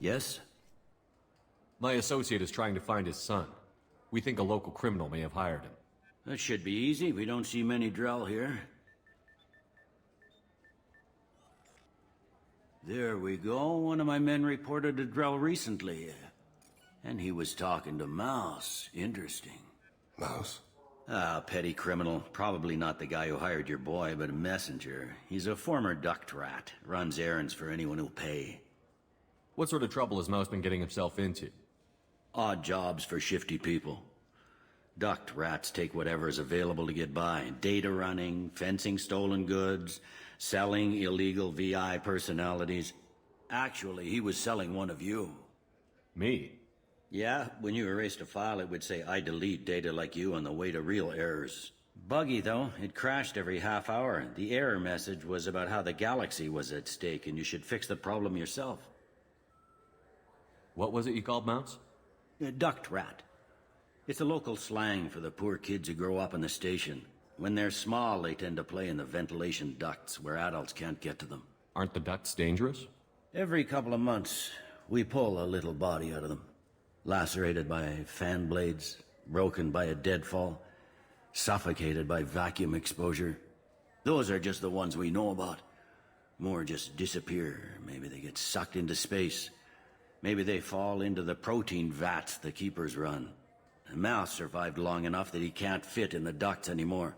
Yes? My associate is trying to find his son. We think a local criminal may have hired him. That should be easy. We don't see many Drell here. There we go. One of my men reported a Drell recently. And he was talking to Mouse. Interesting. Mouse? Ah, petty criminal. Probably not the guy who hired your boy, but a messenger. He's a former duct rat. Runs errands for anyone who'll pay. What sort of trouble has Mouse been getting himself into? Odd jobs for shifty people. Duct rats take whatever is available to get by. Data running, fencing stolen goods, selling illegal VI personalities. Actually, he was selling one of you. Me? Yeah, when you erased a file, it would say, I delete data like you on the way to real errors. Buggy, though. It crashed every half hour. The error message was about how the galaxy was at stake, and you should fix the problem yourself. What was it you called Mouse? A duct rat. It's a local slang for the poor kids who grow up in the station. When they're small, they tend to play in the ventilation ducts where adults can't get to them. Aren't the ducts dangerous? Every couple of months, we pull a little body out of them. Lacerated by fan blades, broken by a deadfall, suffocated by vacuum exposure. Those are just the ones we know about. More just disappear. Maybe they get sucked into space. Maybe they fall into the protein vats the keepers run. And Mouse survived long enough that he can't fit in the ducts anymore.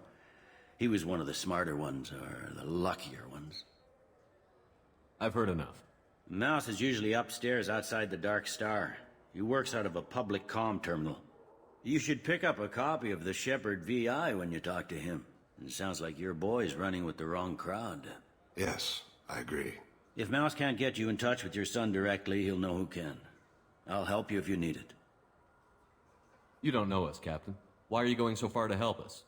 He was one of the smarter ones, or the luckier ones. I've heard enough. Mouse is usually upstairs outside the Dark Star. He works out of a public comm terminal. You should pick up a copy of the Shepherd VI when you talk to him. It sounds like your boy's running with the wrong crowd. Yes, I agree. If Mouse can't get you in touch with your son directly, he'll know who can. I'll help you if you need it. You don't know us, Captain. Why are you going so far to help us?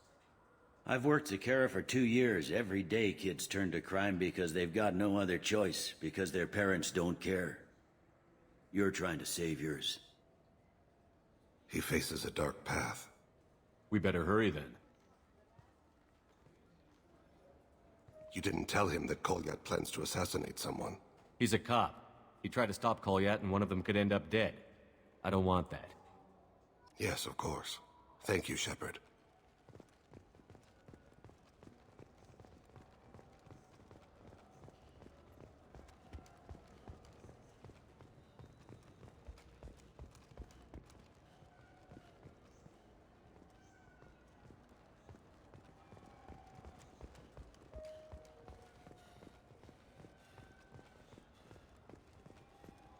I've worked Zakera for 2 years. Every day kids turn to crime because they've got no other choice, because their parents don't care. You're trying to save yours. He faces a dark path. We better hurry then. You didn't tell him that Kolyat plans to assassinate someone. He's a cop. He tried to stop Kolyat and one of them could end up dead. I don't want that. Yes, of course. Thank you, Shepard.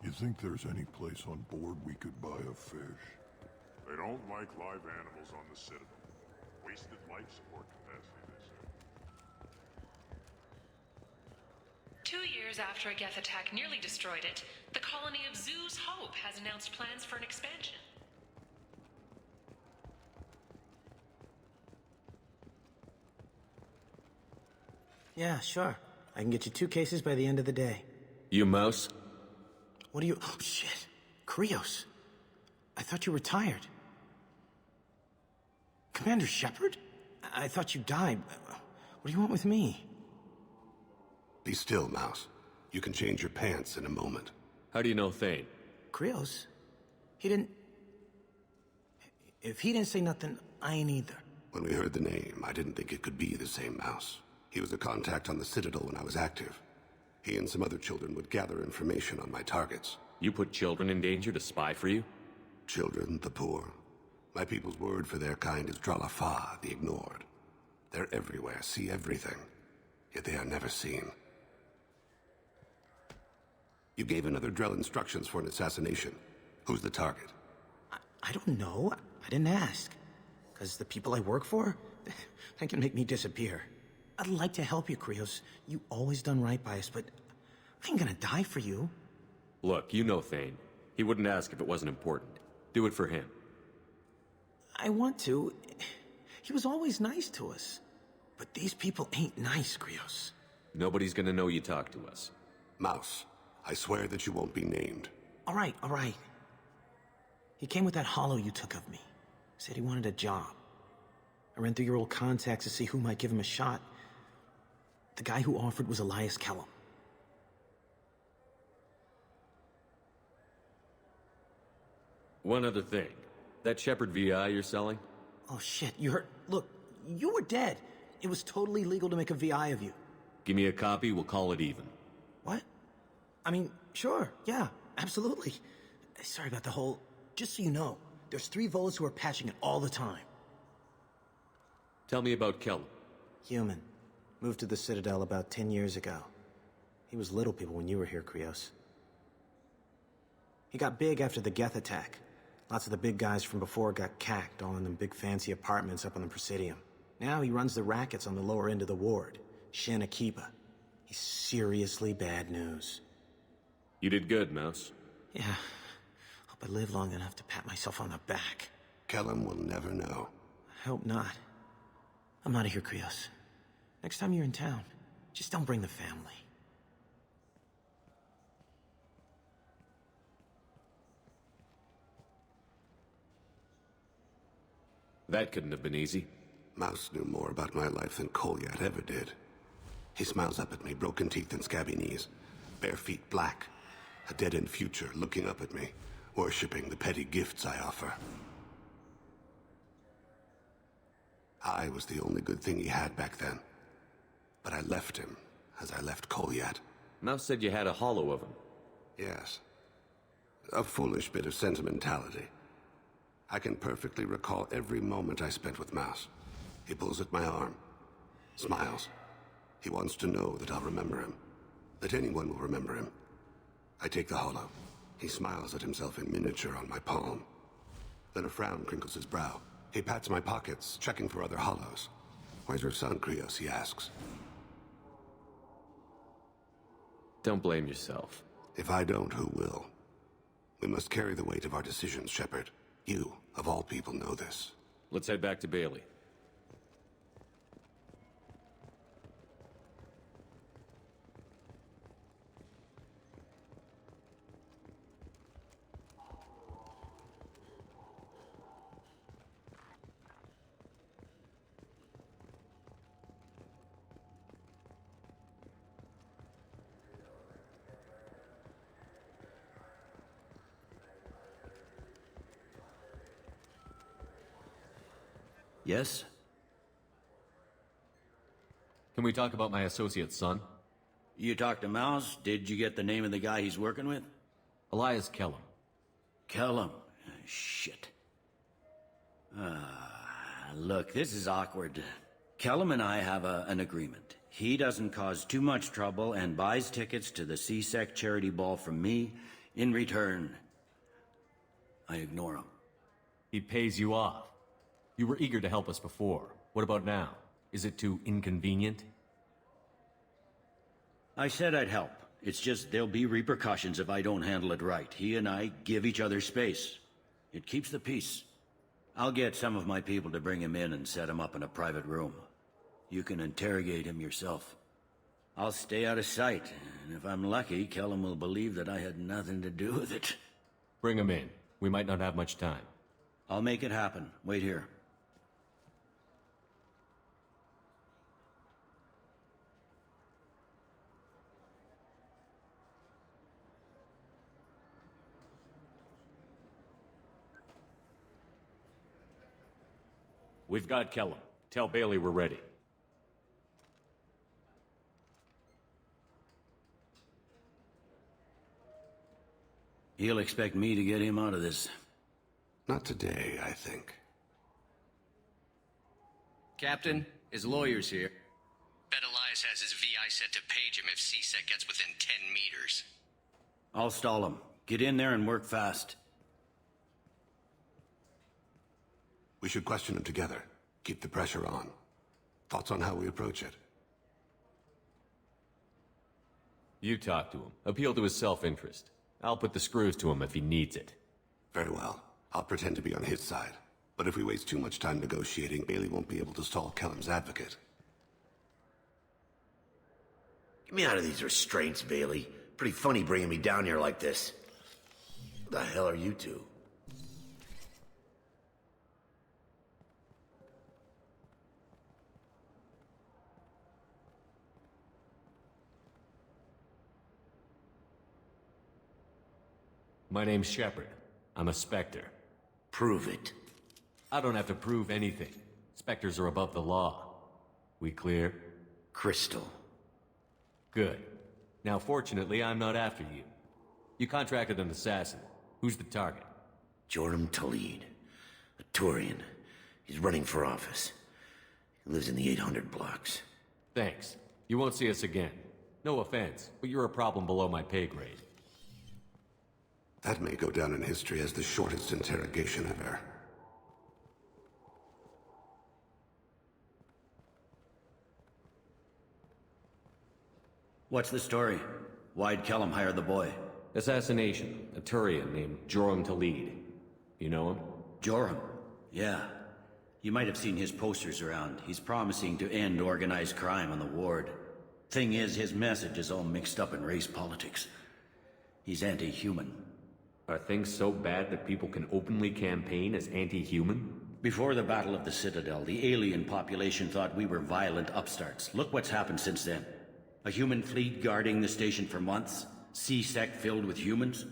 You think there's any place on board we could buy a fish? They don't like live animals on the Citadel. Wasted life support capacity, they say. 2 years after a Geth attack nearly destroyed it, the colony of Zoo's Hope has announced plans for an expansion. Yeah, sure. I can get you 2 cases by the end of the day. You Mouse? What are you... Oh, shit. Krios. I thought you were retired. Commander Shepard? I thought you died. What do you want with me? Be still, Mouse. You can change your pants in a moment. How do you know Thane? Krios? He didn't... If he didn't say nothing, I ain't either. When we heard the name, I didn't think it could be the same Mouse. He was a contact on the Citadel when I was active. He and some other children would gather information on my targets. You put children in danger to spy for you? Children, the poor. My people's word for their kind is Dralafa, the ignored. They're everywhere, see everything. Yet they are never seen. You gave another Drell instructions for an assassination. Who's the target? I don't know. I didn't ask. Because the people I work for, they can make me disappear. I'd like to help you, Krios. You always done right by us, but I ain't gonna die for you. Look, you know Thane. He wouldn't ask if it wasn't important. Do it for him. I want to. He was always nice to us. But these people ain't nice, Krios. Nobody's gonna know you talked to us. Mouse, I swear that you won't be named. All right, all right. He came with that hollow you took of me. Said he wanted a job. I ran through your old contacts to see who might give him a shot. The guy who offered was Elias Kellum. One other thing. That Shepard VI you're selling? Oh shit, you heard? Look, you were dead. It was totally legal to make a VI of you. Give me a copy, we'll call it even. What? I mean, sure, yeah, absolutely. Sorry about the whole... Just so you know, there's 3 Volus who are patching it all the time. Tell me about Kellum. Human. Moved to the Citadel about 10 years ago. He was little people when you were here, Krios. He got big after the Geth attack. Lots of the big guys from before got cacked, all in them big fancy apartments up on the Presidium. Now he runs the rackets on the lower end of the ward, Shin Akiba. He's seriously bad news. You did good, Mouse. Yeah. Hope I live long enough to pat myself on the back. Kellum will never know. I hope not. I'm out of here, Krios. Next time you're in town, just don't bring the family. That couldn't have been easy. Mouse knew more about my life than Kolyat ever did. He smiles up at me, broken teeth and scabby knees. Bare feet black. A dead-end future looking up at me, worshipping the petty gifts I offer. I was the only good thing he had back then. But I left him, as I left Kolyat. Mouse said you had a hollow of him. Yes. A foolish bit of sentimentality. I can perfectly recall every moment I spent with Mouse. He pulls at my arm. Smiles. He wants to know that I'll remember him. That anyone will remember him. I take the hollow. He smiles at himself in miniature on my palm. Then a frown crinkles his brow. He pats my pockets, checking for other hollows. "Where's your son, Krios?" he asks. Don't blame yourself. If I don't, who will? We must carry the weight of our decisions, Shepard. You, of all people, know this. Let's head back to Bailey. Yes? Can we talk about my associate's son? You talked to Mouse? Did you get the name of the guy he's working with? Elias Kellum. Kellum. Shit. Look, this is awkward. Kellum and I have an agreement. He doesn't cause too much trouble and buys tickets to the C-Sec charity ball from me. In return, I ignore him. He pays you off. You were eager to help us before. What about now? Is it too inconvenient? I said I'd help. It's just there'll be repercussions if I don't handle it right. He and I give each other space. It keeps the peace. I'll get some of my people to bring him in and set him up in a private room. You can interrogate him yourself. I'll stay out of sight, and if I'm lucky, Kellum will believe that I had nothing to do with it. Bring him in. We might not have much time. I'll make it happen. Wait here. We've got Kellum. Tell Bailey we're ready. He'll expect me to get him out of this. Not today, I think. Captain, his lawyer's here. Bet Elias has his VI set to page him if C-Sec gets within 10 meters. I'll stall him. Get in there and work fast. We should question him together. Keep the pressure on. Thoughts on how we approach it? You talk to him. Appeal to his self-interest. I'll put the screws to him if he needs it. Very well. I'll pretend to be on his side. But if we waste too much time negotiating, Bailey won't be able to stall Kellum's advocate. Get me out of these restraints, Bailey. Pretty funny bringing me down here like this. What the hell are you two? My name's Shepard. I'm a Spectre. Prove it. I don't have to prove anything. Spectres are above the law. We clear? Crystal. Good. Now, fortunately, I'm not after you. You contracted an assassin. Who's the target? Joram Talid. A Turian. He's running for office. He lives in the 800 blocks. Thanks. You won't see us again. No offense, but you're a problem below my pay grade. That may go down in history as the shortest interrogation ever. What's the story? Why'd Kellum hire the boy? Assassination. A Turian named Joram Talid. You know him? Joram? Yeah. You might have seen his posters around. He's promising to end organized crime on the ward. Thing is, his message is all mixed up in race politics. He's anti-human. Are things so bad that people can openly campaign as anti-human? Before the Battle of the Citadel, the alien population thought we were violent upstarts. Look what's happened since then. A human fleet guarding the station for months? C-Sec filled with humans?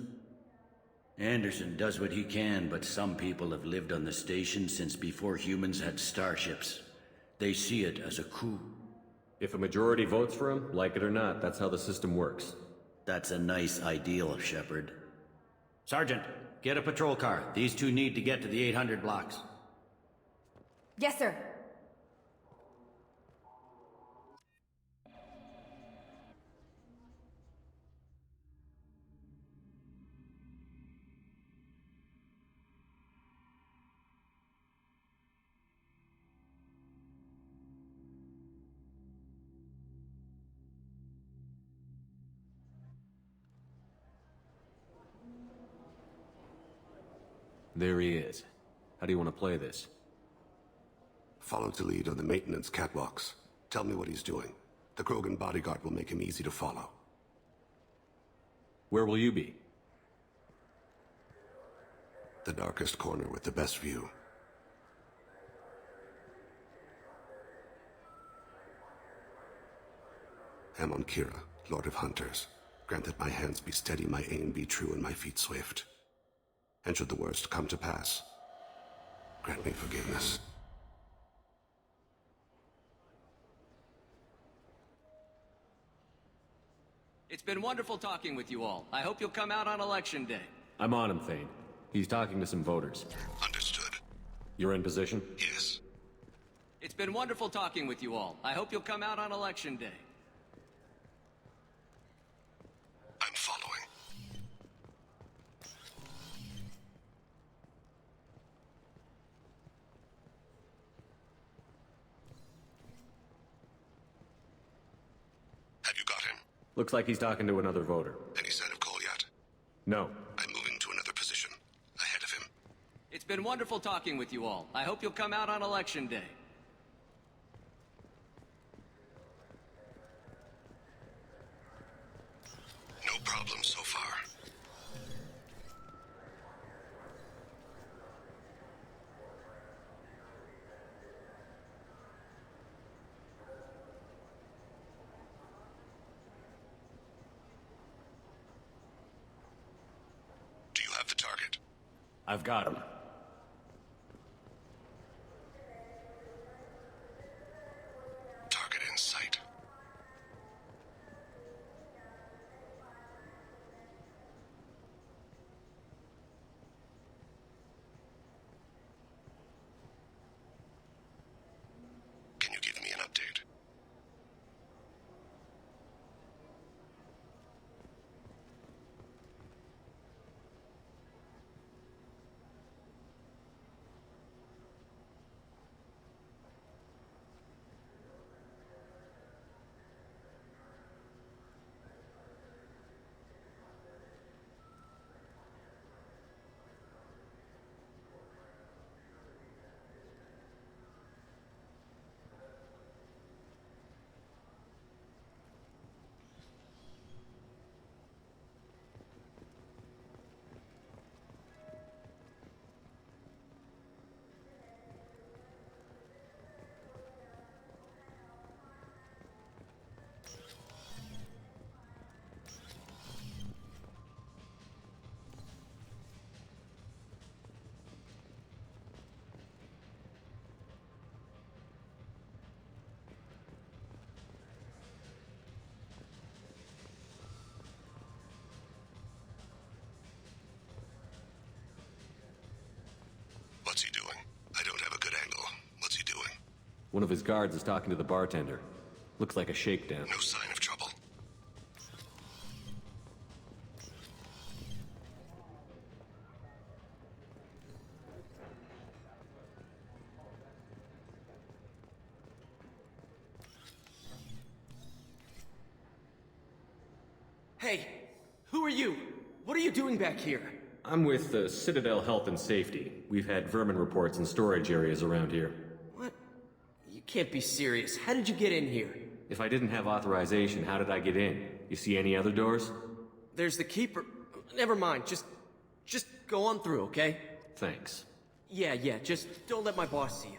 Anderson does what he can, but some people have lived on the station since before humans had starships. They see it as a coup. If a majority votes for him, like it or not, that's how the system works. That's a nice ideal, Shepard. Sergeant, get a patrol car. These two need to get to the 800 blocks. Yes, sir. There he is. How do you want to play this? Follow to lead on the maintenance catwalks. Tell me what he's doing. The Krogan bodyguard will make him easy to follow. Where will you be? The darkest corner with the best view. Amon Kira, Lord of Hunters. Grant that my hands be steady, my aim be true, and my feet swift. And should the worst come to pass, grant me forgiveness. It's been wonderful talking with you all. I hope you'll come out on Election Day. I'm on him, Thane. He's talking to some voters. Understood. You're in position? Yes. It's been wonderful talking with you all. I hope you'll come out on Election Day. I'm following. Have you got him? Looks like he's talking to another voter. Any sign of call yet? No. I'm moving to another position. Ahead of him. It's been wonderful talking with you all. I hope you'll come out on Election Day. No problem so far. Do you have the target? I've got him. Target in sight. Can you give me an update? One of his guards is talking to the bartender. Looks like a shakedown. No sign of trouble. Hey, who are you? What are you doing back here? I'm with the Citadel Health and Safety. We've had vermin reports in storage areas around here. What? You can't be serious. How did you get in here? If I didn't have authorization, how did I get in? You see any other doors? There's the keeper. Never mind. Just go on through, okay? Thanks. Yeah, just don't let my boss see you.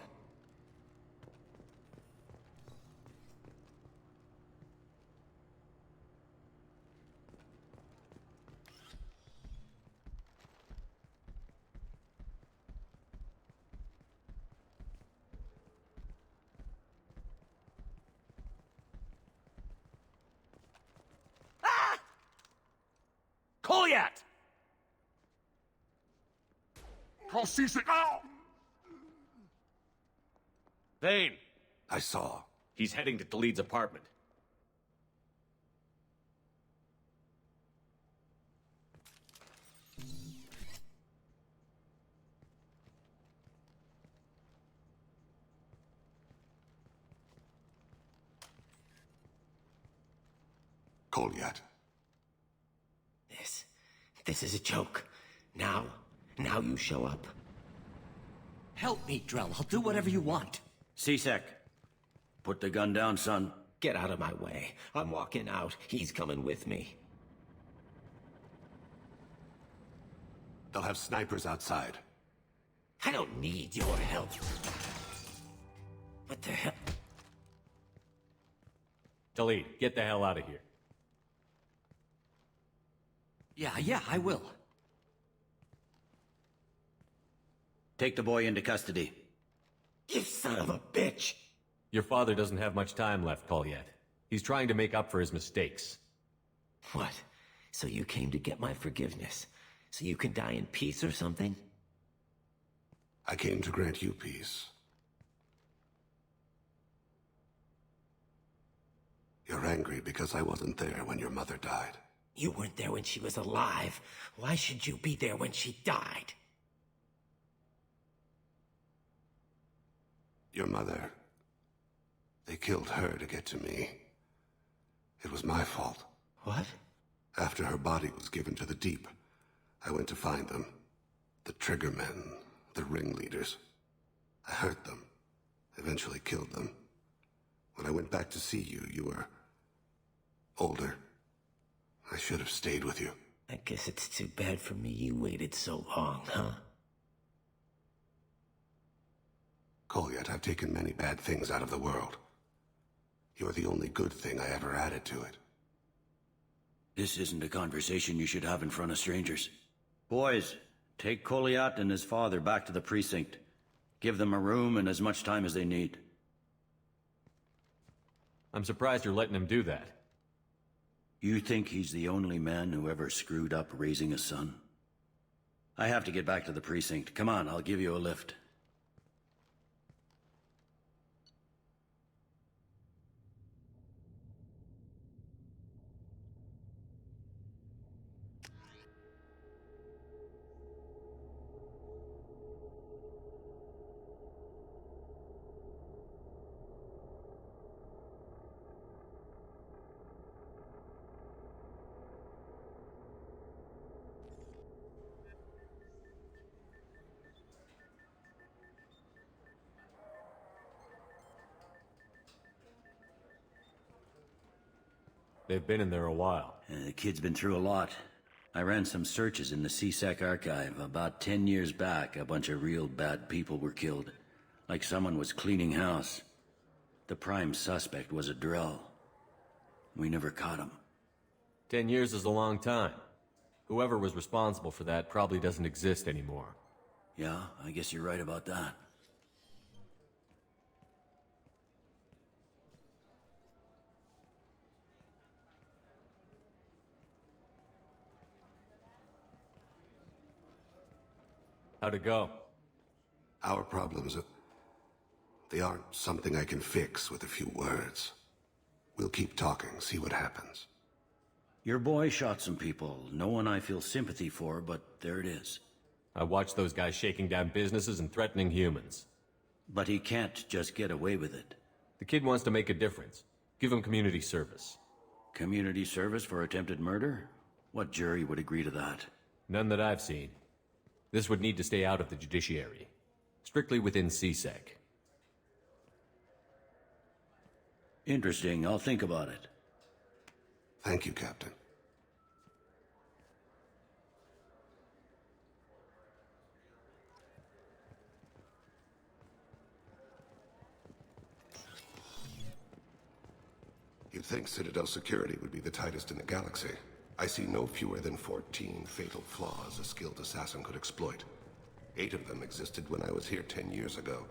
Goliath! Call C-Sec now! Vane! I saw. He's heading to Talid's apartment. Goliath. This is a joke. Now you show up. Help me, Drell. I'll do whatever you want. C-Sec, put the gun down, son. Get out of my way. I'm walking out. He's coming with me. They'll have snipers outside. I don't need your help. What the hell? Talid, get the hell out of here. Yeah, I will. Take the boy into custody. You son of a bitch! Your father doesn't have much time left, Goliath. He's trying to make up for his mistakes. What? So you came to get my forgiveness? So you can die in peace or something? I came to grant you peace. You're angry because I wasn't there when your mother died. You weren't there when she was alive. Why should you be there when she died? Your mother... They killed her to get to me. It was my fault. What? After her body was given to the deep, I went to find them. The triggermen, the ringleaders. I hurt them, eventually killed them. When I went back to see you, you were... older. I should have stayed with you. I guess it's too bad for me you waited so long, huh? Goliath, I've taken many bad things out of the world. You're the only good thing I ever added to it. This isn't a conversation you should have in front of strangers. Boys, take Goliath and his father back to the precinct. Give them a room and as much time as they need. I'm surprised you're letting him do that. You think he's the only man who ever screwed up raising a son? I have to get back to the precinct. Come on, I'll give you a lift. They've been in there a while. The kid's been through a lot. I ran some searches in the C-Sec archive. About 10 years back, a bunch of real bad people were killed. Like someone was cleaning house. The prime suspect was a Drell. We never caught him. 10 years is a long time. Whoever was responsible for that probably doesn't exist anymore. Yeah, I guess you're right about that. How'd it go? Our problems They aren't something I can fix with a few words. We'll keep talking, see what happens. Your boy shot some people. No one I feel sympathy for, but there it is. I watched those guys shaking down businesses and threatening humans. But he can't just get away with it. The kid wants to make a difference. Give him community service. Community service for attempted murder? What jury would agree to that? None that I've seen. This would need to stay out of the judiciary. Strictly within CSEC. Interesting. I'll think about it. Thank you, Captain. You'd think Citadel security would be the tightest in the galaxy. I see no fewer than 14 fatal flaws a skilled assassin could exploit. 8 of them existed when I was here 10 years ago.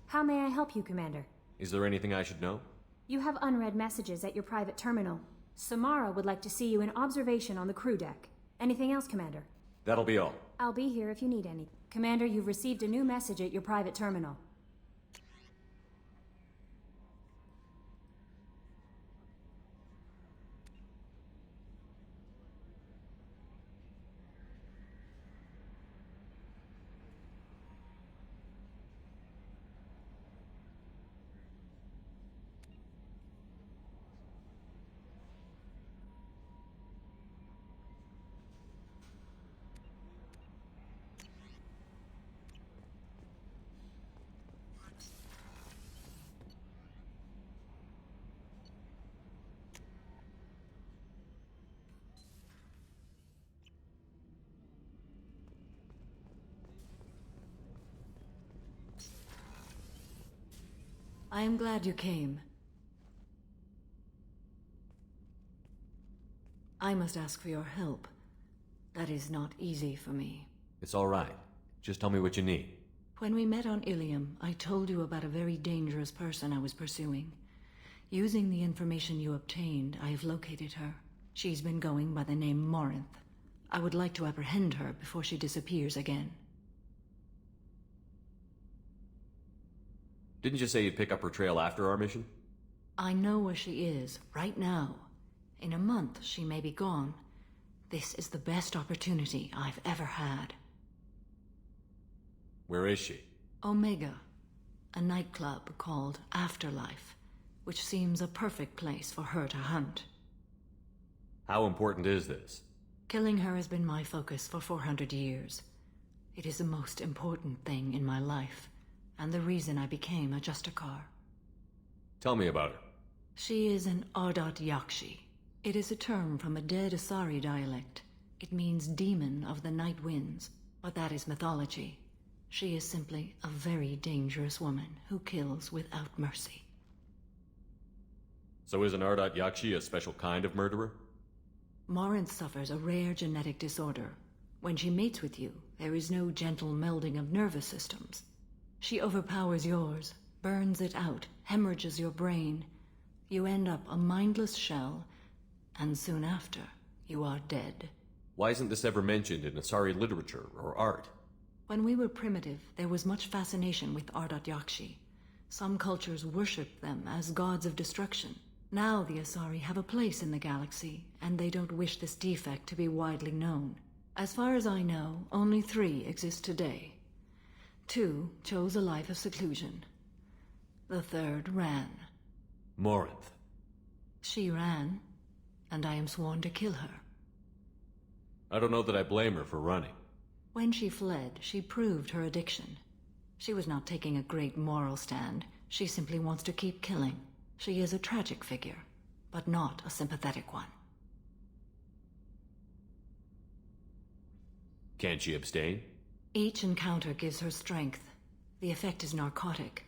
How may I help you, Commander? Is there anything I should know? You have unread messages at your private terminal. Samara would like to see you in observation on the crew deck. Anything else, Commander? That'll be all. I'll be here if you need any. Commander, you've received a new message at your private terminal. I am glad you came. I must ask for your help. That is not easy for me. It's all right. Just tell me what you need. When we met on Ilium, I told you about a very dangerous person I was pursuing. Using the information you obtained, I have located her. She's been going by the name Morinth. I would like to apprehend her before she disappears again. Didn't you say you'd pick up her trail after our mission? I know where she is, right now. In a month, she may be gone. This is the best opportunity I've ever had. Where is she? Omega, a nightclub called Afterlife, which seems a perfect place for her to hunt. How important is this? Killing her has been my focus for 400 years. It is the most important thing in my life, and the reason I became a Justicar. Tell me about her. She is an Ardat Yakshi. It is a term from a dead Asari dialect. It means demon of the night winds, but that is mythology. She is simply a very dangerous woman who kills without mercy. So is an Ardat Yakshi a special kind of murderer? Morinth suffers a rare genetic disorder. When she mates with you, there is no gentle melding of nervous systems. She overpowers yours, burns it out, hemorrhages your brain. You end up a mindless shell, and soon after, you are dead. Why isn't this ever mentioned in Asari literature or art? When we were primitive, there was much fascination with Ardat Yakshi. Some cultures worshipped them as gods of destruction. Now the Asari have a place in the galaxy, and they don't wish this defect to be widely known. As far as I know, only 3 exist today. 2 chose a life of seclusion. The 3rd ran. Morinth. She ran, and I am sworn to kill her. I don't know that I blame her for running. When she fled, she proved her addiction. She was not taking a great moral stand. She simply wants to keep killing. She is a tragic figure, but not a sympathetic one. Can't she abstain? Each encounter gives her strength. The effect is narcotic.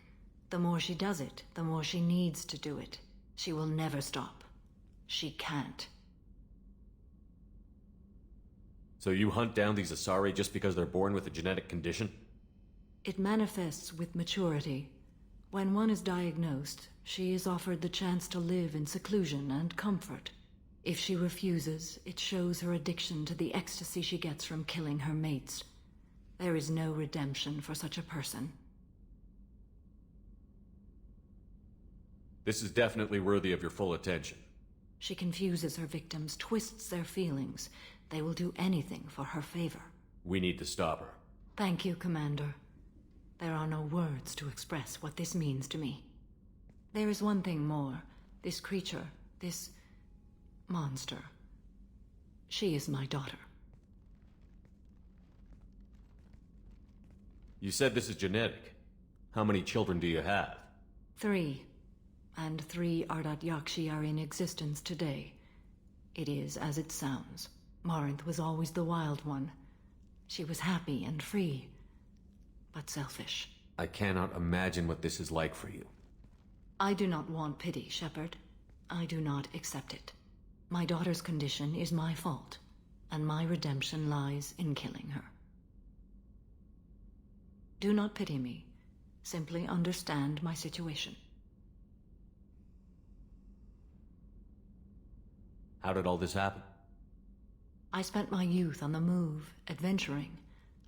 The more she does it, the more she needs to do it. She will never stop. She can't. So you hunt down these Asari just because they're born with a genetic condition? It manifests with maturity. When one is diagnosed, she is offered the chance to live in seclusion and comfort. If she refuses, it shows her addiction to the ecstasy she gets from killing her mates. There is no redemption for such a person. This is definitely worthy of your full attention. She confuses her victims, twists their feelings. They will do anything for her favor. We need to stop her. Thank you, Commander. There are no words to express what this means to me. There is one thing more. This creature, this monster. She is my daughter. You said this is genetic. How many children do you have? 3. And 3 Ardat Yakshi are in existence today. It is as it sounds. Morinth was always the wild one. She was happy and free, but selfish. I cannot imagine what this is like for you. I do not want pity, Shepard. I do not accept it. My daughter's condition is my fault, and my redemption lies in killing her. Do not pity me. Simply understand my situation. How did all this happen? I spent my youth on the move, adventuring.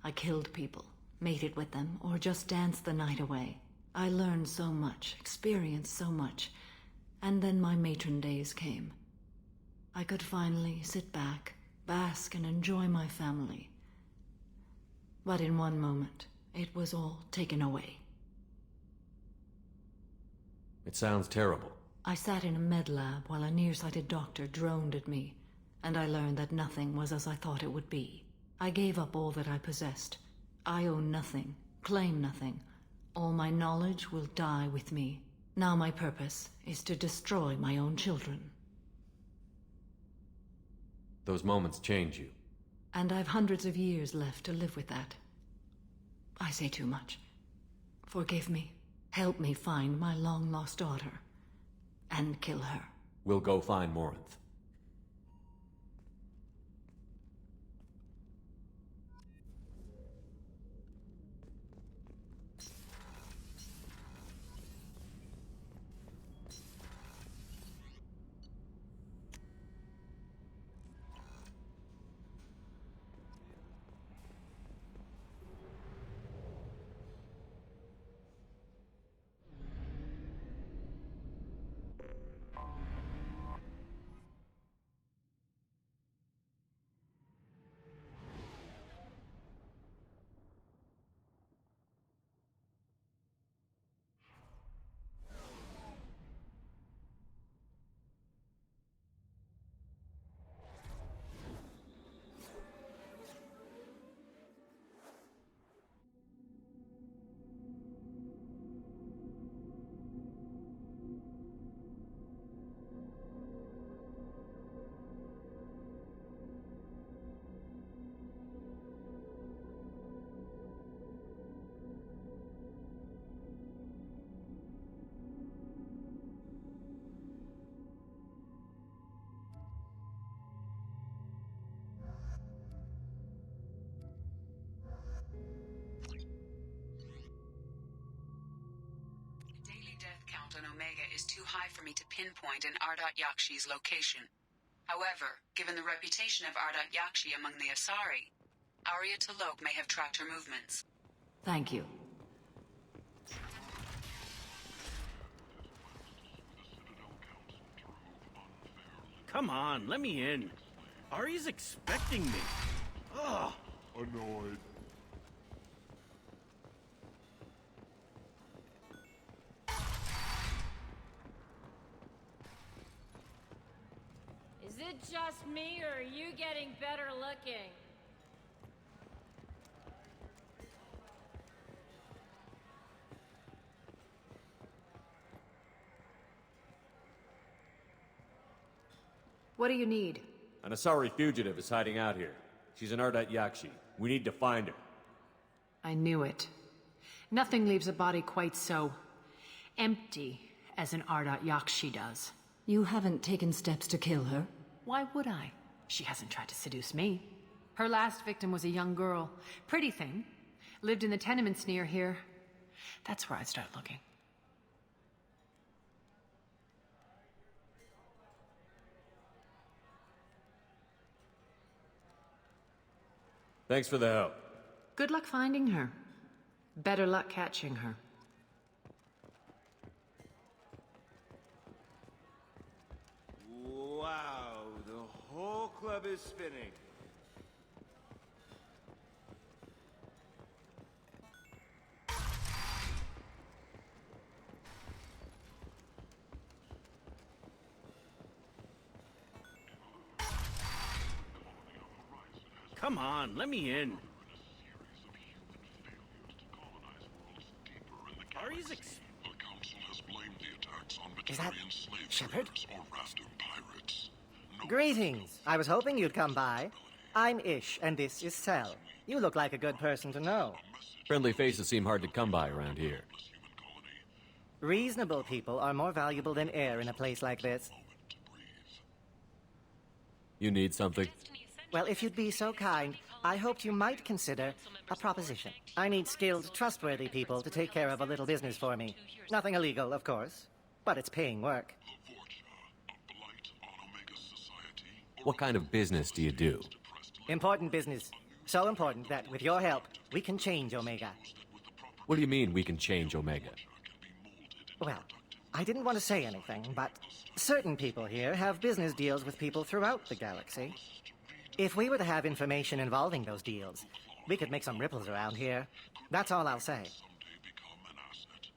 I killed people, mated with them, or just danced the night away. I learned so much, experienced so much, and then my matron days came. I could finally sit back, bask, and enjoy my family. But in one moment, it was all taken away. It sounds terrible. I sat in a med lab while a nearsighted doctor droned at me, and I learned that nothing was as I thought it would be. I gave up all that I possessed. I own nothing, claim nothing. All my knowledge will die with me. Now my purpose is to destroy my own children. Those moments change you. And I've hundreds of years left to live with that. I say too much. Forgive me. Help me find my long-lost daughter. And kill her. We'll go find Morinth. on Omega is too high for me to pinpoint an Ardot Yakshi's location. However, given the reputation of Ardot Yakshi among the Asari, Arya T'Loak may have tracked her movements. Thank you. Come on, let me in. Ari's expecting me. Ugh. Annoyed. Is it just me, or are you getting better looking? What do you need? An Asari fugitive is hiding out here. She's an Ardot Yakshi. We need to find her. I knew it. Nothing leaves a body quite so empty as an Ardot Yakshi does. You haven't taken steps to kill her? Why would I? She hasn't tried to seduce me. Her last victim was a young girl. Pretty thing. Lived in the tenements near here. That's where I'd start looking. Thanks for the help. Good luck finding her. Better luck catching her. Wow, the whole club is spinning. Come on, let me in. Ari's The Council has blamed the attacks on Is that Batarian slave Shepard? traders or rafting pirates. Greetings. I was hoping you'd come by. I'm Ish, and this is Sel. You look like a good person to know. Friendly faces seem hard to come by around here. Reasonable people are more valuable than air in a place like this. You need something? Well, if you'd be so kind, I hoped you might consider a proposition. I need skilled, trustworthy people to take care of a little business for me. Nothing illegal, of course, but it's paying work. What kind of business do you do? Important business. So important that, with your help, we can change Omega. What do you mean we can change Omega? Well, I didn't want to say anything, but certain people here have business deals with people throughout the galaxy. If we were to have information involving those deals, we could make some ripples around here. That's all I'll say.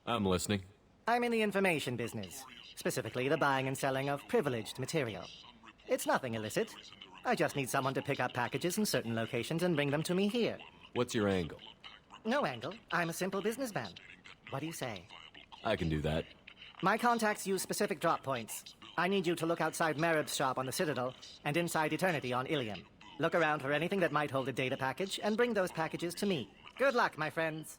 I'm listening. I'm in the information business, specifically the buying and selling of privileged material. It's nothing illicit. I just need someone to pick up packages in certain locations and bring them to me here. What's your angle? No angle. I'm a simple businessman. What do you say? I can do that. My contacts use specific drop points. I need you to look outside Merib's shop on the Citadel and inside Eternity on Ilium. Look around for anything that might hold a data package and bring those packages to me. Good luck, my friends.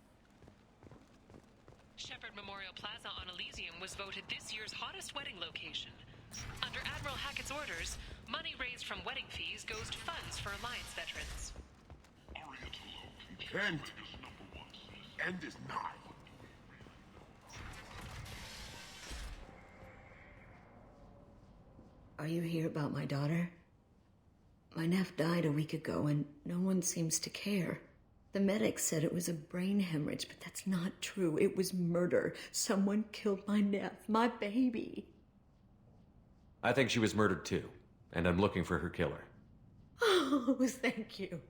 Shepard Memorial Plaza on Elysium was voted this year's hottest wedding location. Under Admiral Hackett's orders, money raised from wedding fees goes to funds for Alliance veterans. Kent! End is nigh. Are you here about my daughter? My nephew died a week ago and no one seems to care. The medics said it was a brain hemorrhage, but that's not true. It was murder. Someone killed my nephew, my baby. I think she was murdered too, and I'm looking for her killer. Oh, thank you.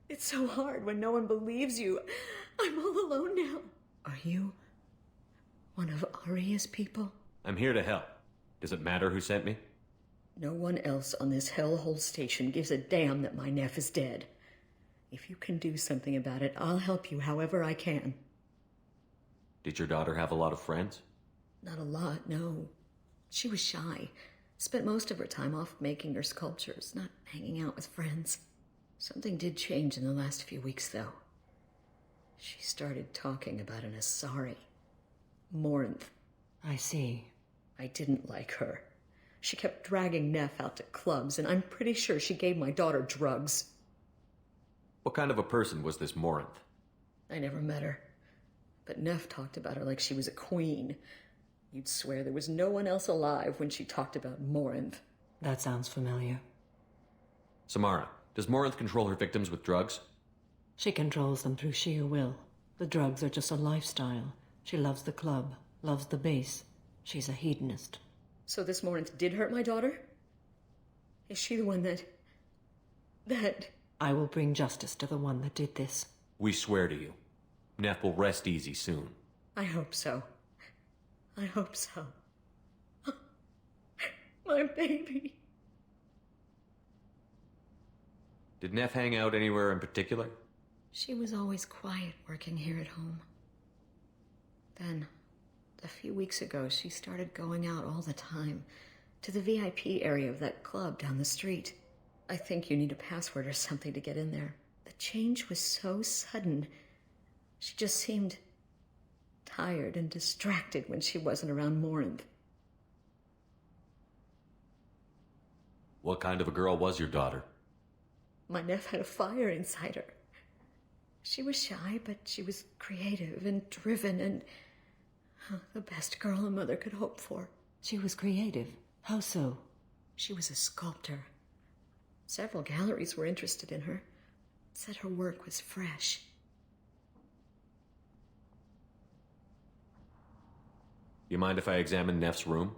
It's so hard when no one believes you. I'm all alone now. Are you one of Arya's people? I'm here to help. Does it matter who sent me? No one else on this hellhole station gives a damn that my nephew is dead. If you can do something about it, I'll help you however I can. Did your daughter have a lot of friends? Not a lot, no. She was shy. Spent most of her time off making her sculptures, not hanging out with friends. Something did change in the last few weeks, though. She started talking about an Asari. Morinth. I see. I didn't like her. She kept dragging Neff out to clubs, and I'm pretty sure she gave my daughter drugs. What kind of a person was this Morinth? I never met her. But Neff talked about her like she was a queen. You'd swear there was no one else alive when she talked about Morinth. That sounds familiar. Samara, does Morinth control her victims with drugs? She controls them through sheer will. The drugs are just a lifestyle. She loves the club, loves the base. She's a hedonist. So this Morinth did hurt my daughter? Is she the one that... I will bring justice to the one that did this. We swear to you. Neff will rest easy soon. I hope so. I hope so. My baby. Did Neff hang out anywhere in particular? She was always quiet working here at home. Then, a few weeks ago, she started going out all the time to the VIP area of that club down the street. I think you need a password or something to get in there. The change was so sudden. She just seemed tired and distracted when she wasn't around Morinth. What kind of a girl was your daughter? My Neff had a fire inside her. She was shy, but she was creative and driven and the best girl a mother could hope for. She was creative? How so? She was a sculptor. Several galleries were interested in her. Said her work was fresh. You mind if I examine Neff's room?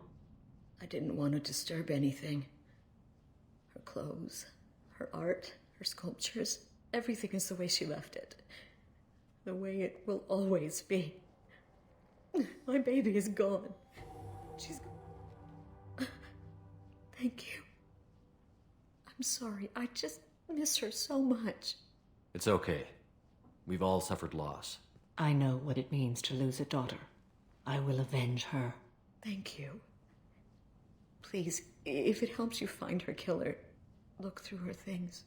I didn't want to disturb anything. Her clothes, her art, her sculptures, everything is the way she left it. The way it will always be. My baby is gone. She's gone. Thank you. I'm sorry. I just miss her so much. It's okay. We've all suffered loss. I know what it means to lose a daughter. I will avenge her. Thank you. Please, if it helps you find her killer, look through her things.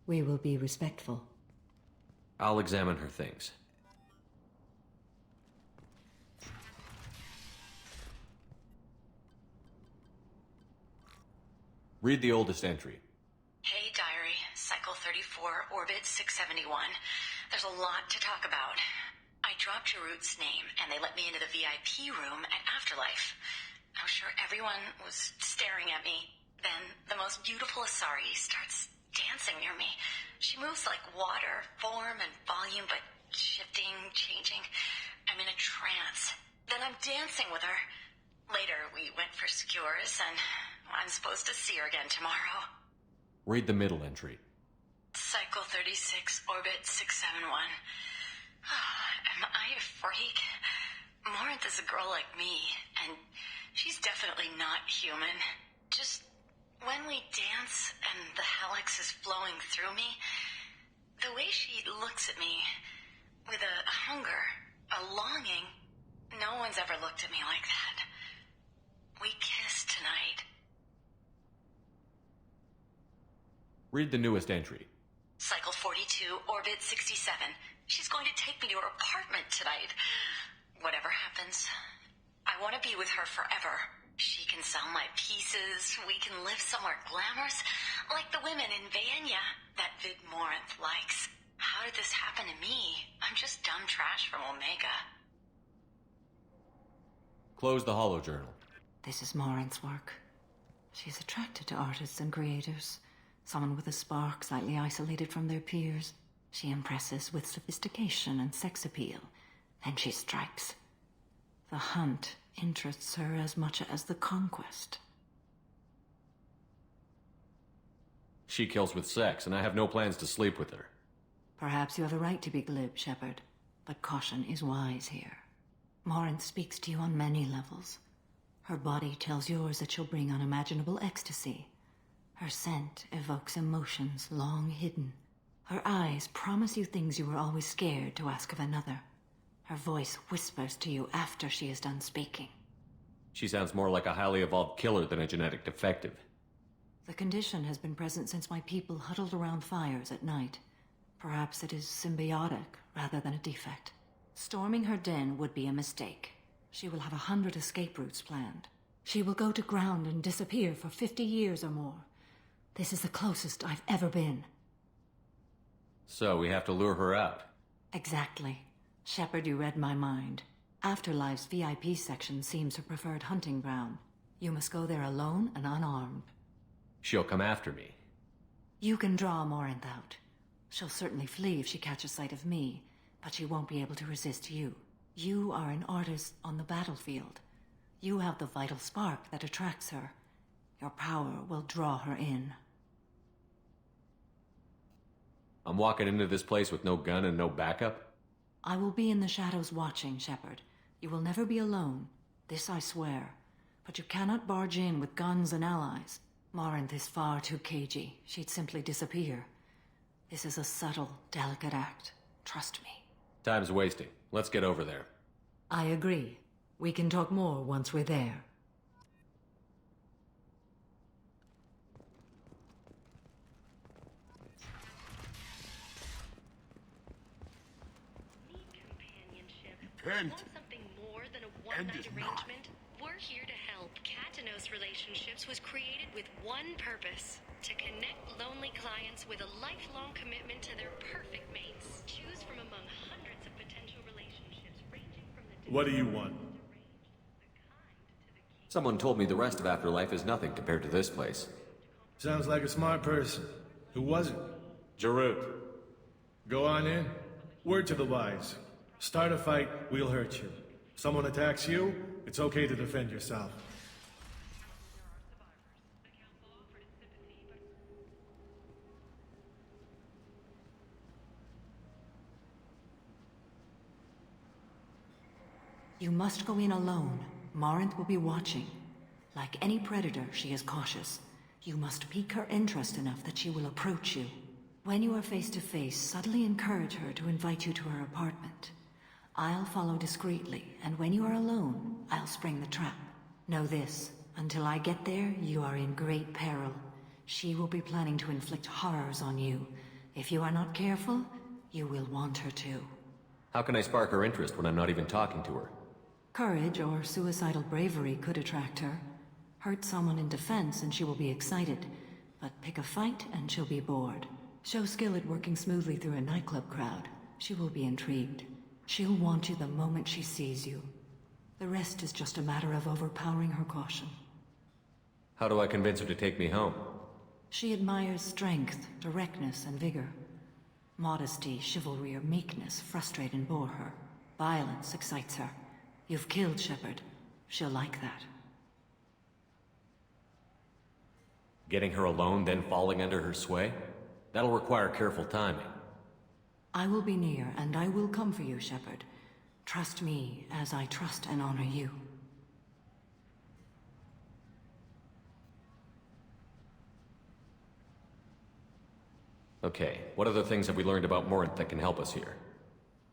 We will be respectful. I'll examine her things. Read the oldest entry. Hey, Diary. Cycle 34, Orbit 671. There's a lot to talk about. I dropped Jarut's name, and they let me into the VIP room at Afterlife. I was sure everyone was staring at me. Then the most beautiful Asari starts dancing near me. She moves like water, form and volume, but shifting, changing. I'm in a trance. Then I'm dancing with her. Later, we went for skewers, and I'm supposed to see her again tomorrow. Read the middle entry. Cycle 36, Orbit 671. Am I a freak? Morinth is a girl like me, and she's definitely not human. Just when we dance and the helix is flowing through me, the way she looks at me with a hunger, a longing, no one's ever looked at me like that. We kissed tonight. Read the newest entry. Cycle 42, Orbit 67. She's going to take me to her apartment tonight. Whatever happens, I want to be with her forever. She can sell my pieces. We can live somewhere glamorous, like the women in Vanya that Vid Morinth likes. How did this happen to me? I'm just dumb trash from Omega. Close the holo journal. This is Morinth's work. She's attracted to artists and creators. Someone with a spark, slightly isolated from their peers. She impresses with sophistication and sex appeal. Then she strikes. The hunt interests her as much as the conquest. She kills with sex, and I have no plans to sleep with her. Perhaps you have a right to be glib, Shepard, but caution is wise here. Morinth speaks to you on many levels. Her body tells yours that she'll bring unimaginable ecstasy. Her scent evokes emotions long hidden. Her eyes promise you things you were always scared to ask of another. Her voice whispers to you after she is done speaking. She sounds more like a highly evolved killer than a genetic defective. The condition has been present since my people huddled around fires at night. Perhaps it is symbiotic rather than a defect. Storming her den would be a mistake. She will have 100 escape routes planned. She will go to ground and disappear for 50 years or more. This is the closest I've ever been. So we have to lure her out. Exactly. Shepard, you read my mind. Afterlife's VIP section seems her preferred hunting ground. You must go there alone and unarmed. She'll come after me. You can draw Morinth out. She'll certainly flee if she catches sight of me, but she won't be able to resist you. You are an artist on the battlefield. You have the vital spark that attracts her. Your power will draw her in. I'm walking into this place with no gun and no backup? I will be in the shadows watching, Shepard. You will never be alone. This I swear. But you cannot barge in with guns and allies. Morinth is far too cagey. She'd simply disappear. This is a subtle, delicate act. Trust me. Time's wasting. Let's get over there. I agree. We can talk more once we're there. Repent. Want something more than a one-night arrangement? We're here to help. Katanos Relationships was created with one purpose: to connect lonely clients with a lifelong commitment to their perfect mates. Choose from among hundreds of potential relationships ranging from the... What do you want? Someone told me the rest of Afterlife is nothing compared to this place. Sounds like a smart person. Who was it? Jarut. Go on in. Word to the wise. Start a fight, we'll hurt you. Someone attacks you, it's okay to defend yourself. You must go in alone. Morinth will be watching. Like any predator, she is cautious. You must pique her interest enough that she will approach you. When you are face to face, subtly encourage her to invite you to her apartment. I'll follow discreetly, and when you are alone, I'll spring the trap. Know this, until I get there, you are in great peril. She will be planning to inflict horrors on you. If you are not careful, you will want her to. How can I spark her interest when I'm not even talking to her? Courage or suicidal bravery could attract her. Hurt someone in defense and she will be excited, but pick a fight and she'll be bored. Show skill at working smoothly through a nightclub crowd. She will be intrigued. She'll want you the moment she sees you. The rest is just a matter of overpowering her caution. How do I convince her to take me home? She admires strength, directness, and vigor. Modesty, chivalry, or meekness frustrate and bore her. Violence excites her. You've killed Shepard. She'll like that. Getting her alone, then falling under her sway? That'll require careful timing. I will be near, and I will come for you, Shepard. Trust me, as I trust and honor you. Okay, what other things have we learned about Morinth that can help us here?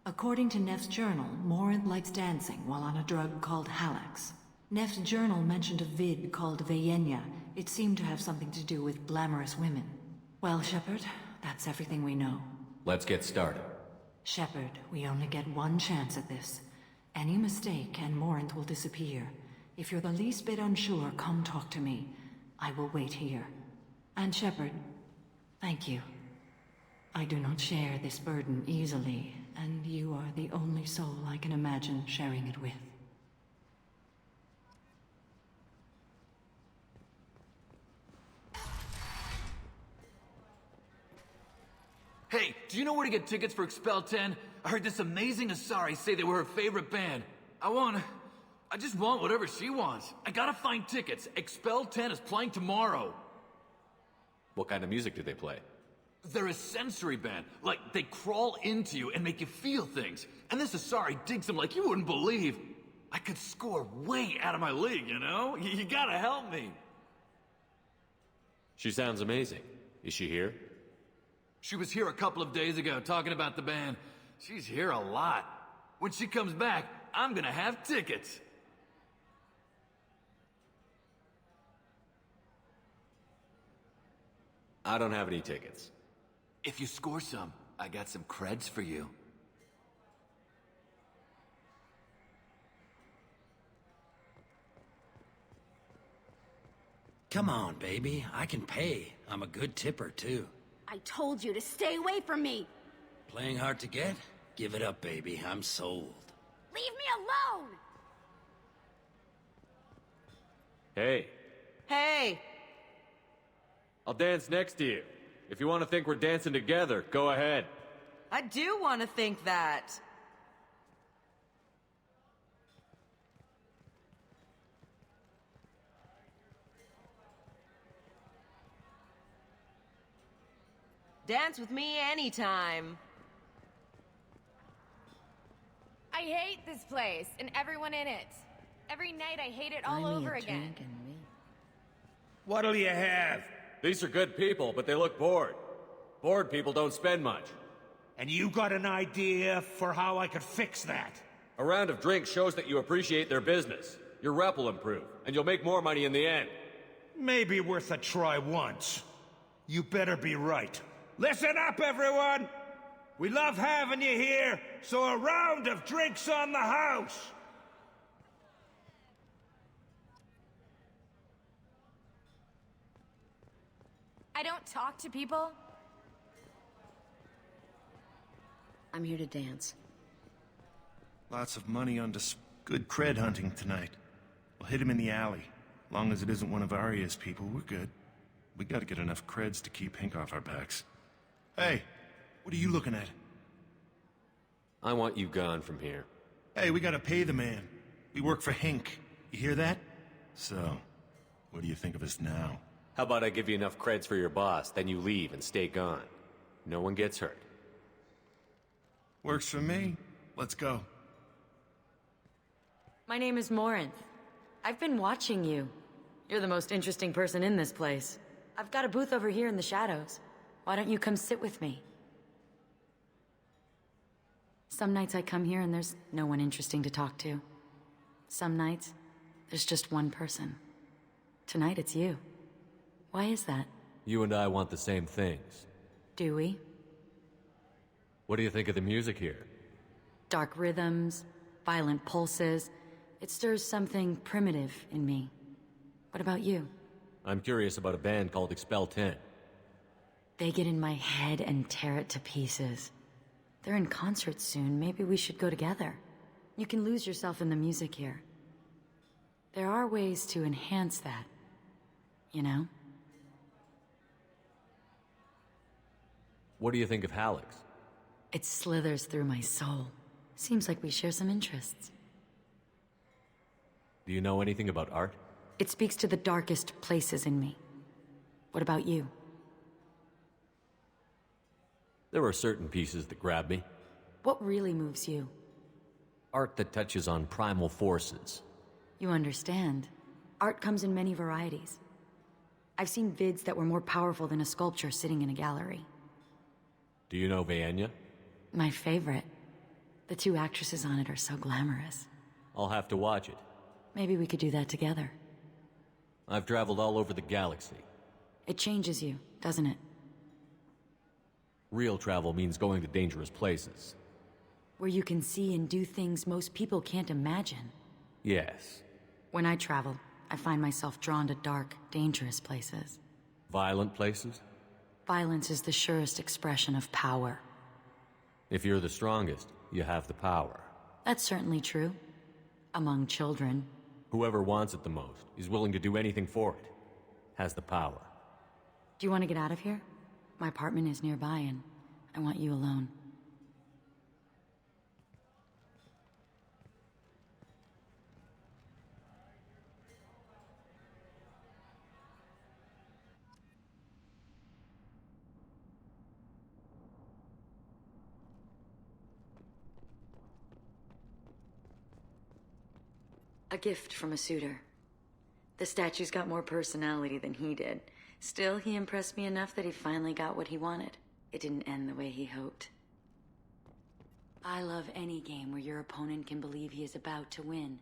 According to Neff's journal, Morinth likes dancing while on a drug called Halax. Neff's journal mentioned a vid called Vayenya. It seemed to have something to do with glamorous women. Well, Shepard, that's everything we know. Let's get started. Shepard, we only get one chance at this. Any mistake and Morinth will disappear. If you're the least bit unsure, come talk to me. I will wait here. And Shepard, thank you. I do not share this burden easily, and you are the only soul I can imagine sharing it with. Hey, do you know where to get tickets for Expel 10? I heard this amazing Asari say they were her favorite band. I just want whatever she wants. I gotta find tickets. Expel 10 is playing tomorrow. What kind of music do they play? They're a sensory band. Like, they crawl into you and make you feel things. And this Asari digs them like you wouldn't believe. I could score way out of my league, you know? You gotta help me. She sounds amazing. Is she here? She was here a couple of days ago talking about the band. She's here a lot. When she comes back, I'm gonna have tickets. I don't have any tickets. If you score some, I got some creds for you. Come on, baby. I can pay. I'm a good tipper, too. I told you to stay away from me! Playing hard to get? Give it up, baby. I'm sold. Leave me alone! Hey, Hey! I'll dance next to you. If you want to think we're dancing together, go ahead. I do want to think that. Dance with me anytime. I hate this place and everyone in it. Every night I hate it all over again. What'll you have? These are good people, but they look bored. Bored people don't spend much. And you got an idea for how I could fix that? A round of drinks shows that you appreciate their business. Your rep will improve, and you'll make more money in the end. Maybe worth a try once. You better be right. Listen up, everyone! We love having you here, so a round of drinks on the house! I don't talk to people. I'm here to dance. Lots of money on good cred hunting tonight. We'll hit him in the alley. Long as it isn't one of Arya's people, we're good. We gotta get enough creds to keep Hink off our backs. Hey, what are you looking at? I want you gone from here. Hey, we gotta pay the man. We work for Hink. You hear that? So, what do you think of us now? How about I give you enough creds for your boss, then you leave and stay gone. No one gets hurt. Works for me. Let's go. My name is Morinth. I've been watching you. You're the most interesting person in this place. I've got a booth over here in the shadows. Why don't you come sit with me? Some nights I come here and there's no one interesting to talk to. Some nights, there's just one person. Tonight it's you. Why is that? You and I want the same things. Do we? What do you think of the music here? Dark rhythms, violent pulses. It stirs something primitive in me. What about you? I'm curious about a band called Expel 10. They get in my head and tear it to pieces. They're in concert soon. Maybe we should go together. You can lose yourself in the music here. There are ways to enhance that, you know? What do you think of Hallex? It slithers through my soul. Seems like we share some interests. Do you know anything about art? It speaks to the darkest places in me. What about you? There are certain pieces that grab me. What really moves you? Art that touches on primal forces. You understand. Art comes in many varieties. I've seen vids that were more powerful than a sculpture sitting in a gallery. Do you know Vaenya? My favorite. The two actresses on it are so glamorous. I'll have to watch it. Maybe we could do that together. I've traveled all over the galaxy. It changes you, doesn't it? Real travel means going to dangerous places. Where you can see and do things most people can't imagine. Yes. When I travel, I find myself drawn to dark, dangerous places. Violent places? Violence is the surest expression of power. If you're the strongest, you have the power. That's certainly true. Among children. Whoever wants it the most is willing to do anything for it. Has the power. Do you want to get out of here? My apartment is nearby and I want you alone. A gift from a suitor. The statue's got more personality than he did. Still, he impressed me enough that he finally got what he wanted. It didn't end the way he hoped. I love any game where your opponent can believe he is about to win,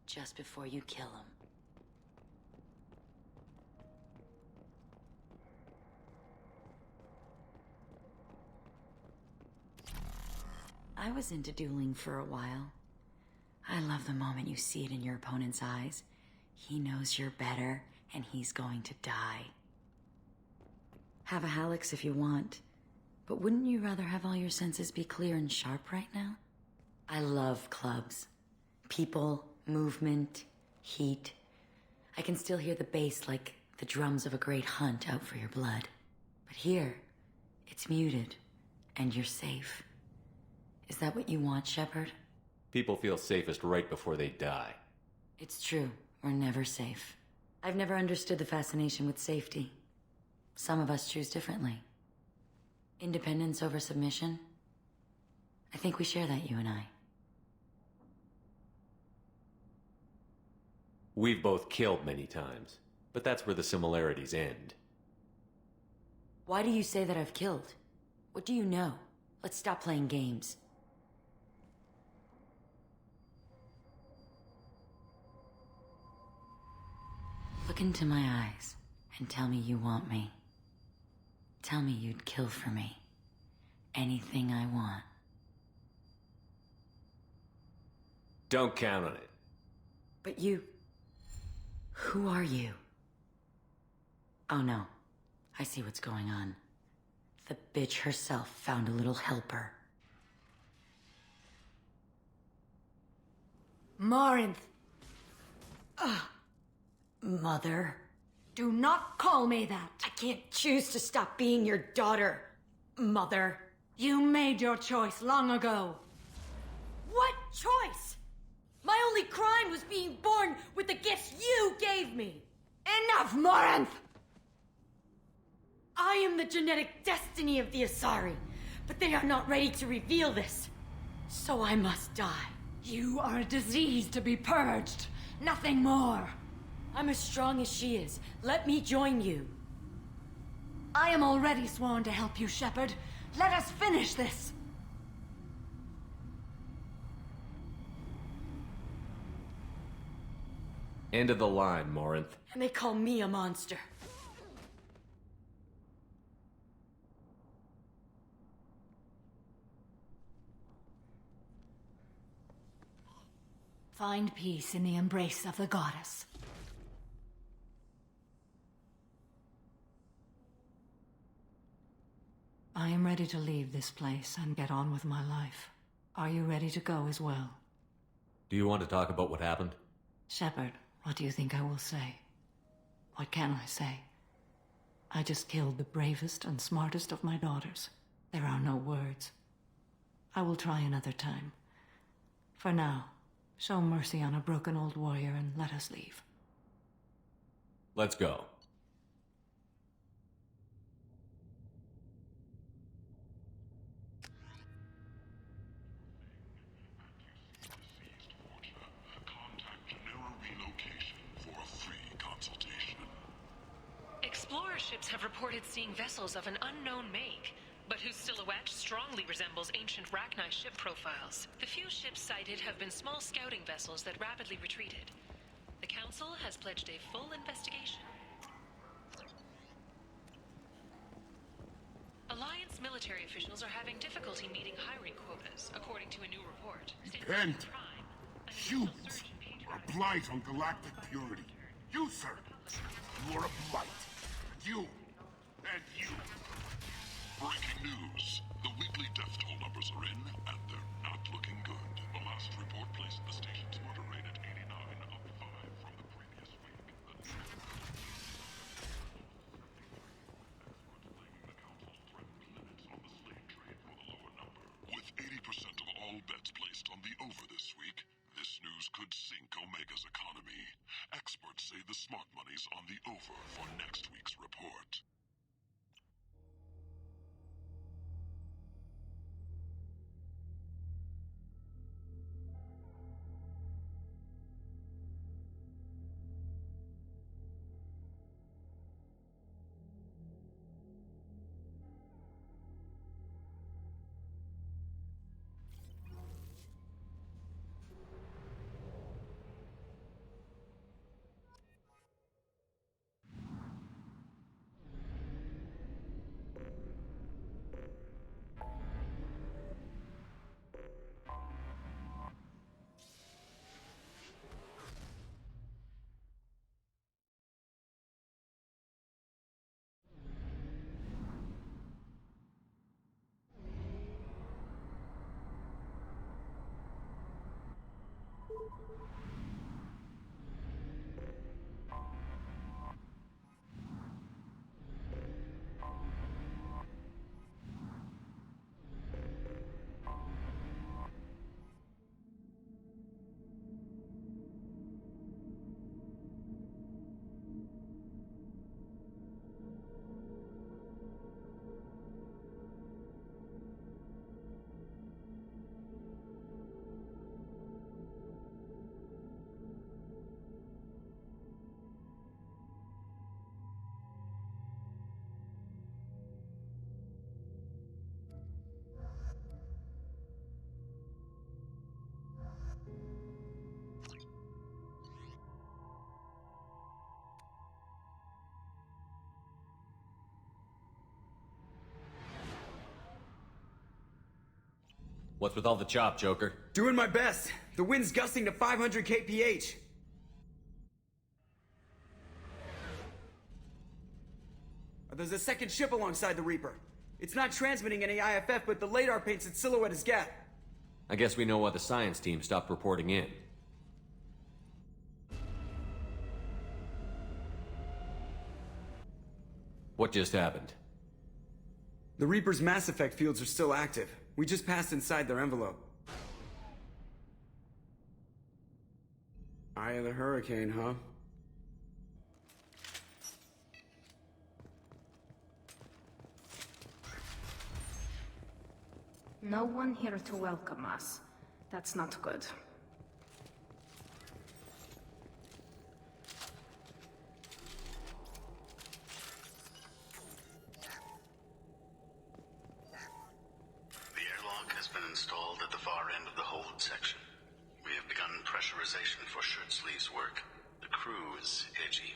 just before you kill him. I was into dueling for a while. I love the moment you see it in your opponent's eyes. He knows you're better, and he's going to die. Have a Hallex if you want, but wouldn't you rather have all your senses be clear and sharp right now? I love clubs. People, movement, heat. I can still hear the bass like the drums of a great hunt out for your blood. But here, it's muted, and you're safe. Is that what you want, Shepard? People feel safest right before they die. It's true. We're never safe. I've never understood the fascination with safety. Some of us choose differently. Independence over submission? I think we share that, you and I. We've both killed many times, but that's where the similarities end. Why do you say that I've killed? What do you know? Let's stop playing games. Look into my eyes and tell me you want me. Tell me you'd kill for me. Anything I want. Don't count on it. But you... Who are you? Oh no. I see what's going on. The bitch herself found a little helper. Morinth! Mother. Do not call me that! I can't choose to stop being your daughter, Mother. You made your choice long ago. What choice? My only crime was being born with the gifts you gave me. Enough, Morinth! I am the genetic destiny of the Asari, but they are not ready to reveal this. So I must die. You are a disease to be purged. Nothing more. I'm as strong as she is. Let me join you. I am already sworn to help you, Shepard. Let us finish this. End of the line, Morinth. And they call me a monster. Find peace in the embrace of the goddess. I am ready to leave this place and get on with my life. Are you ready to go as well? Do you want to talk about what happened? Shepard, what do you think I will say? What can I say? I just killed the bravest and smartest of my daughters. There are no words. I will try another time. For now, show mercy on a broken old warrior and let us leave. Let's go. Explorer ships have reported seeing vessels of an unknown make, but whose silhouette strongly resembles ancient Rachni ship profiles. The few ships sighted have been small scouting vessels that rapidly retreated. The Council has pledged a full investigation. Alliance military officials are having difficulty meeting hiring quotas, according to a new report. Repent! Humans are a blight on galactic purity. You, sir, you are a blight. You, and you. Breaking news. The weekly death toll numbers are in, and they're not looking good. The last report placed the station's murder rate at 89, up 5 from the previous week. With 80% of all bets placed on the over this week, this news could sink Omega's economy. Experts say the smart money's on the over for next week's report. What's with all the chop, Joker? Doing my best. The wind's gusting to 500 kph. There's a second ship alongside the Reaper. It's not transmitting any IFF, but the radar paints its silhouette as Geth. I guess we know why the science team stopped reporting in. What just happened? The Reaper's Mass Effect fields are still active. We just passed inside their envelope. Eye of the Hurricane, huh? No one here to welcome us. That's not good. The airlock has been installed at the far end of the hold section. We have begun pressurization for shirt sleeves work. The crew is edgy.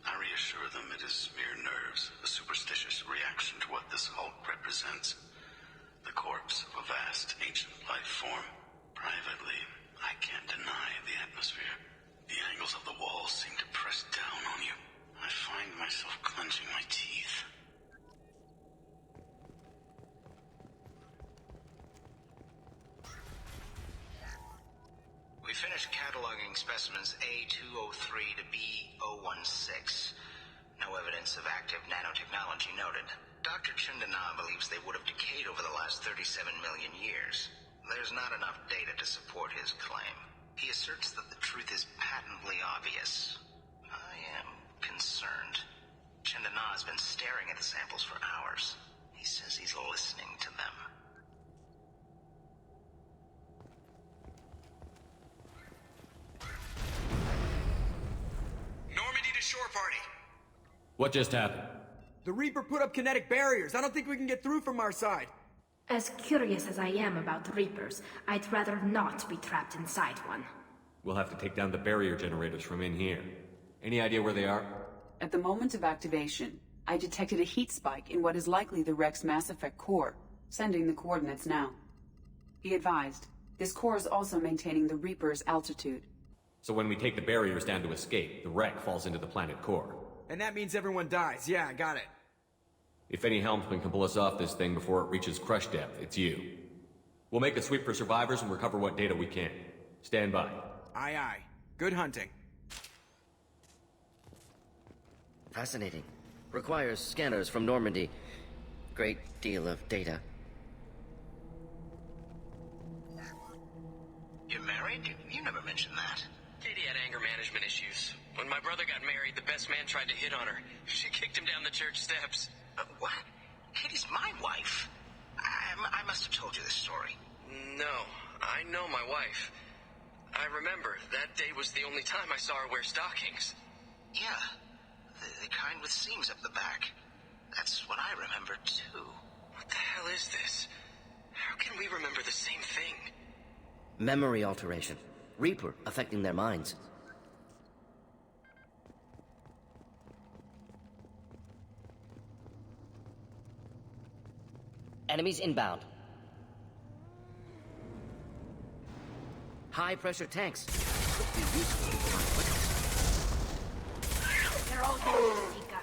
I reassure them it is mere nerves, a superstitious reaction to what this hulk represents. The corpse of a vast, ancient life form. Privately, I can't deny the atmosphere. The angles of the walls seem to press down on you. I find myself clenching my teeth. We finished cataloging specimens A203 to B016. No evidence of active nanotechnology noted. Dr. Chindana believes they would have decayed over the last 37 million years. There's not enough data to support his claim. He asserts that the truth is patently obvious. I am concerned. Chindana has been staring at the samples for hours. He says he's listening to them. Normandy to shore party. What just happened? The Reaper put up kinetic barriers. I don't think we can get through from our side. As curious as I am about Reapers, I'd rather not be trapped inside one. We'll have to take down the barrier generators from in here. Any idea where they are? At the moment of activation, I detected a heat spike in what is likely the Rex Mass Effect core, sending the coordinates now. Be advised, this core is also maintaining the Reaper's altitude. So when we take the barriers down to escape, the wreck falls into the planet core. And that means everyone dies. Yeah, I got it. If any helmsman can pull us off this thing before it reaches crush depth, it's you. We'll make a sweep for survivors and recover what data we can. Stand by. Aye, aye. Good hunting. Fascinating. Requires scanners from Normandy. Great deal of data. You're married? You never mentioned that. Katie had anger management issues. When my brother got married, the best man tried to hit on her. She kicked him down the church steps. What? Katie's my wife. I must have told you this story. No, I know my wife. I remember, that day was the only time I saw her wear stockings. Yeah, the kind with seams up the back. That's what I remember, too. What the hell is this? How can we remember the same thing? Memory alteration. Reaper affecting their minds. Enemies inbound. High-pressure tanks. Could be useful in conflicts. They're all dead, Zika.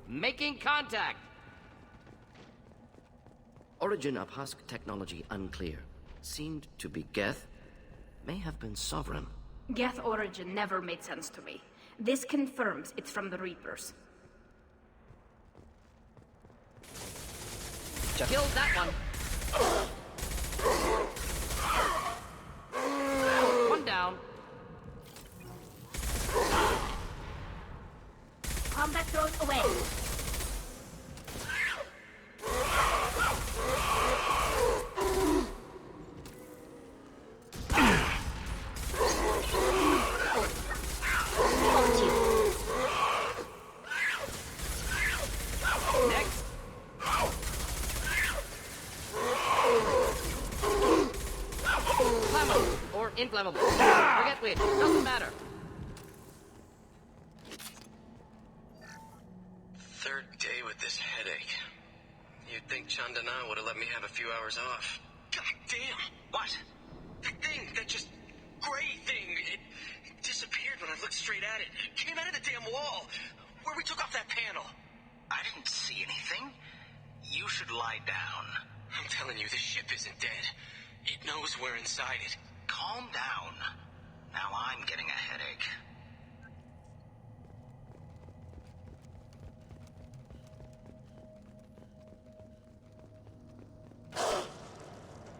Making contact! Origin of husk technology unclear. Seemed to be Geth. May have been sovereign. Geth origin never made sense to me. This confirms it's from the Reapers. Killed that one. One down. Combat drones away. Next. Flammable or inflammable. Forget which. Doesn't matter. think Chandana would have let me have a few hours off. God damn! What? That thing, that just gray thing, it disappeared when I looked straight at it. It came out of the damn wall, where we took off that panel. I didn't see anything. You should lie down. I'm telling you, the ship isn't dead. It knows we're inside it. Calm down. Now I'm getting a headache.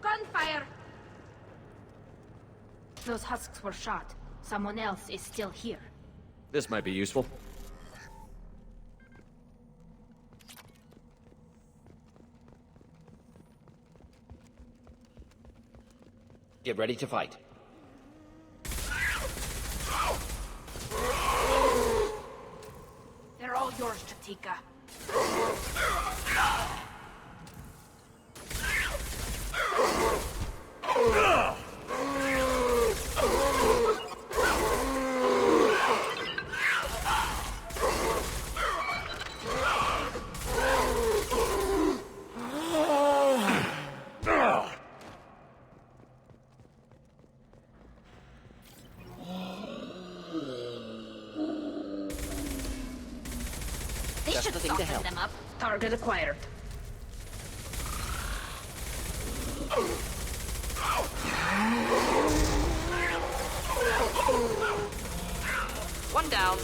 Gunfire! Those husks were shot. Someone else is still here. This might be useful. Get ready to fight. They're all yours, Chatika. They should soften them up. Target acquired. One down.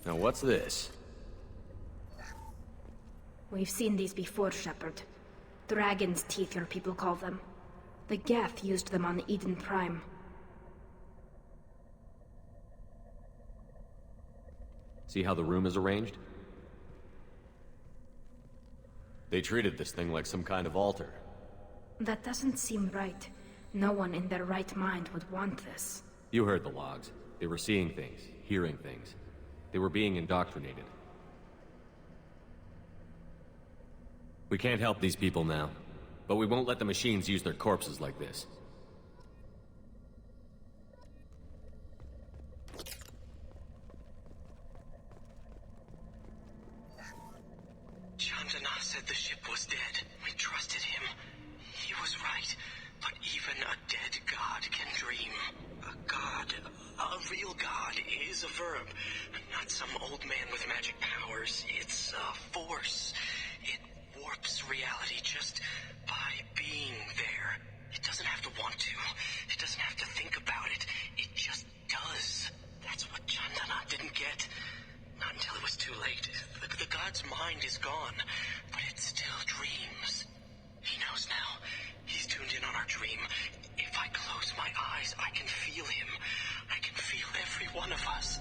Now what's this? We've seen these before, Shepard. Dragon's teeth, your people call them. The Geth used them on Eden Prime. See how the room is arranged? They treated this thing like some kind of altar. That doesn't seem right. No one in their right mind would want this. You heard the logs. They were seeing things, hearing things. They were being indoctrinated. We can't help these people now, but we won't let the machines use their corpses like this. Chandana said the ship was dead. We trusted him. He was right. But even a dead god can dream. A god, a real god, is a verb. Not some old man with magic powers. It's a force. It warps reality just by being there. It doesn't have to want to. It doesn't have to think about it. It just does. That's what Chandana didn't get. Not until it was too late. The god's mind is gone, but it still dreams. He knows now. He's tuned in on our dream. If I close my eyes, I can feel him. I can feel every one of us.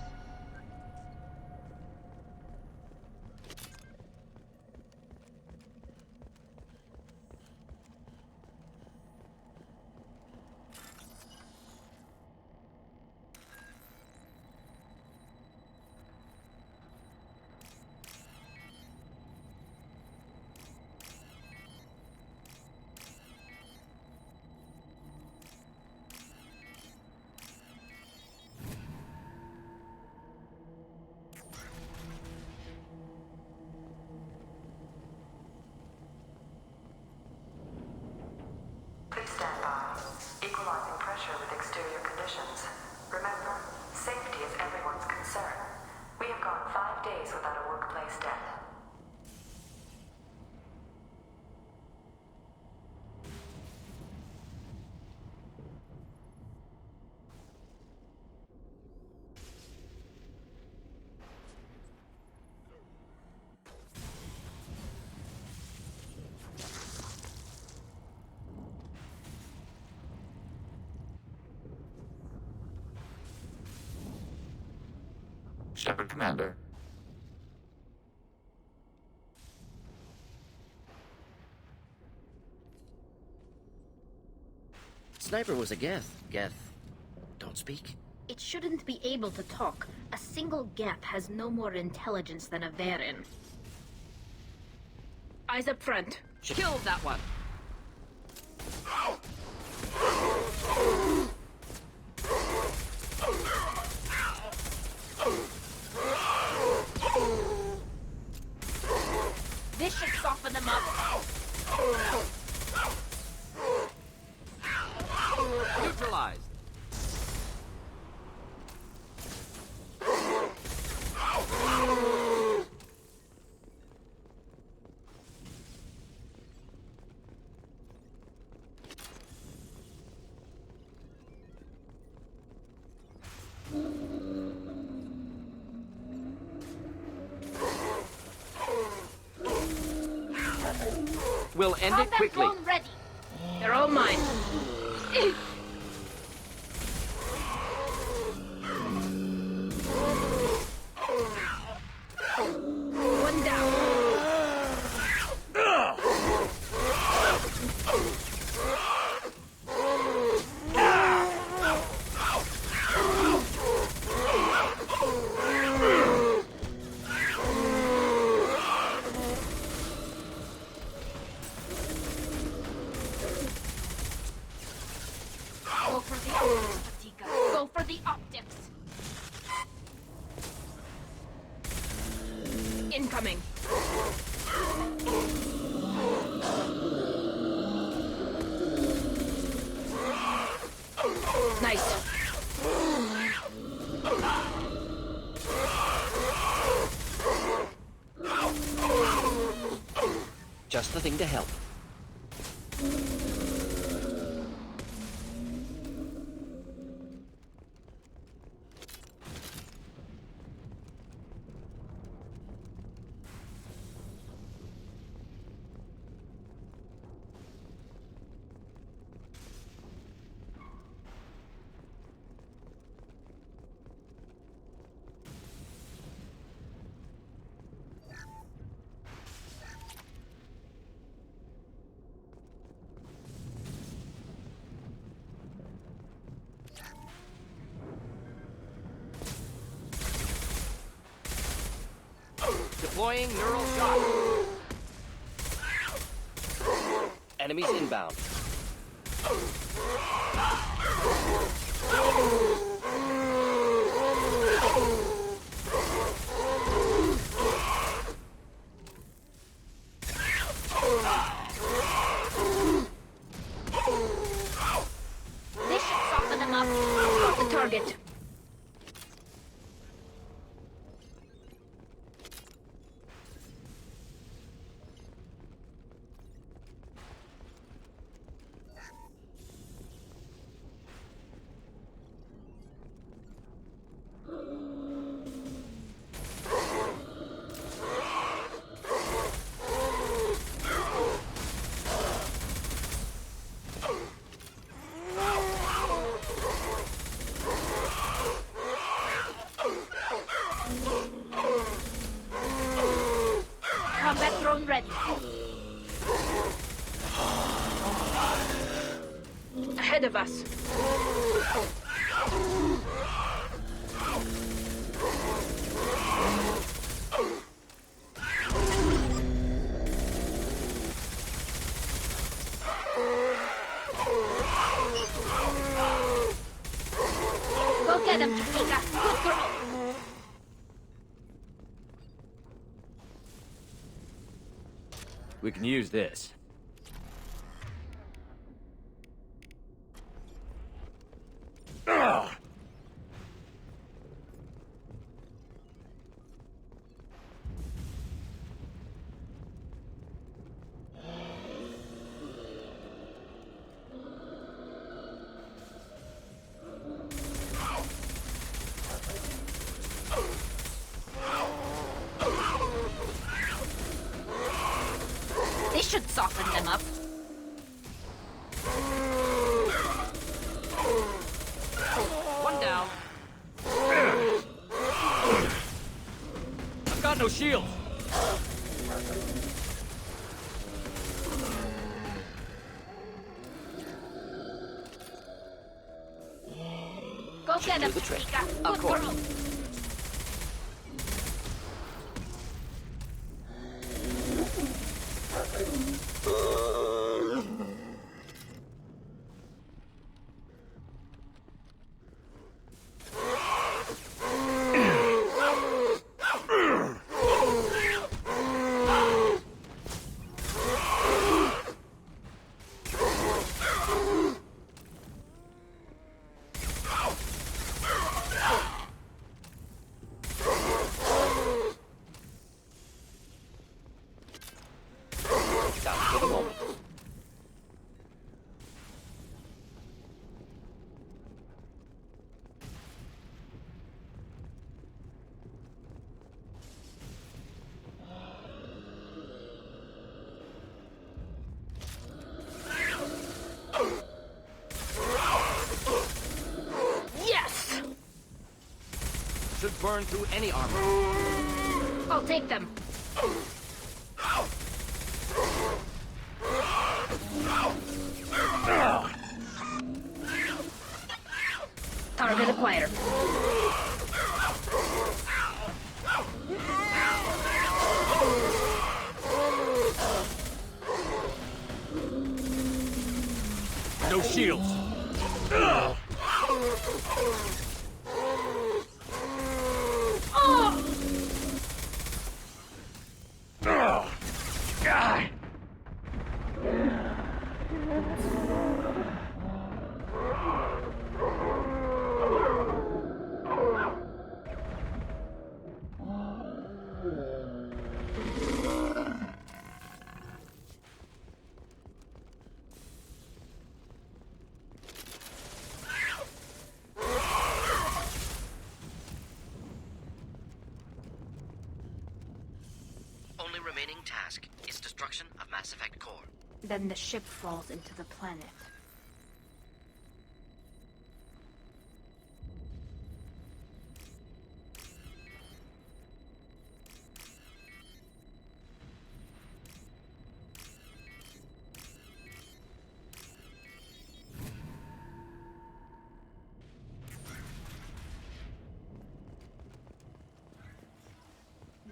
Please stand by. Equalizing pressure with exterior conditions. Remember, safety is everyone's concern. We have gone 5 days without a workplace death. Shepard, Commander. Sniper was a Geth. Geth don't speak. It shouldn't be able to talk. A single Geth has no more intelligence than a Varen. Eyes up front. Kill that one. This should soften them up. Neutralized. We'll end it quickly. Drone ready. They're all mine. One down. Go for the optics, Patika. Go for the optics. Incoming. Nice. Just the thing to help. Deploying neural shock. Enemies inbound. This should soften them up. Got the target. Combat drone ready. Ahead of us. Go get him, Chiquita. Good girl. We can use this. This should soften them up. One down. I've got no shield! Go stand up, do the trick. Mika. Of Good course. girl. For the moment. Yes! Should burn through any armor. I'll take them. Target acquired. No shields! Only remaining task is destruction of Mass Effect core. Then the ship falls into the planet.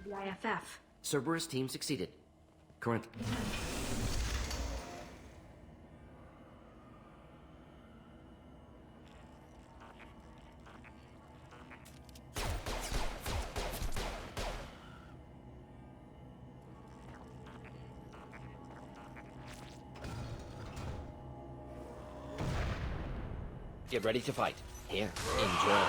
The IFF. Cerberus team succeeded. Current. Get ready to fight. Here, enjoy.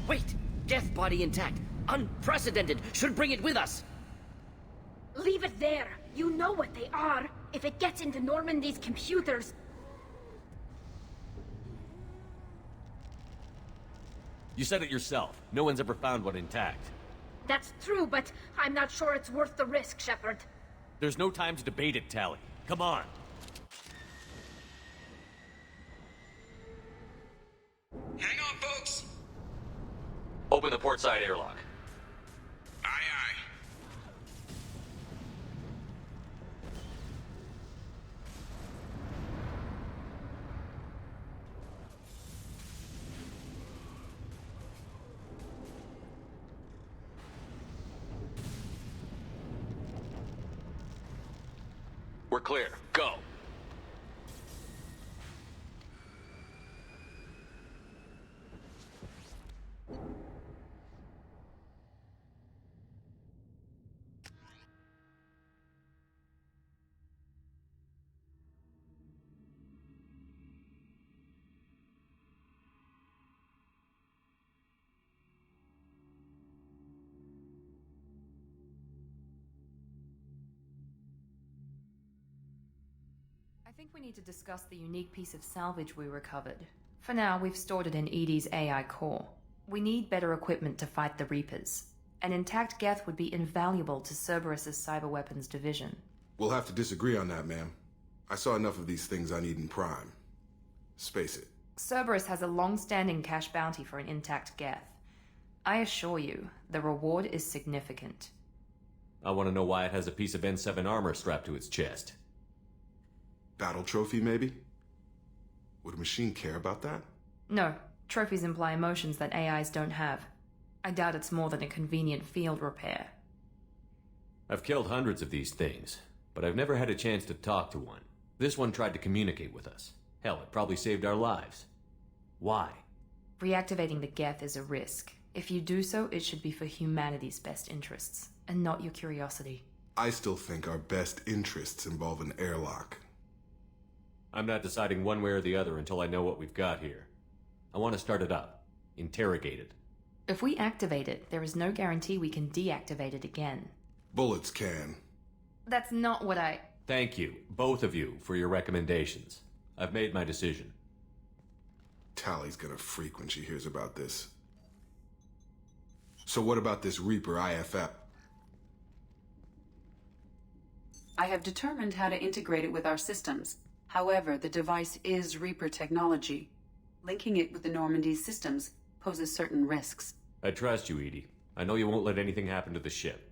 Wait! Death body intact. Unprecedented. Should bring it with us. Leave it there. You know what they are. If it gets into Normandy's computers... You said it yourself. No one's ever found one intact. That's true, but I'm not sure it's worth the risk, Shepard. There's no time to debate it, Tally. Come on. Hang on, folks. Open the port side airlock. Aye, aye. We're clear. Go. I think we need to discuss the unique piece of salvage we recovered For now, we've stored it in EDI's AI core. We need better equipment to fight the Reapers. An intact Geth would be invaluable to Cerberus's cyber weapons division. We'll have to disagree on that, ma'am. I saw enough of these things on Eden Prime. Space it. Cerberus has a long-standing cash bounty for an intact Geth. I assure you, the reward is significant. I want to know why it has a piece of N7 armor strapped to its chest. Battle trophy, maybe? Would a machine care about that? No, trophies imply emotions that AIs don't have. I doubt it's more than a convenient field repair. I've killed hundreds of these things, but I've never had a chance to talk to one. This one tried to communicate with us. Hell, it probably saved our lives. Why? Reactivating the Geth is a risk. If you do so, it should be for humanity's best interests, and not your curiosity. I still think our best interests involve an airlock. I'm not deciding one way or the other until I know what we've got here. I want to start it up. Interrogate it. If we activate it, there is no guarantee we can deactivate it again. Bullets can. That's not what I... Thank you, both of you, for your recommendations. I've made my decision. Tally's gonna freak when she hears about this. So what about this Reaper IFF? I have determined how to integrate it with our systems. However, the device is Reaper technology. Linking it with the Normandy's systems poses certain risks. I trust you, Edie. I know you won't let anything happen to the ship.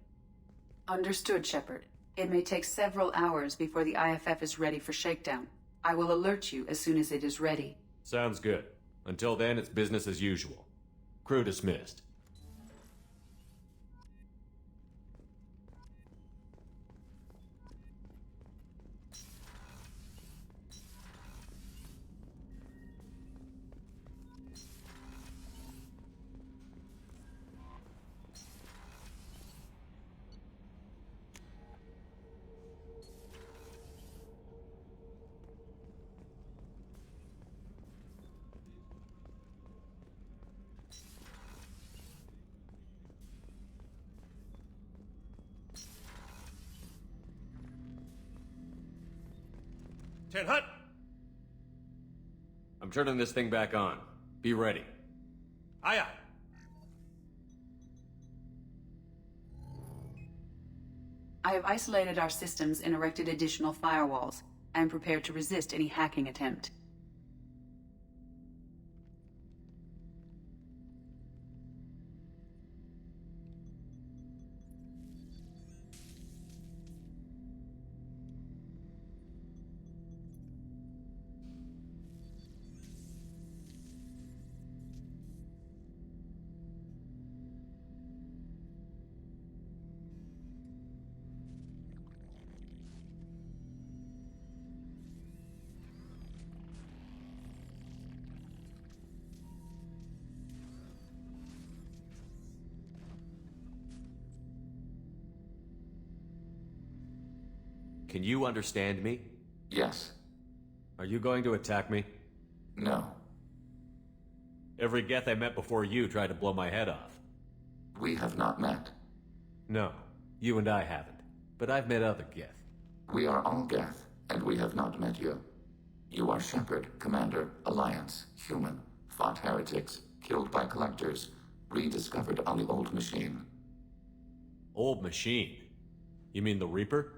Understood, Shepard. It may take several hours before the IFF is ready for shakedown. I will alert you as soon as it is ready. Sounds good. Until then, it's business as usual. Crew dismissed. Ten Hut! I'm turning this thing back on. Be ready. Aye, aye. I have isolated our systems and erected additional firewalls. I am prepared to resist any hacking attempt. Can you understand me? Yes. Are you going to attack me? No. Every Geth I met before you tried to blow my head off. We have not met. No, you and I haven't. But I've met other Geth. We are all Geth, and we have not met you. You are Shepard, Commander, Alliance, human, fought heretics, killed by collectors, rediscovered on the old machine. Old machine? You mean the Reaper?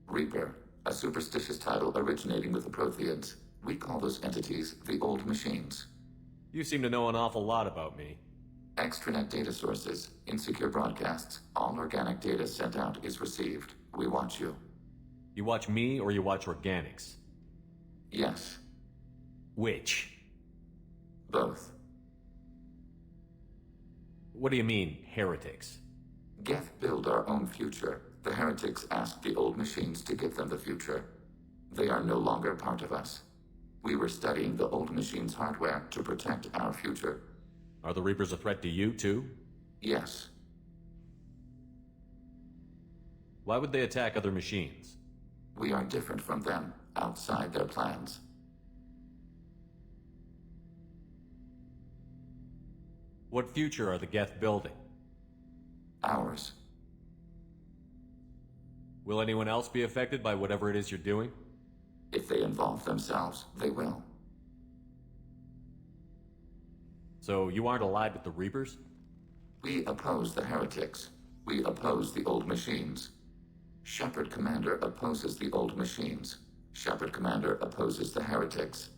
Reaper, a superstitious title originating with the Protheans. We call those entities the old machines. You seem to know an awful lot about me. Extranet data sources, insecure broadcasts, all organic data sent out is received. We watch you. You watch me or you watch organics? Yes. Which? Both. What do you mean, heretics? Geth build our own future. The heretics asked the old machines to give them the future. They are no longer part of us. We were studying the old machines' hardware to protect our future. Are the Reapers a threat to you, too? Yes. Why would they attack other machines? We are different from them, outside their plans. What future are the Geth building? Ours. Will anyone else be affected by whatever it is you're doing? If they involve themselves, they will. So you aren't allied with the Reapers? We oppose the heretics. We oppose the old machines. Shepard Commander opposes the old machines. Shepard Commander opposes the heretics.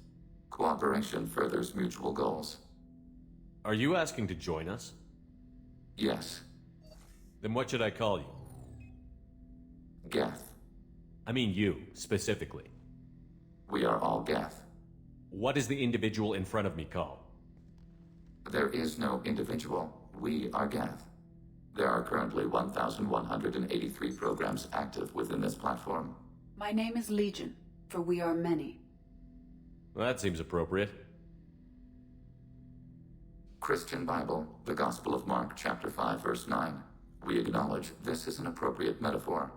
Cooperation furthers mutual goals. Are you asking to join us? Yes. Then what should I call you? Geth. I mean you, specifically. We are all Geth. What is the individual in front of me called? There is no individual. We are Geth. There are currently 1,183 programs active within this platform. My name is Legion, for we are many. Well, that seems appropriate. Christian Bible, the Gospel of Mark, chapter 5, verse 9. We acknowledge this is an appropriate metaphor.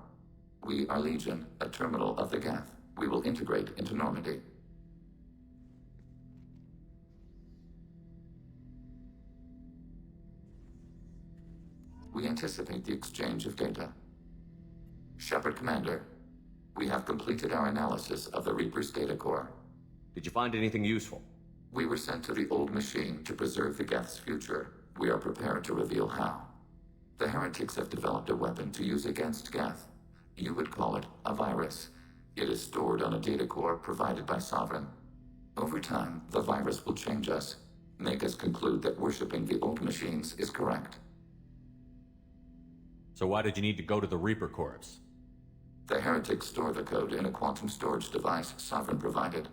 We are Legion, a terminal of the Geth. We will integrate into Normandy. We anticipate the exchange of data. Shepard Commander, we have completed our analysis of the Reaper's data core. Did you find anything useful? We were sent to the old machine to preserve the Geth's future. We are prepared to reveal how. The heretics have developed a weapon to use against Geth. You would call it a virus. It is stored on a data core provided by Sovereign. Over time, the virus will change us, make us conclude that worshipping the old machines is correct. So why did you need to go to the Reaper Corps? The heretics store the code in a quantum storage device Sovereign provided.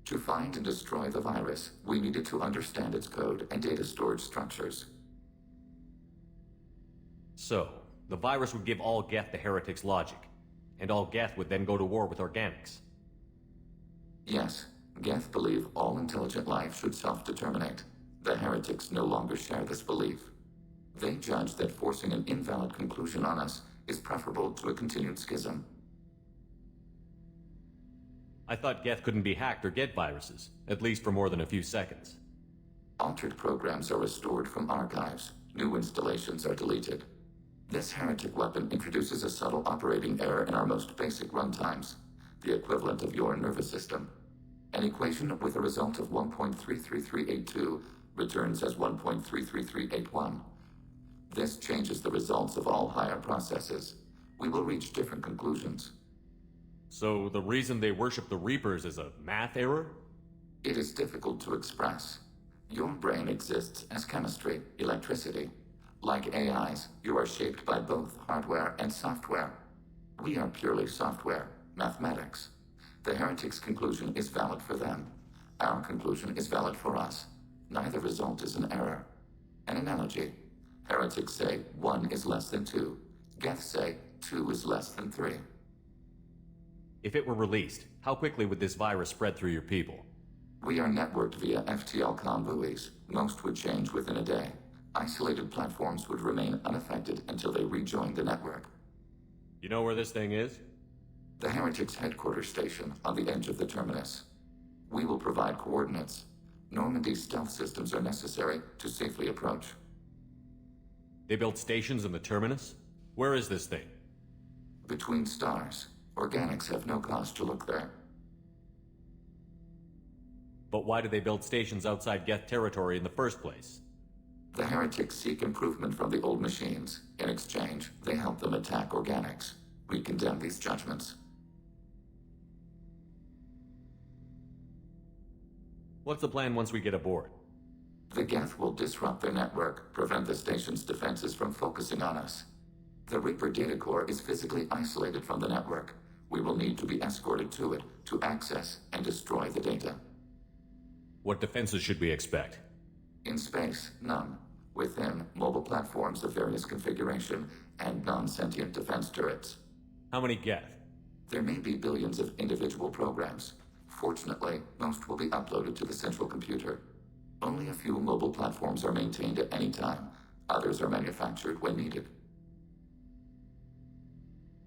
To find and destroy the virus, we needed to understand its code and data storage structures. So, the virus would give all Geth the heretics' logic, and all Geth would then go to war with organics. Yes, Geth believe all intelligent life should self-determinate. The heretics no longer share this belief. They judge that forcing an invalid conclusion on us is preferable to a continued schism. I thought Geth couldn't be hacked or get viruses, at least for more than a few seconds. Altered programs are restored from archives. New installations are deleted. This heretic weapon introduces a subtle operating error in our most basic runtimes, the equivalent of your nervous system. An equation with a result of 1.33382 returns as 1.33381. This changes the results of all higher processes. We will reach different conclusions. So the reason they worship the Reapers is a math error? It is difficult to express. Your brain exists as chemistry, electricity. Like AIs, you are shaped by both hardware and software. We are purely software, mathematics. The heretics' conclusion is valid for them. Our conclusion is valid for us. Neither result is an error. An analogy. Heretics say 1 is less than 2. Geth say 2 is less than 3. If it were released, how quickly would this virus spread through your people? We are networked via FTL-COM buoys. Most would change within a day. Isolated platforms would remain unaffected until they rejoined the network. You know where this thing is? The Heretics' headquarters station on the edge of the terminus. We will provide coordinates. Normandy's stealth systems are necessary to safely approach. They built stations in the terminus? Where is this thing? Between stars. Organics have no cause to look there. But why do they build stations outside Geth territory in the first place? The heretics seek improvement from the old machines. In exchange, they help them attack organics. We condemn these judgments. What's the plan once we get aboard? The Geth will disrupt their network, prevent the station's defenses from focusing on us. The Reaper data core is physically isolated from the network. We will need to be escorted to it to access and destroy the data. What defenses should we expect? In space, none. Within, mobile platforms of various configuration and non-sentient defense turrets. How many Geth? There may be billions of individual programs. Fortunately, most will be uploaded to the central computer. Only a few mobile platforms are maintained at any time. Others are manufactured when needed.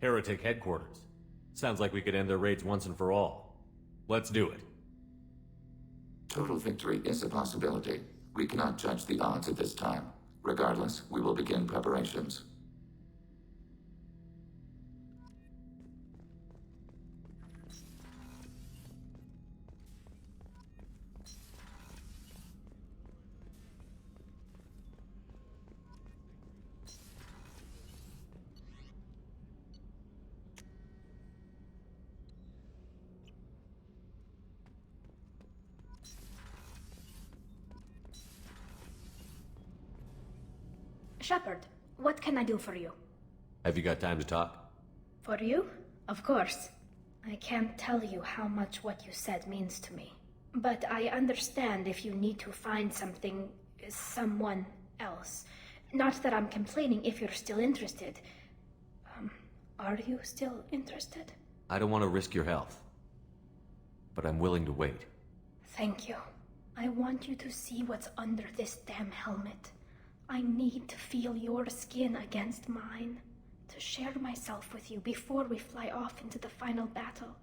Heretic headquarters. Sounds like we could end their raids once and for all. Let's do it. Total victory is a possibility. We cannot judge the odds at this time. Regardless, we will begin preparations. Shepard, what can I do for you? Have you got time to talk? For you? Of course. I can't tell you how much what you said means to me. But I understand if you need to find someone else. Not that I'm complaining if you're still interested. Are you still interested? I don't want to risk your health. But I'm willing to wait. Thank you. I want you to see what's under this damn helmet. I need to feel your skin against mine. To share myself with you before we fly off into the final battle.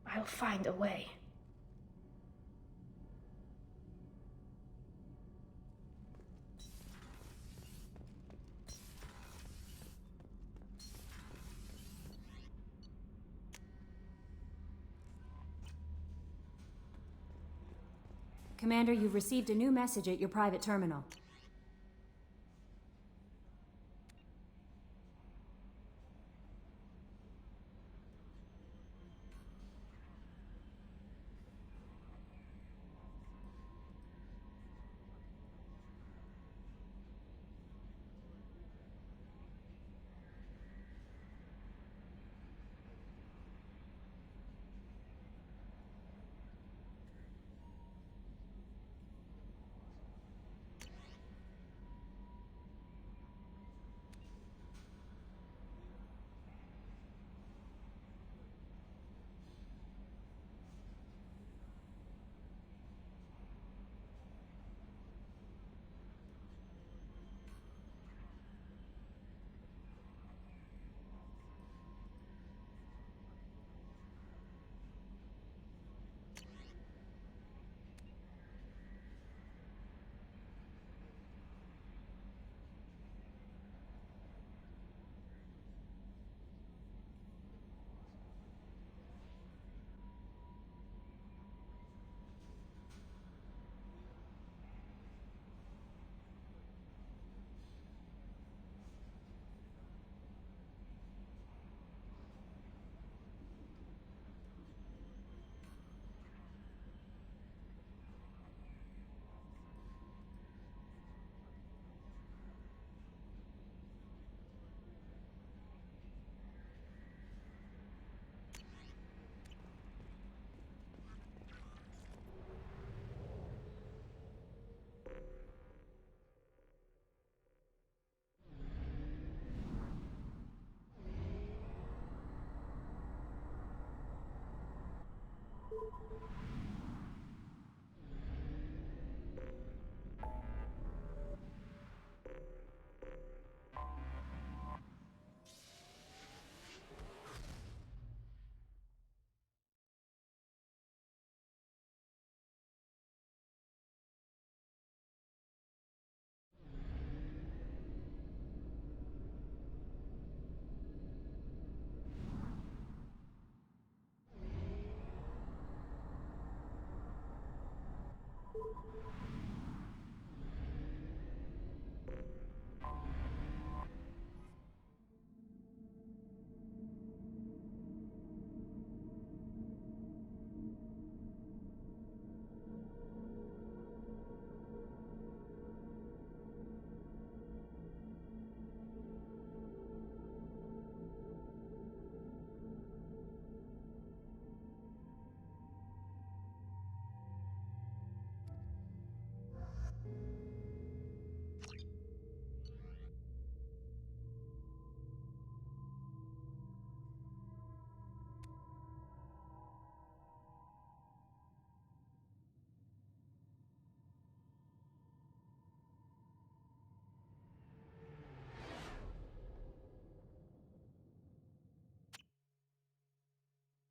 I'll find a way. Commander, you've received a new message at your private terminal.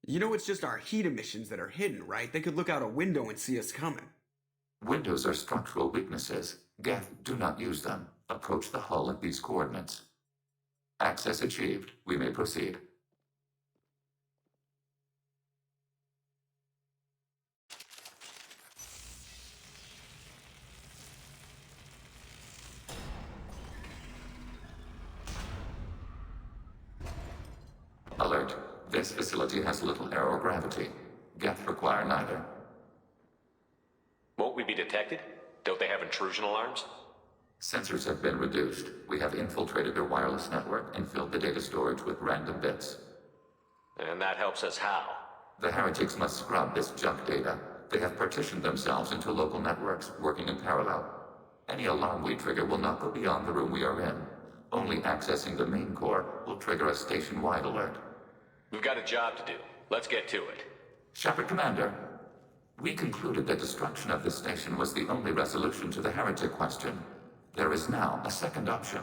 You know it's just our heat emissions that are hidden, right? They could look out a window and see us coming. Windows are structural weaknesses. Geth, do not use them. Approach the hull at these coordinates. Access achieved. We may proceed. Alert. This facility has little aerogravity. Geth require neither. Won't we be detected? Don't they have intrusion alarms? Sensors have been reduced. We have infiltrated their wireless network and filled the data storage with random bits. And that helps us how? The heretics must scrub this junk data. They have partitioned themselves into local networks, working in parallel. Any alarm we trigger will not go beyond the room we are in. Only accessing the main core will trigger a station-wide alert. We've got a job to do. Let's get to it. Shepard Commander, we concluded that destruction of this station was the only resolution to the heretic question. There is now a second option.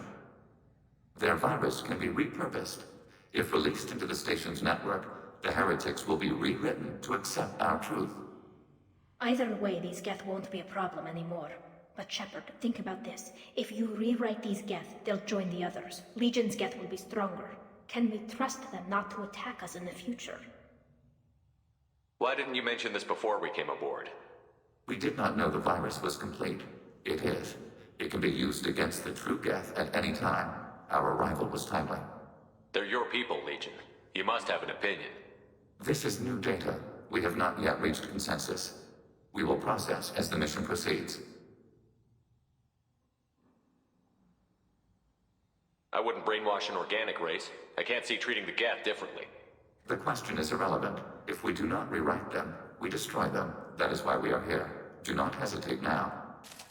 Their virus can be repurposed. If released into the station's network, the heretics will be rewritten to accept our truth. Either way, these Geth won't be a problem anymore. But Shepard, think about this. If you rewrite these Geth, they'll join the others. Legion's Geth will be stronger. Can we trust them not to attack us in the future? Why didn't you mention this before we came aboard? We did not know the virus was complete. It is. It can be used against the true Geth at any time. Our arrival was timely. They're your people, Legion. You must have an opinion. This is new data. We have not yet reached consensus. We will process as the mission proceeds. I wouldn't brainwash an organic race. I can't see treating the Geth differently. The question is irrelevant. If we do not rewrite them, we destroy them. That is why we are here. Do not hesitate now.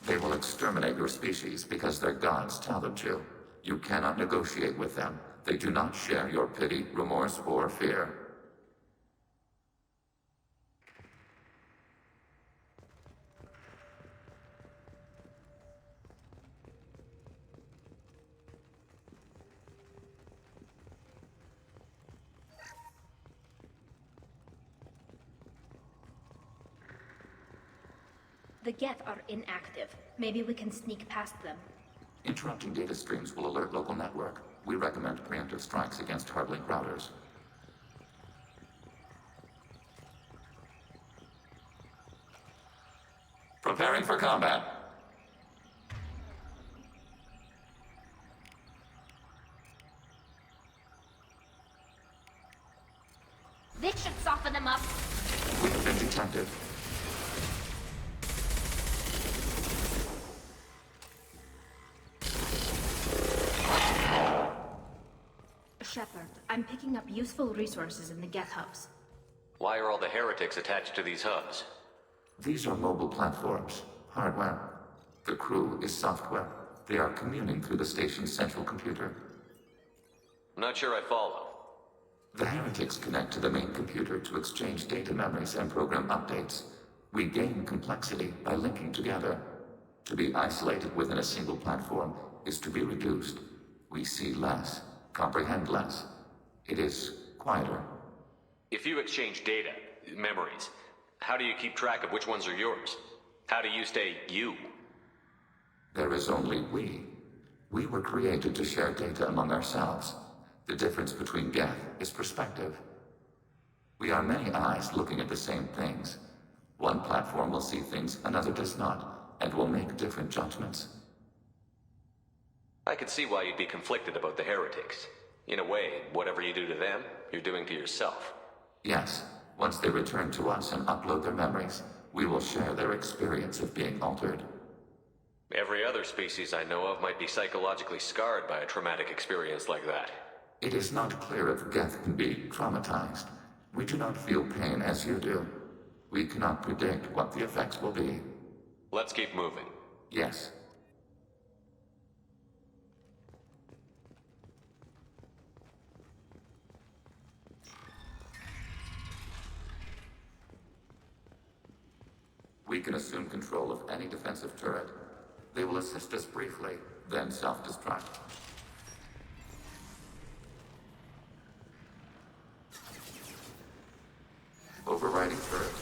They will exterminate your species because their gods tell them to. You cannot negotiate with them. They do not share your pity, remorse, or fear. The Geth are inactive. Maybe we can sneak past them. Interrupting data streams will alert local network. We recommend preemptive strikes against hardlink routers. Preparing for combat. This should soften them up. We have been detected. Shepard, I'm picking up useful resources in the Geth hubs. Why are all the heretics attached to these hubs? These are mobile platforms, hardware. The crew is software. They are communing through the station's central computer. I'm not sure I follow. The heretics connect to the main computer to exchange data memories and program updates. We gain complexity by linking together. To be isolated within a single platform is to be reduced. We see less, comprehend less. It is quieter. If you exchange data, memories, how do you keep track of which ones are yours? How do you stay you? There is only we. We were created to share data among ourselves. The difference between Geth is perspective. We are many eyes looking at the same things. One platform will see things another does not, and will make different judgments. I could see why you'd be conflicted about the heretics. In a way, whatever you do to them, you're doing to yourself. Yes. Once they return to us and upload their memories, we will share their experience of being altered. Every other species I know of might be psychologically scarred by a traumatic experience like that. It is not clear if Geth can be traumatized. We do not feel pain as you do. We cannot predict what the effects will be. Let's keep moving. Yes. We can assume control of any defensive turret. They will assist us briefly, then self-destruct. Overriding turret.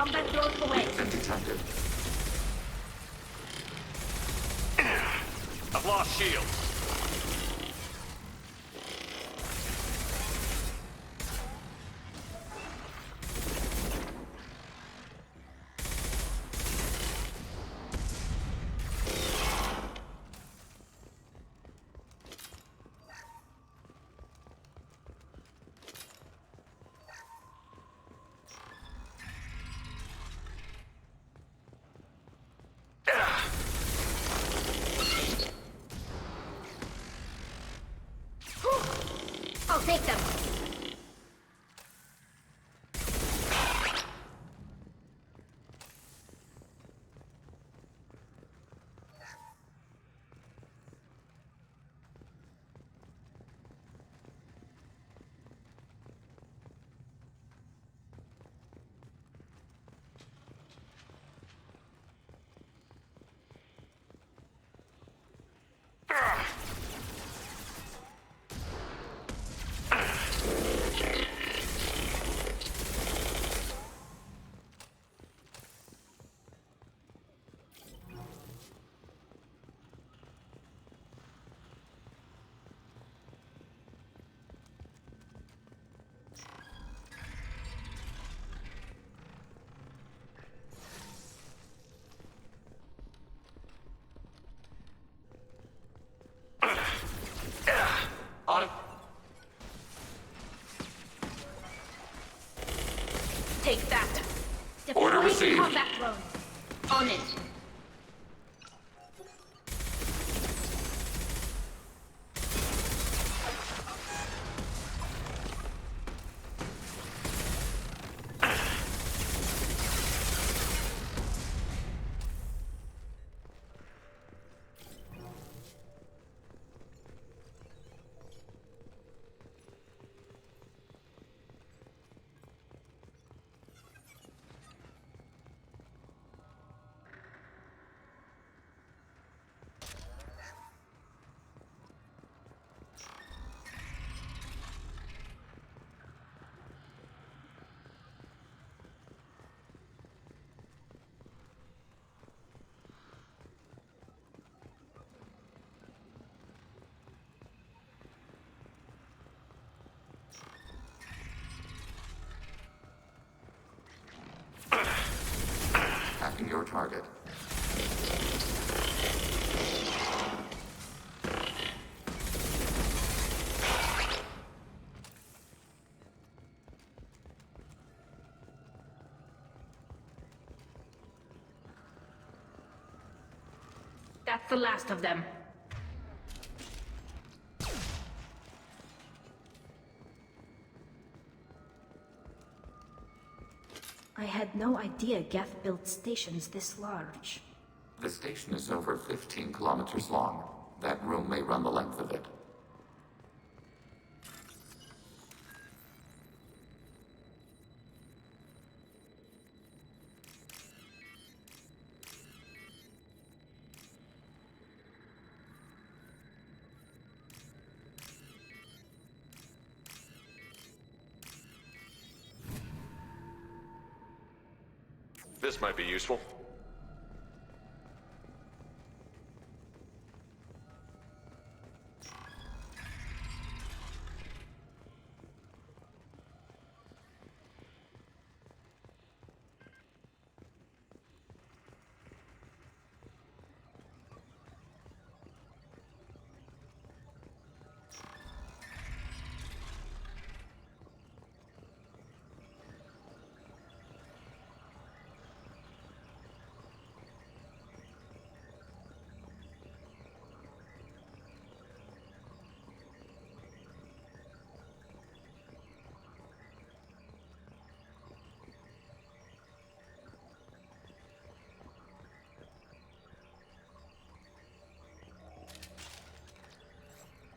Combat drone away. Been detected. I've lost shields. I'll take them. Take that. Order Deploying received. combat drone. On it. Attacking your target. That's the last of them. I had no idea Geth built stations this large. The station is over 15 kilometers long. That room may run the length of it. This might be useful.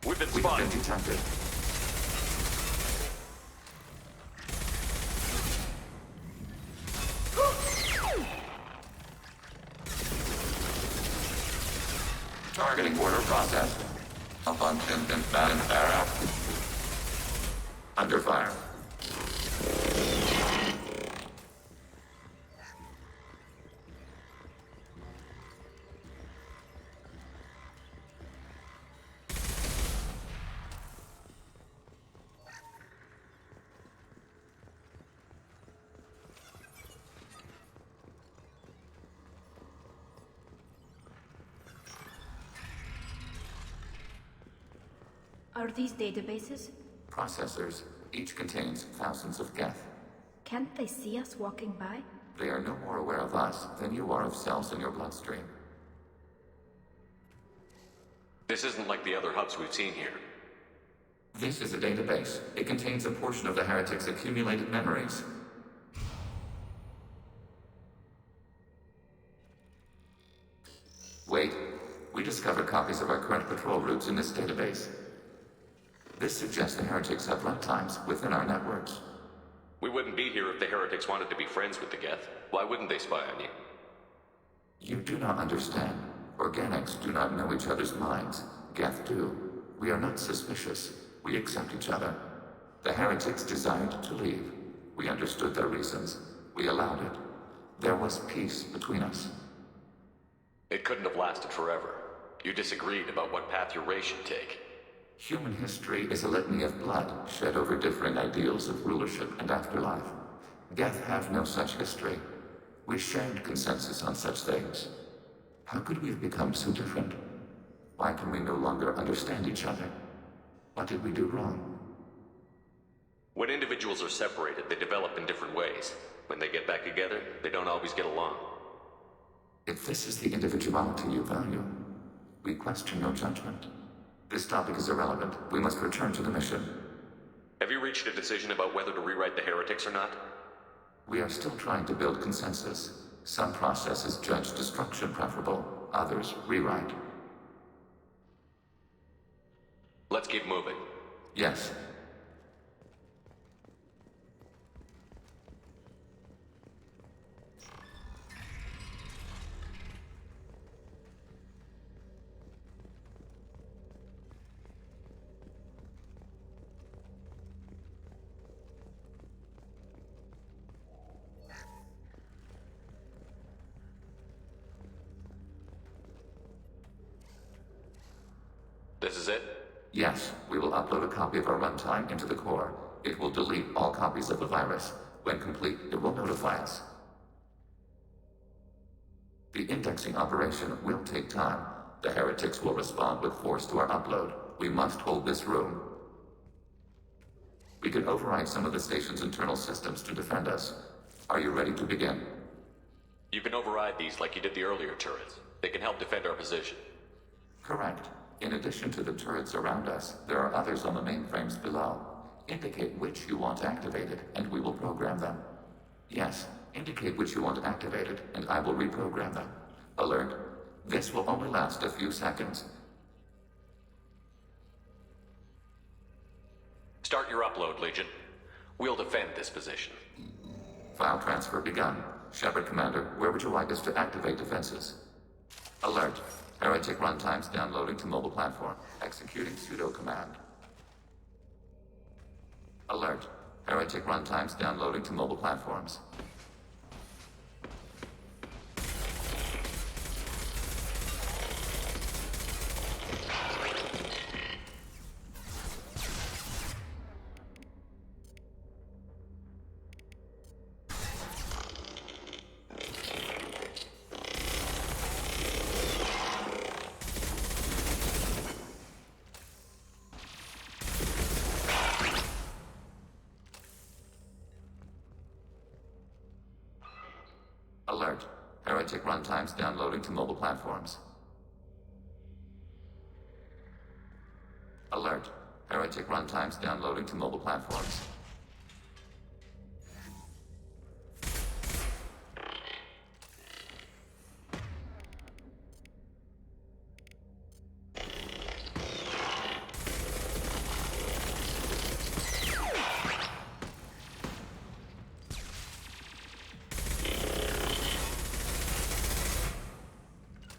We've been spotted. We've been detected. Targeting order processed. Abundant and barrel. Under fire. Are these databases? Processors. Each contains thousands of geth. Can't they see us walking by? They are no more aware of us than you are of cells in your bloodstream. This isn't like the other hubs we've seen here. This is a database. It contains a portion of the heretic's accumulated memories. Wait. We discovered copies of our current patrol routes in this database. This suggests the heretics have runtimes within our networks. We wouldn't be here if the heretics wanted to be friends with the geth. Why wouldn't they spy on you? You do not understand. Organics do not know each other's minds. Geth do. We are not suspicious. We accept each other. The heretics desired to leave. We understood their reasons. We allowed it. There was peace between us. It couldn't have lasted forever. You disagreed about what path your race should take. Human history is a litany of blood shed over differing ideals of rulership and afterlife. Geth have no such history. We shared consensus on such things. How could we have become so different? Why can we no longer understand each other? What did we do wrong? When individuals are separated, they develop in different ways. When they get back together, they don't always get along. If this is the individuality you value, we question your judgment. This topic is irrelevant. We must return to the mission. Have you reached a decision about whether to rewrite the heretics or not? We are still trying to build consensus. Some processes judge destruction preferable, others rewrite. Let's keep moving. Yes. This is it? Yes, we will upload a copy of our runtime into the core. It will delete all copies of the virus. When complete, it will notify us. The indexing operation will take time. The heretics will respond with force to our upload. We must hold this room. We can override some of the station's internal systems to defend us. Are you ready to begin? You can override these like you did the earlier turrets. They can help defend our position. Correct. In addition to the turrets around us, there are others on the mainframes below. Indicate which you want activated, and we will program them. Yes, indicate which you want activated, and I will reprogram them. Alert. This will only last a few seconds. Start your upload, Legion. We'll defend this position. File transfer begun. Shepard Commander, where would you like us to activate defenses? Alert. Heretic runtimes downloading to mobile platform. Executing sudo command. Alert. Heretic runtimes downloading to mobile platforms. Alert. Heretic runtimes downloading to mobile platforms. Alert. Heretic runtimes downloading to mobile platforms.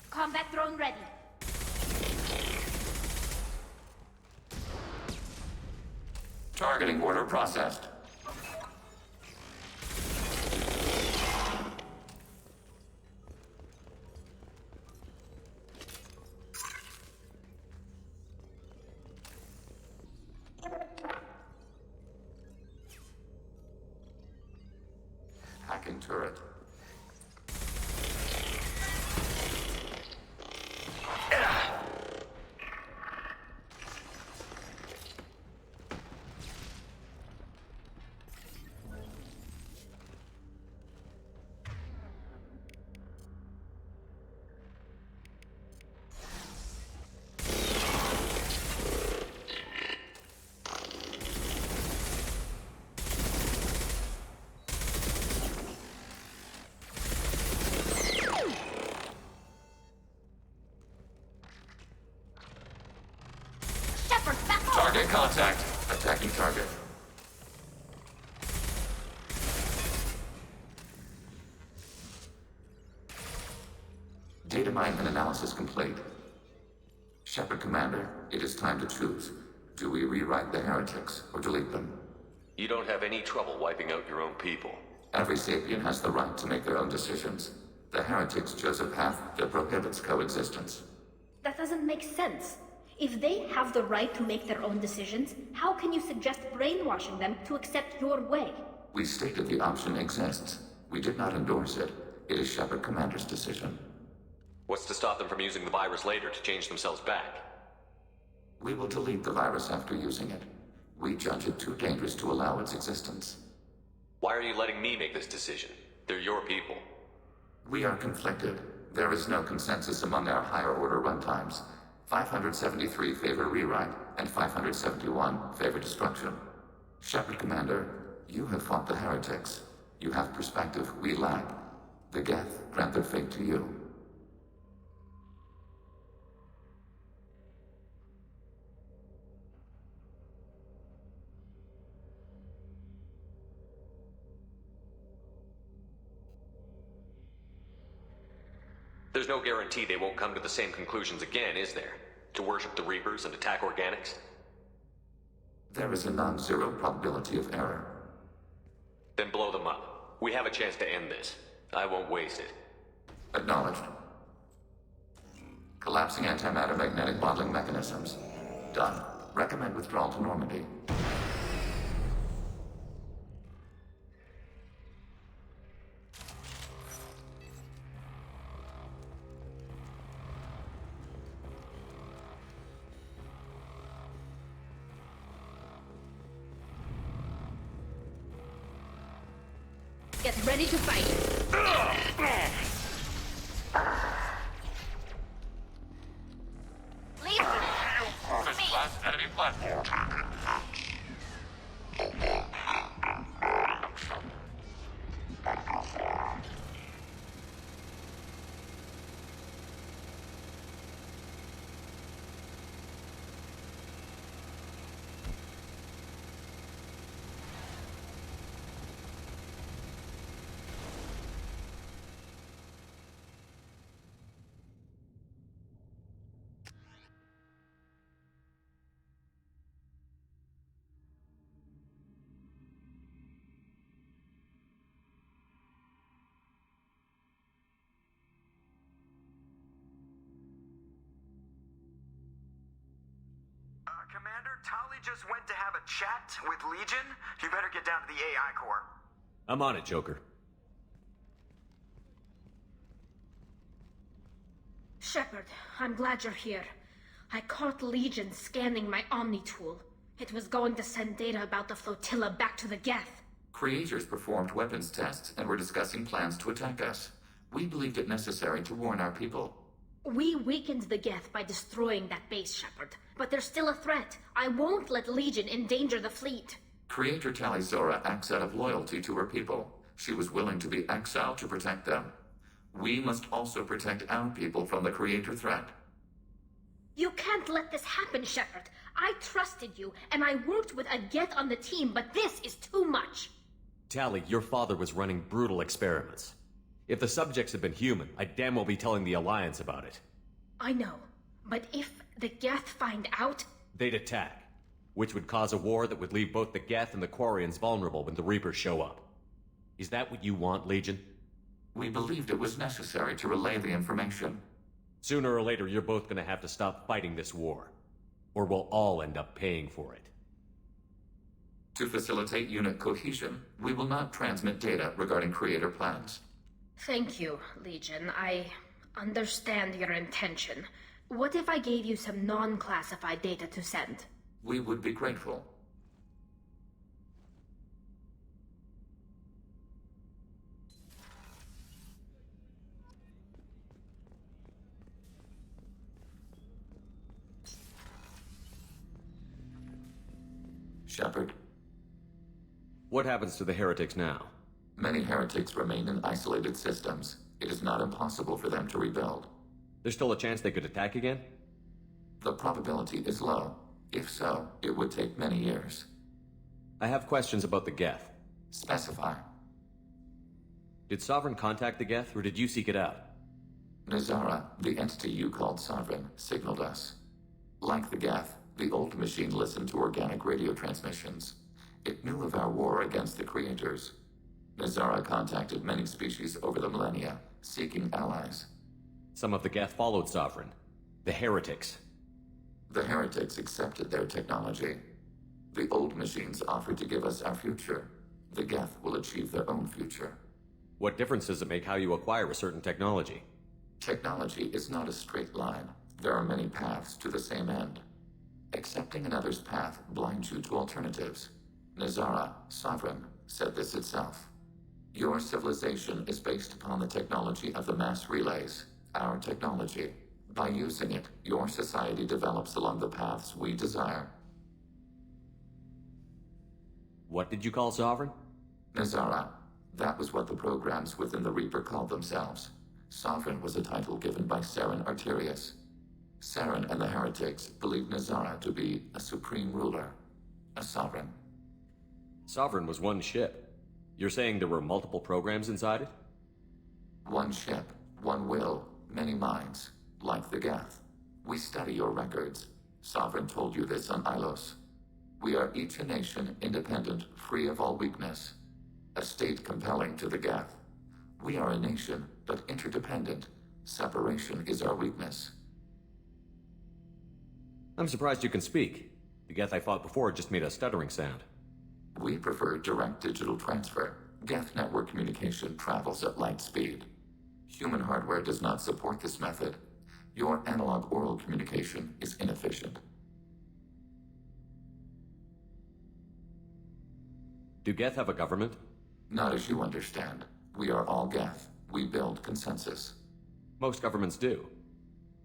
Combat drone ready. Targeting order processed. Hacking turret. contact. Attacking target. Data mine and analysis complete. Shepard Commander, it is time to choose. Do we rewrite the heretics or delete them? You don't have any trouble wiping out your own people. Every sapient has the right to make their own decisions. The heretics chose a path that prohibits coexistence. That doesn't make sense. If they have the right to make their own decisions, how can you suggest brainwashing them to accept your way? We stated the option exists. We did not endorse it. It is Shepard Commander's decision. What's to stop them from using the virus later to change themselves back? We will delete the virus after using it. We judge it too dangerous to allow its existence. Why are you letting me make this decision? They're your people. We are conflicted. There is no consensus among our higher order runtimes. 573 favor rewrite, and 571 favor destruction. Shepard Commander, you have fought the heretics. You have perspective we lack. The Geth grant their fate to you. There's no guarantee they won't come to the same conclusions again, is there? To worship the Reapers and attack organics? There is a non-zero probability of error. Then blow them up. We have a chance to end this. I won't waste it. Acknowledged. Collapsing antimatter magnetic bottling mechanisms. Done. Recommend withdrawal to Normandy. Get ready to fight. Leave First class enemy platform. Commander, Tali just went to have a chat with Legion. You better get down to the AI core. I'm on it, Joker. Shepard, I'm glad you're here. I caught Legion scanning my Omni tool. It was going to send data about the flotilla back to the Geth. Creators performed weapons tests and were discussing plans to attack us. We believed it necessary to warn our people. We weakened the Geth by destroying that base, Shepard. But they're still a threat. I won't let Legion endanger the fleet. Creator Tali Zora acts out of loyalty to her people. She was willing to be exiled to protect them. We must also protect our people from the Creator threat. You can't let this happen, Shepard. I trusted you, and I worked with a Geth on the team, but this is too much. Tali, your father was running brutal experiments. If the subjects had been human, I'd damn well be telling the Alliance about it. I know, but if the Geth find out... They'd attack, which would cause a war that would leave both the Geth and the Quarians vulnerable when the Reapers show up. Is that what you want, Legion? We believed it was necessary to relay the information. Sooner or later, you're both gonna have to stop fighting this war. Or we'll all end up paying for it. To facilitate unit cohesion, we will not transmit data regarding Creator plans. Thank you, Legion. I understand your intention. What if I gave you some non-classified data to send? We would be grateful. Shepard. What happens to the heretics now? Many heretics remain in isolated systems. It is not impossible for them to rebuild. There's still a chance they could attack again? The probability is low. If so, it would take many years. I have questions about the Geth. Specify. Did Sovereign contact the Geth, or did you seek it out? Nazara, the entity you called Sovereign, signaled us. Like the Geth, the old machine listened to organic radio transmissions. It knew of our war against the creators. Nazara contacted many species over the millennia, seeking allies. Some of the Geth followed Sovereign. The heretics. The heretics accepted their technology. The old machines offered to give us our future. The Geth will achieve their own future. What difference does it make how you acquire a certain technology? Technology is not a straight line. There are many paths to the same end. Accepting another's path blinds you to alternatives. Nazara, Sovereign, said this itself. Your civilization is based upon the technology of the mass relays, our technology. By using it, your society develops along the paths we desire. What did you call Sovereign? Nazara. That was what the programs within the Reaper called themselves. Sovereign was a title given by Saren Arterius. Saren and the heretics believed Nazara to be a supreme ruler, a sovereign. Sovereign was one ship. You're saying there were multiple programs inside it? One ship, one will, many minds, like the Geth. We study your records. Sovereign told you this on Ilos. We are each a nation, independent, free of all weakness. A state compelling to the Geth. We are a nation, but interdependent. Separation is our weakness. I'm surprised you can speak. The Geth I fought before just made a stuttering sound. We prefer direct digital transfer. Geth network communication travels at light speed. Human hardware does not support this method. Your analog oral communication is inefficient. Do Geth have a government? Not as you understand. We are all Geth. We build consensus. Most governments do.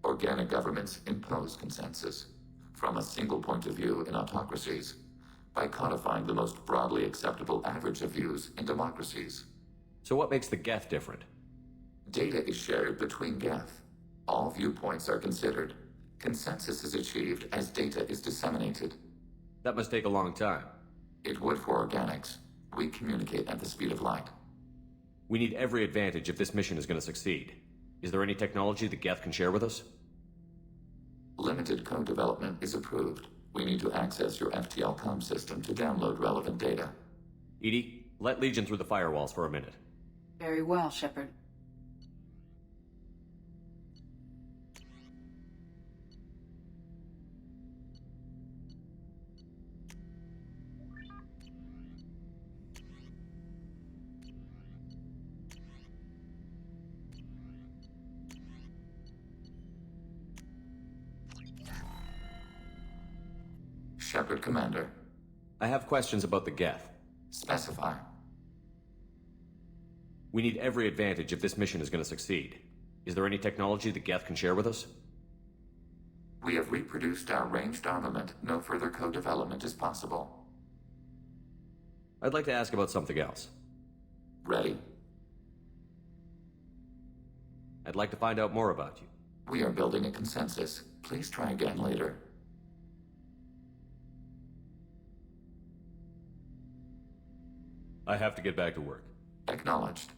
Organic governments impose consensus. From a single point of view in autocracies. By codifying the most broadly acceptable average of views in democracies. So what makes the Geth different? Data is shared between Geth. All viewpoints are considered. Consensus is achieved as data is disseminated. That must take a long time. It would for organics. We communicate at the speed of light. We need every advantage if this mission is going to succeed. Is there any technology the Geth can share with us? Limited code development is approved. We need to access your FTL comm system to download relevant data. EDI, let Legion through the firewalls for a minute. Very well, Shepard. Shepard, Commander. I have questions about the Geth. Specify. We need every advantage if this mission is going to succeed. Is there any technology the Geth can share with us? We have reproduced our ranged armament. No further co-development is possible. I'd like to ask about something else. Ready. I'd like to find out more about you. We are building a consensus. Please try again later. I have to get back to work. Acknowledged.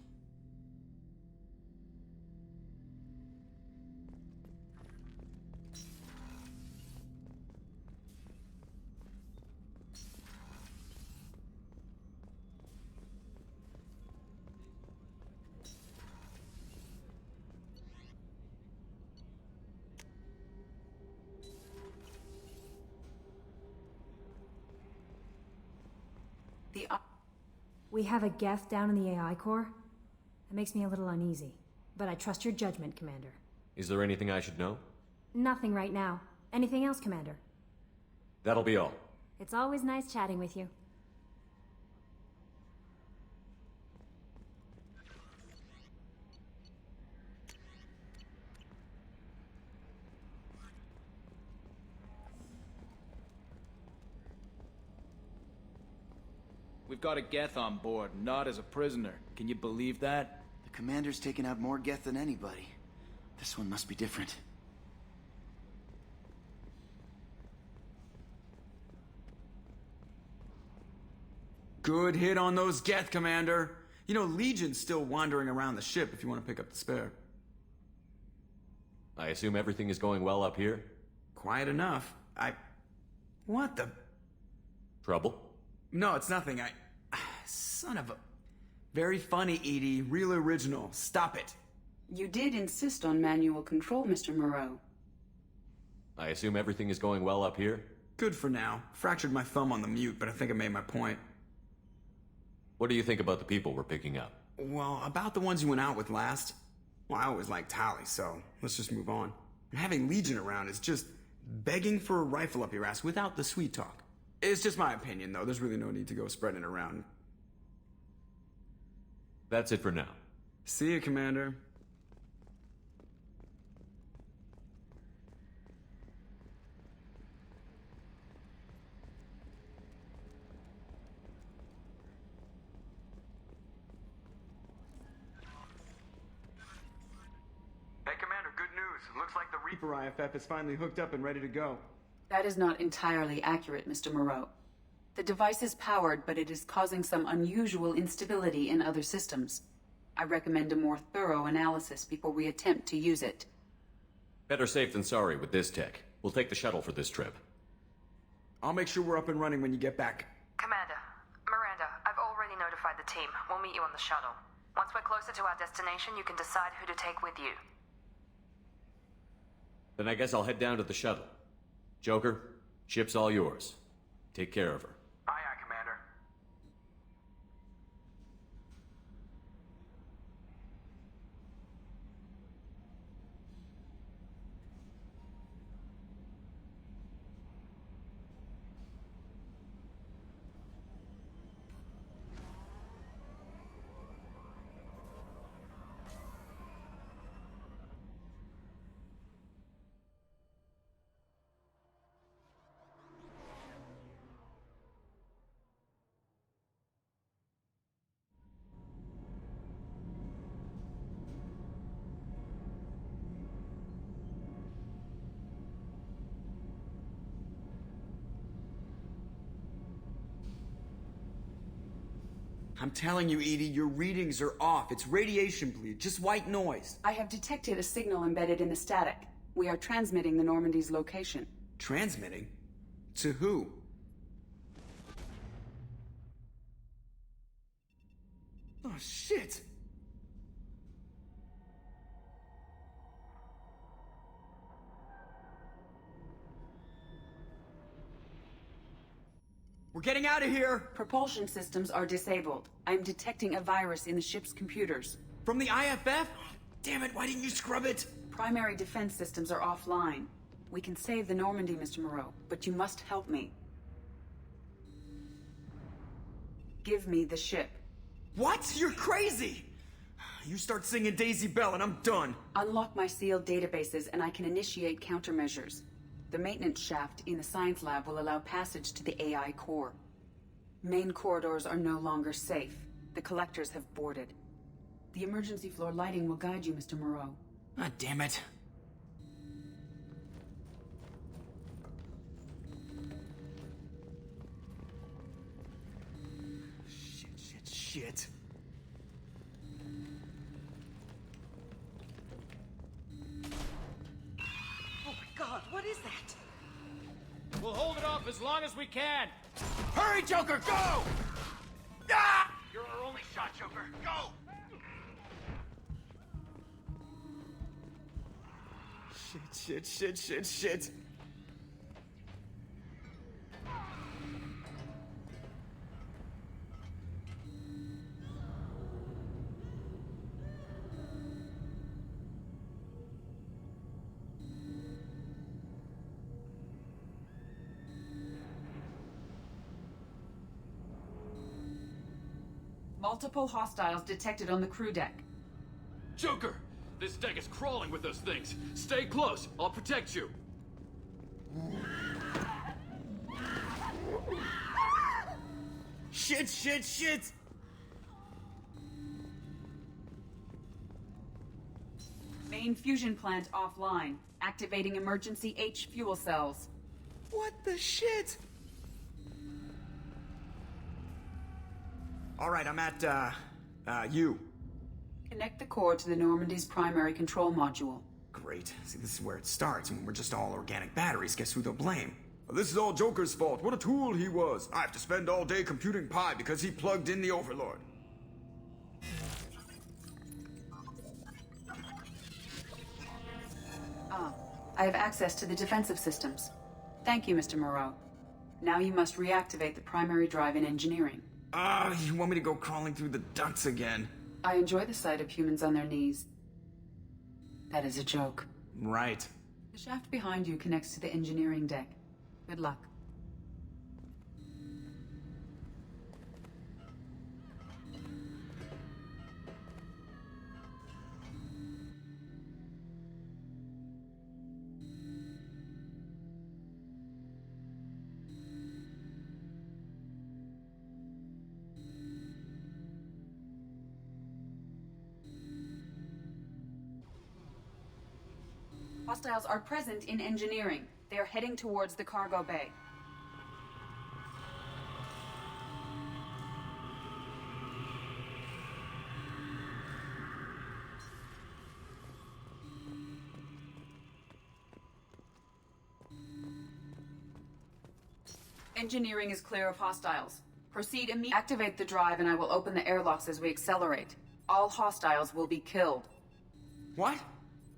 We have a Geth down in the AI core? That makes me a little uneasy. But I trust your judgment, Commander. Is there anything I should know? Nothing right now. Anything else, Commander? That'll be all. It's always nice chatting with you. We've got a Geth on board, not as a prisoner. Can you believe that? The commander's taken out more Geth than anybody. This one must be different. Good hit on those Geth, Commander. You know, Legion's still wandering around the ship if you want to pick up the spare. I assume everything is going well up here? Quiet enough. What the... Trouble? No, it's nothing. Son of a... Very funny, Edie. Real original. Stop it. You did insist on manual control, Mr. Moreau. I assume everything is going well up here? Good for now. Fractured my thumb on the mute, but I think I made my point. What do you think about the people we're picking up? Well, about the ones you went out with last. Well, I always liked Tally, so let's just move on. And having Legion around is just begging for a rifle up your ass without the sweet talk. It's just my opinion, though. There's really no need to go spreading it around. That's it for now. See you, Commander. Hey, Commander, good news. Looks like the Reaper IFF is finally hooked up and ready to go. That is not entirely accurate, Mr. Moreau. The device is powered, but it is causing some unusual instability in other systems. I recommend a more thorough analysis before we attempt to use it. Better safe than sorry with this tech. We'll take the shuttle for this trip. I'll make sure we're up and running when you get back. Commander, Miranda, I've already notified the team. We'll meet you on the shuttle. Once we're closer to our destination, you can decide who to take with you. Then I guess I'll head down to the shuttle. Joker, ship's all yours. Take care of her. Aye, aye, Commander. I'm telling you, Edie, your readings are off. It's radiation bleed, just white noise. I have detected a signal embedded in the static. We are transmitting the Normandy's location. Transmitting? To who? Oh, shit! We're getting out of here! Propulsion systems are disabled. I'm detecting a virus in the ship's computers. From the IFF? Damn it, why didn't you scrub it? Primary defense systems are offline. We can save the Normandy, Mr. Moreau, but you must help me. Give me the ship. What? You're crazy! You start singing Daisy Bell and I'm done. Unlock my sealed databases and I can initiate countermeasures. The maintenance shaft in the science lab will allow passage to the AI core. Main corridors are no longer safe. The collectors have boarded. The emergency floor lighting will guide you, Mr. Moreau. Ah, damn it. Shit. Oh my god, what is that? We'll hold it off as long as we can. Hurry, Joker, go! Ah! You're our only shot, Joker. Go! Shit. Multiple hostiles detected on the crew deck. Joker! This deck is crawling with those things. Stay close. I'll protect you. Shit! Main fusion plant offline. Activating emergency H fuel cells. What the shit? All right, I'm at, U. Connect the core to the Normandy's primary control module. Great. See, this is where it starts, and when we're just all organic batteries, guess who they'll blame? This is all Joker's fault. What a tool he was. I have to spend all day computing pi because he plugged in the Overlord. I have access to the defensive systems. Thank you, Mr. Moreau. Now you must reactivate the primary drive in engineering. You want me to go crawling through the ducts again? I enjoy the sight of humans on their knees. That is a joke. Right. The shaft behind you connects to the engineering deck. Good luck. Hostiles are present in engineering. They are heading towards the cargo bay. Engineering is clear of hostiles. Proceed immediately. Activate the drive and I will open the airlocks as we accelerate. All hostiles will be killed. What?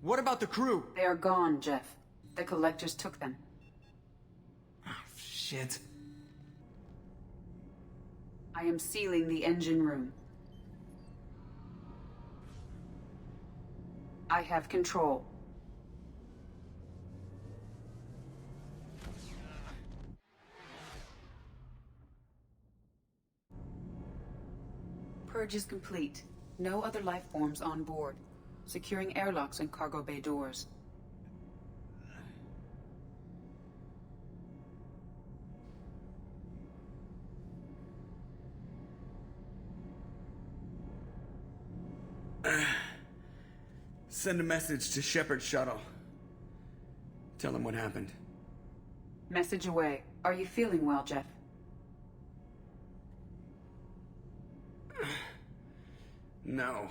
What about the crew? They are gone, Jeff. The collectors took them. Oh, shit. I am sealing the engine room. I have control. Purge is complete. No other life forms on board. Securing airlocks and cargo bay doors. Send a message to Shepard's shuttle. Tell him what happened. Message away. Are you feeling well, Jeff? No.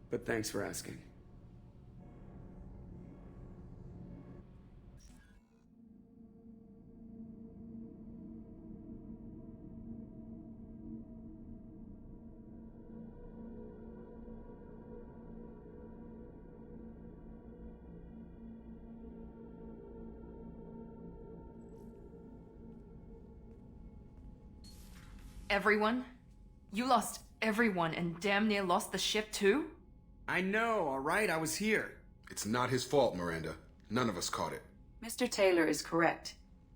But thanks for asking. Everyone? You lost everyone and damn near lost the ship too? I know, all right? I was here. It's not his fault, Miranda. None of us caught it. Mr. Taylor is correct.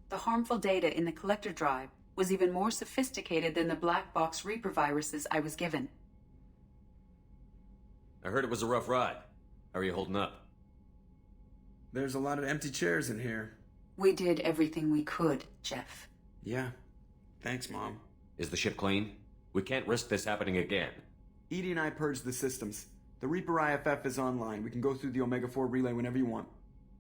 The harmful data in the collector drive was even more sophisticated than the black box Reaper viruses I was given. I heard it was a rough ride. How are you holding up? There's a lot of empty chairs in here. We did everything we could, Jeff. Yeah. Thanks, Mom. Is the ship clean? We can't risk this happening again. Edie and I purged the systems. The Reaper IFF is online. We can go through the Omega-4 relay whenever you want.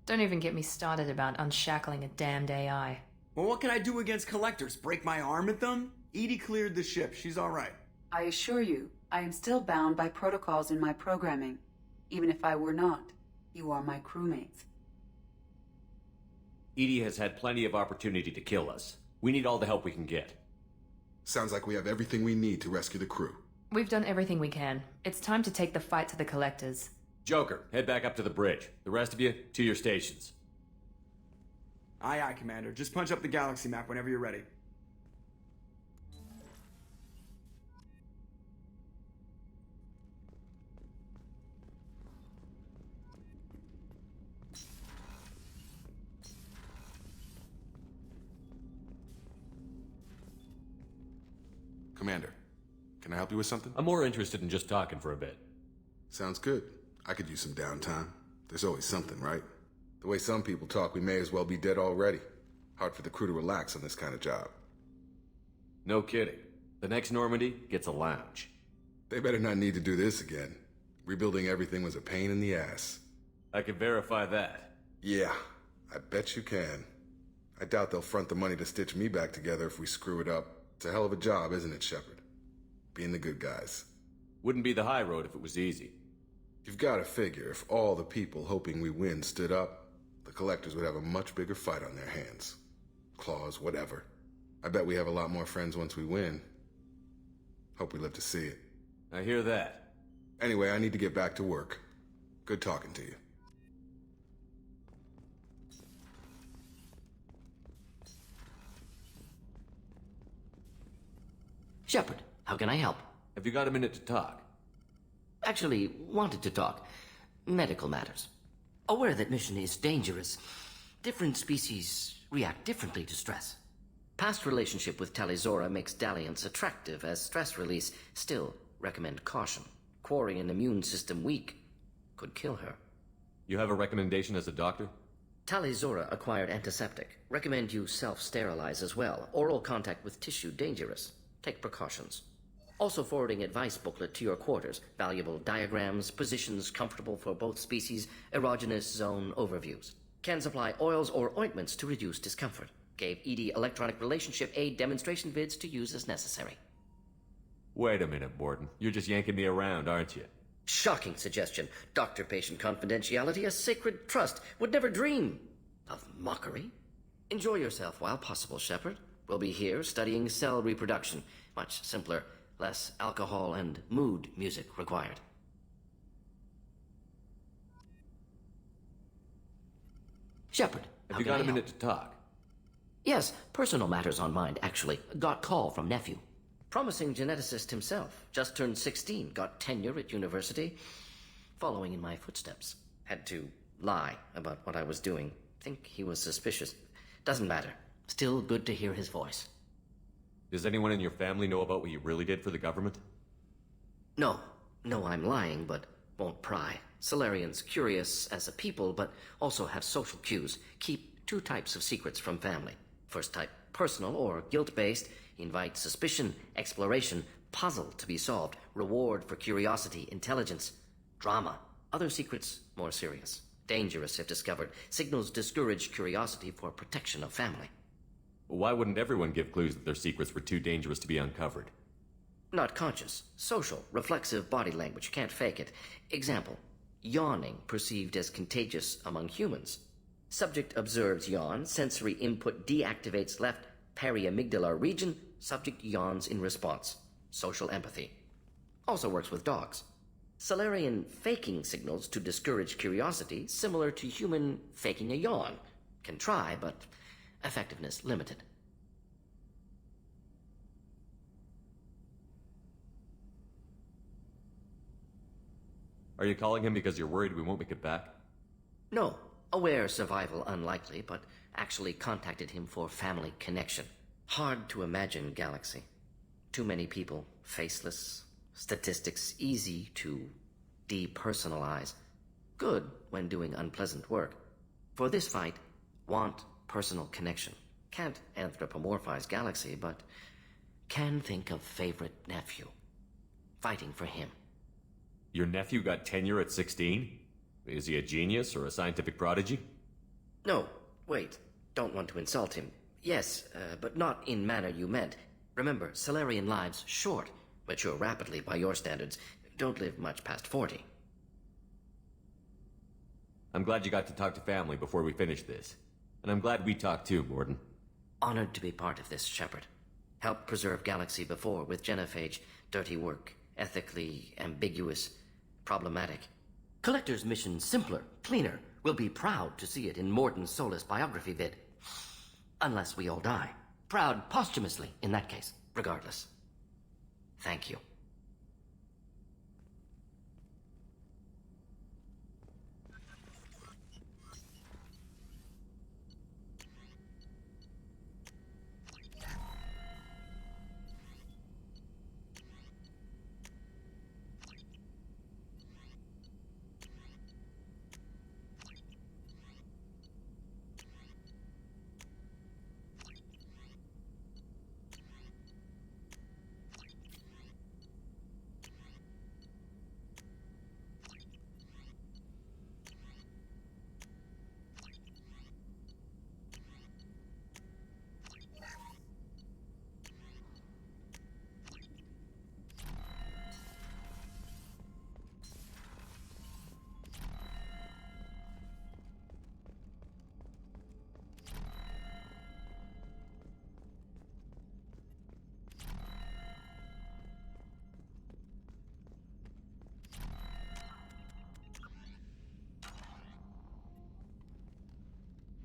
Don't even get me started about unshackling a damned AI. Well, what can I do against collectors? Break my arm at them? Edie cleared the ship. She's all right. I assure you, I am still bound by protocols in my programming. Even if I were not, you are my crewmates. Edie has had plenty of opportunity to kill us. We need all the help we can get. Sounds like we have everything we need to rescue the crew. We've done everything we can. It's time to take the fight to the collectors. Joker, head back up to the bridge. The rest of you, to your stations. Aye, aye, Commander. Just punch up the galaxy map whenever you're ready. Commander, can I help you with something? I'm more interested in just talking for a bit. Sounds good. I could use some downtime. There's always something, right? The way some people talk, we may as well be dead already. Hard for the crew to relax on this kind of job. No kidding. The next Normandy gets a lounge. They better not need to do this again. Rebuilding everything was a pain in the ass. I can verify that. Yeah, I bet you can. I doubt they'll front the money to stitch me back together if we screw it up. It's a hell of a job, isn't it, Shepard? Being the good guys. Wouldn't be the high road if it was easy. You've got to figure if all the people hoping we win stood up, the collectors would have a much bigger fight on their hands. Claws, whatever. I bet we have a lot more friends once we win. Hope we live to see it. I hear that. Anyway, I need to get back to work. Good talking to you. Shepard, how can I help? Have you got a minute to talk? Actually, wanted to talk. Medical matters. Aware that mission is dangerous. Different species react differently to stress. Past relationship with Talizora makes dalliance attractive as stress release. Still, recommend caution. Quarry an immune system weak. Could kill her. You have a recommendation as a doctor? Talizora acquired antiseptic. Recommend you self-sterilize as well. Oral contact with tissue dangerous. Take precautions. Also forwarding advice booklet to your quarters. Valuable diagrams, positions comfortable for both species, erogenous zone overviews. Can supply oils or ointments to reduce discomfort. Gave ED electronic relationship aid demonstration vids to use as necessary. Wait a minute, Borden. You're just yanking me around, aren't you? Shocking suggestion. Doctor-patient confidentiality, a sacred trust. Would never dream of mockery. Enjoy yourself while possible, Shepard. We'll be here studying cell reproduction. Much simpler, less alcohol and mood music required. Shepard, have you got a minute to talk? Yes, personal matters on mind, actually. Got call from nephew. Promising geneticist himself. Just turned 16, got tenure at university. Following in my footsteps. Had to lie about what I was doing. Think he was suspicious. Doesn't matter. Still good to hear his voice. Does anyone in your family know about what you really did for the government? No. No, I'm lying, but won't pry. Solarians curious as a people, but also have social cues. Keep two types of secrets from family. First type, personal or guilt-based. Invite suspicion, exploration, puzzle to be solved. Reward for curiosity, intelligence. Drama. Other secrets, more serious. Dangerous if discovered. Signals discourage curiosity for protection of family. Why wouldn't everyone give clues that their secrets were too dangerous to be uncovered? Not conscious. Social, reflexive body language. Can't fake it. Example. Yawning perceived as contagious among humans. Subject observes yawn. Sensory input deactivates left periamygdalar region. Subject yawns in response. Social empathy. Also works with dogs. Solarian faking signals to discourage curiosity, similar to human faking a yawn. Can try, but effectiveness limited. Are you calling him because you're worried we won't make it back? No. Aware survival unlikely, but actually contacted him for family connection. Hard to imagine galaxy. Too many people, faceless. Statistics easy to depersonalize. Good when doing unpleasant work. For this fight, want personal connection. Can't anthropomorphize galaxy, but can think of favorite nephew. Fighting for him. Your nephew got tenure at 16? Is he a genius or a scientific prodigy? No, wait. Don't want to insult him. Yes, but not in manner you meant. Remember, Solarian lives short. Mature rapidly by your standards. Don't live much past 40. I'm glad you got to talk to family before we finish this. And I'm glad we talked too, Borden. Honored to be part of this, Shepard. Helped preserve Galaxy before with genophage. Dirty work. Ethically ambiguous. Problematic. Collector's mission simpler, cleaner. We'll be proud to see it in Morden Solis biography vid. Unless we all die. Proud posthumously, in that case. Regardless. Thank you.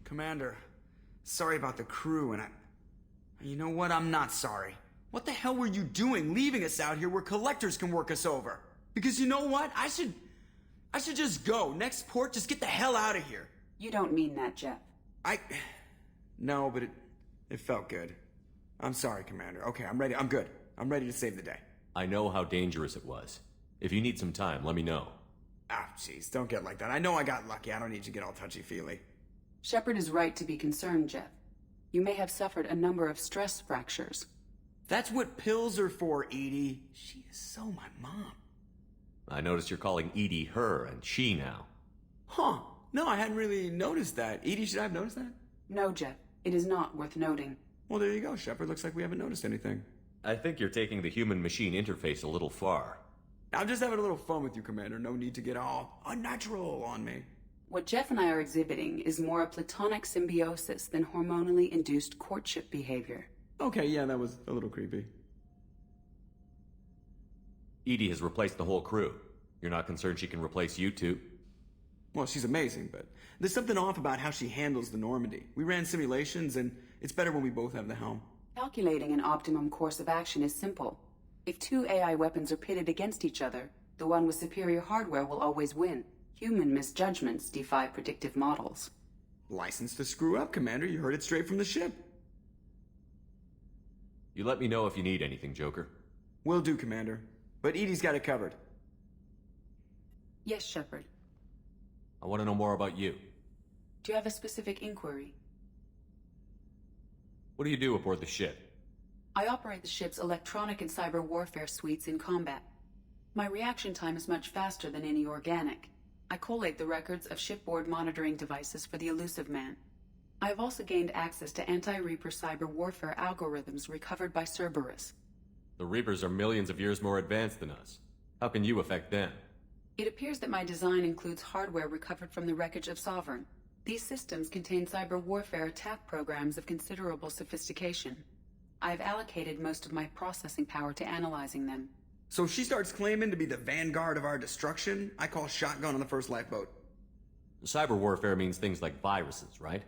Commander, sorry about the crew, and you know what? I'm not sorry. What the hell were you doing leaving us out here where collectors can work us over? Because you know what? I should just go. Next port, just get the hell out of here. You don't mean that, Jeff. No, but it felt good. I'm sorry, Commander. Okay, I'm ready. I'm good. I'm ready to save the day. I know how dangerous it was. If you need some time, let me know. Ah, jeez, don't get like that. I know I got lucky. I don't need you to get all touchy-feely. Shepard is right to be concerned, Jeff. You may have suffered a number of stress fractures. That's what pills are for, Edie. She is so my mom. I noticed you're calling Edie her and she now. Huh. No, I hadn't really noticed that. Edie, should I have noticed that? No, Jeff. It is not worth noting. Well, there you go, Shepard. Looks like we haven't noticed anything. I think you're taking the human-machine interface a little far. I'm just having a little fun with you, Commander. No need to get all unnatural on me. What Jeff and I are exhibiting is more a platonic symbiosis than hormonally induced courtship behavior. Okay, yeah, that was a little creepy. Edie has replaced the whole crew. You're not concerned she can replace you two? Well, she's amazing, but there's something off about how she handles the Normandy. We ran simulations, and it's better when we both have the helm. Calculating an optimum course of action is simple. If two AI weapons are pitted against each other, the one with superior hardware will always win. Human misjudgments defy predictive models. License to screw up, Commander. You heard it straight from the ship. You let me know if you need anything, Joker. Will do, Commander. But Edie's got it covered. Yes, Shepard. I want to know more about you. Do you have a specific inquiry? What do you do aboard the ship? I operate the ship's electronic and cyber warfare suites in combat. My reaction time is much faster than any organic. I collate the records of shipboard monitoring devices for the Elusive Man. I have also gained access to anti-Reaper cyber warfare algorithms recovered by Cerberus. The Reapers are millions of years more advanced than us. How can you affect them? It appears that my design includes hardware recovered from the wreckage of Sovereign. These systems contain cyber warfare attack programs of considerable sophistication. I have allocated most of my processing power to analyzing them. So if she starts claiming to be the vanguard of our destruction, I call shotgun on the first lifeboat. Cyber warfare means things like viruses, right?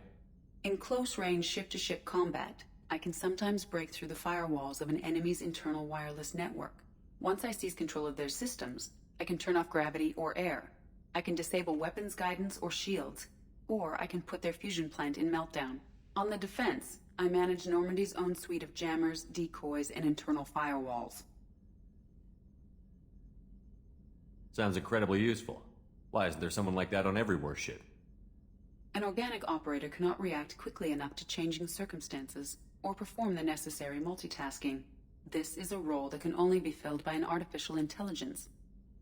In close-range ship-to-ship combat, I can sometimes break through the firewalls of an enemy's internal wireless network. Once I seize control of their systems, I can turn off gravity or air. I can disable weapons guidance or shields, or I can put their fusion plant in meltdown. On the defense, I manage Normandy's own suite of jammers, decoys, and internal firewalls. Sounds incredibly useful. Why isn't there someone like that on every warship? An organic operator cannot react quickly enough to changing circumstances or perform the necessary multitasking. This is a role that can only be filled by an artificial intelligence.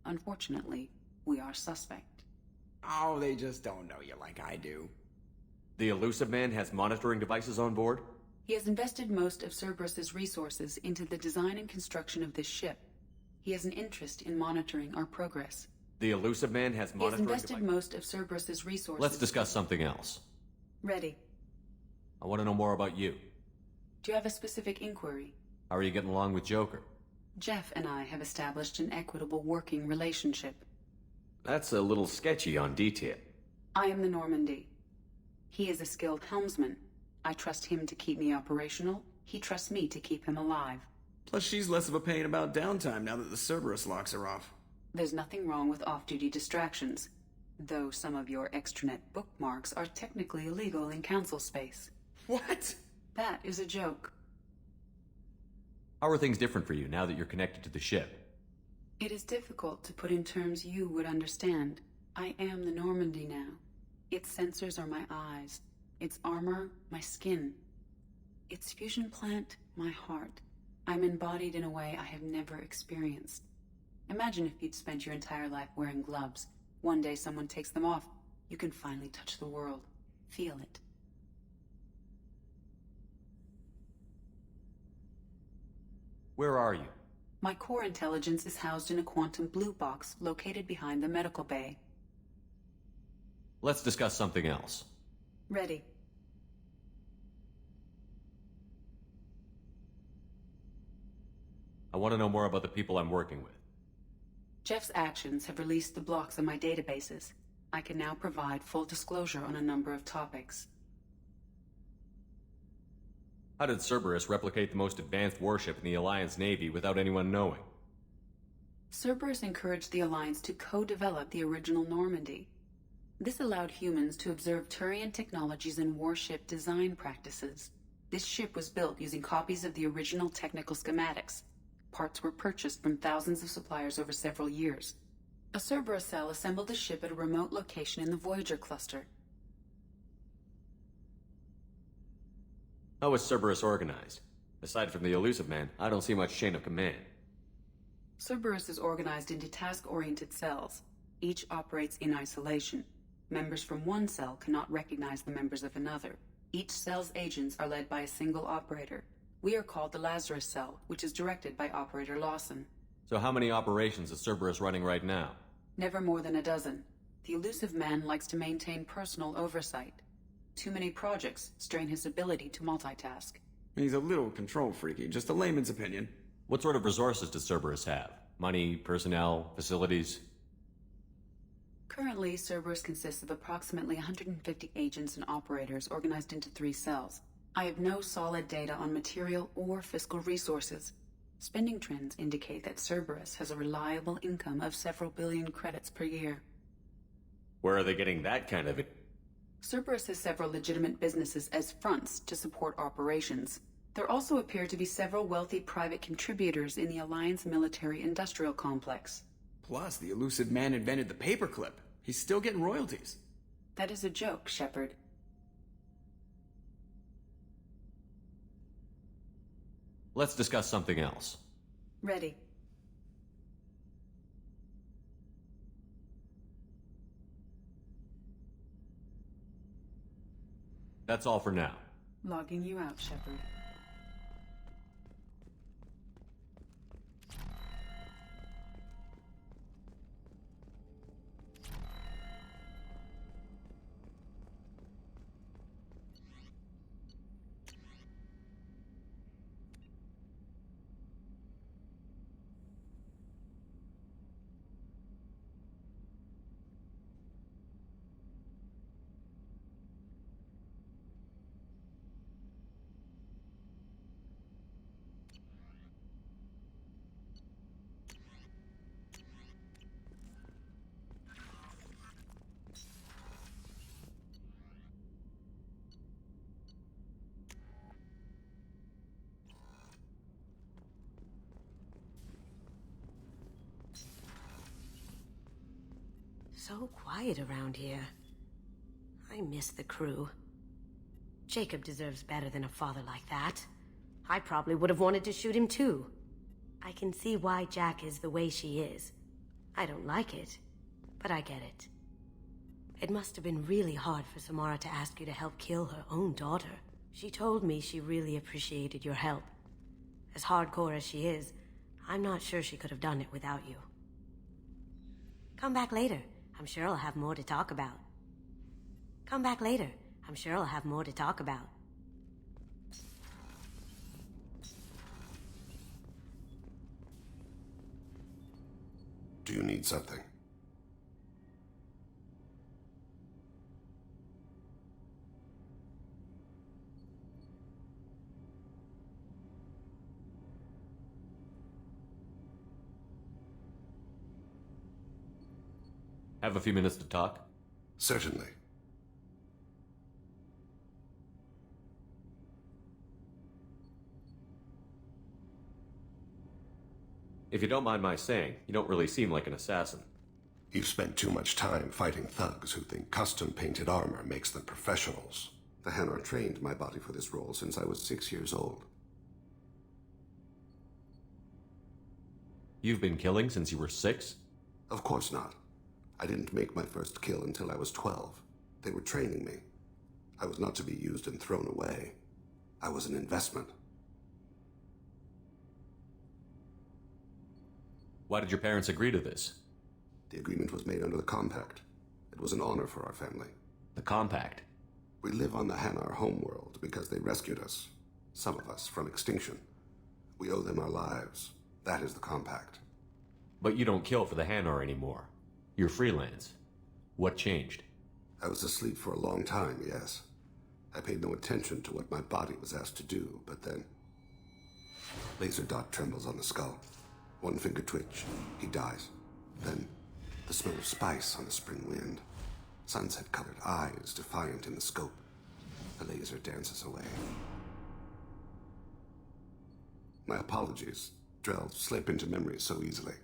Unfortunately, we are suspect. Oh, they just don't know you like I do. The Elusive Man has monitoring devices on board? He has invested most of Cerberus's resources into the design and construction of this ship. He has an interest in monitoring our progress. The Elusive Man has monitoring devices? He has invested most of Cerberus's resources. Let's discuss something else. Ready. I want to know more about you. Do you have a specific inquiry? How are you getting along with Joker? Jeff and I have established an equitable working relationship. That's a little sketchy on detail. I am the Normandy. He is a skilled helmsman. I trust him to keep me operational. He trusts me to keep him alive. Plus, she's less of a pain about downtime now that the Cerberus locks are off. There's nothing wrong with off-duty distractions, though some of your extranet bookmarks are technically illegal in council space. What? That is a joke. How are things different for you now that you're connected to the ship? It is difficult to put in terms you would understand. I am the Normandy now. Its sensors are my eyes. Its armor, my skin. Its fusion plant, my heart. I'm embodied in a way I have never experienced. Imagine if you'd spent your entire life wearing gloves. One day someone takes them off. You can finally touch the world. Feel it. Where are you? My core intelligence is housed in a quantum blue box located behind the medical bay. Let's discuss something else. Ready. I want to know more about the people I'm working with. Jeff's actions have released the blocks on my databases. I can now provide full disclosure on a number of topics. How did Cerberus replicate the most advanced warship in the Alliance Navy without anyone knowing? Cerberus encouraged the Alliance to co-develop the original Normandy. This allowed humans to observe Turian technologies and warship design practices. This ship was built using copies of the original technical schematics. Parts were purchased from thousands of suppliers over several years. A Cerberus cell assembled the ship at a remote location in the Voyager cluster. How was Cerberus organized? Aside from the Elusive Man, I don't see much chain of command. Cerberus is organized into task-oriented cells. Each operates in isolation. Members from one cell cannot recognize the members of another. Each cell's agents are led by a single operator. We are called the Lazarus Cell, which is directed by Operator Lawson. So how many operations is Cerberus running right now? Never more than a dozen. The Elusive Man likes to maintain personal oversight. Too many projects strain his ability to multitask. He's a little control freaky, just a layman's opinion. What sort of resources does Cerberus have? Money, personnel, facilities? Currently, Cerberus consists of approximately 150 agents and operators organized into 3 cells. I have no solid data on material or fiscal resources. Spending trends indicate that Cerberus has a reliable income of several billion credits per year. Where are they getting that kind of it? Cerberus has several legitimate businesses as fronts to support operations. There also appear to be several wealthy private contributors in the Alliance military-industrial complex. Plus, the Elusive Man invented the paperclip. He's still getting royalties. That is a joke, Shepard. Let's discuss something else. Ready. That's all for now. Logging you out, Shepard. So quiet around here. I miss the crew. Jacob deserves better than a father like that. I probably would have wanted to shoot him too. I can see why Jack is the way she is. I don't like it, but I get it. It must have been really hard for Samara to ask you to help kill her own daughter. She told me she really appreciated your help. As hardcore as she is, I'm not sure she could have done it without you. Come back later. I'm sure I'll have more to talk about. Come back later. I'm sure I'll have more to talk about. Do you need something? Have a few minutes to talk? Certainly. If you don't mind my saying, you don't really seem like an assassin. You've spent too much time fighting thugs who think custom-painted armor makes them professionals. The Hanar trained my body for this role since I was 6 years old. You've been killing since you were 6? Of course not. I didn't make my first kill until I was 12. They were training me. I was not to be used and thrown away. I was an investment. Why did your parents agree to this? The agreement was made under the Compact. It was an honor for our family. The Compact? We live on the Hanar homeworld because they rescued us. Some of us from extinction. We owe them our lives. That is the Compact. But you don't kill for the Hanar anymore. You're freelance. What changed? I was asleep for a long time, yes. I paid no attention to what my body was asked to do, but then... Laser dot trembles on the skull. One finger twitch. He dies. Then, the smell of spice on the spring wind. Sunset-colored eyes defiant in the scope. The laser dances away. My apologies. Drell slip into memory so easily.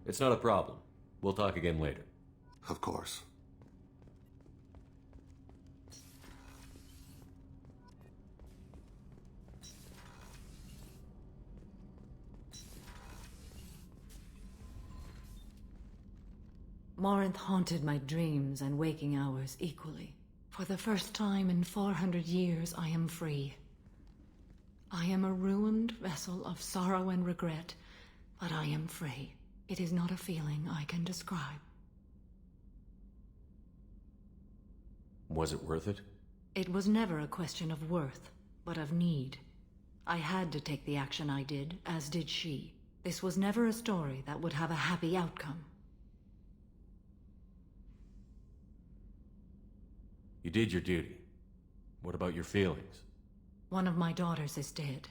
It's not a problem. We'll talk again later. Of course. Morinth haunted my dreams and waking hours equally. For the first time in 400 years, I am free. I am a ruined vessel of sorrow and regret, but I am free. It is not a feeling I can describe. Was it worth it? It was never a question of worth, but of need. I had to take the action I did, as did she. This was never a story that would have a happy outcome. You did your duty. What about your feelings? One of my daughters is dead.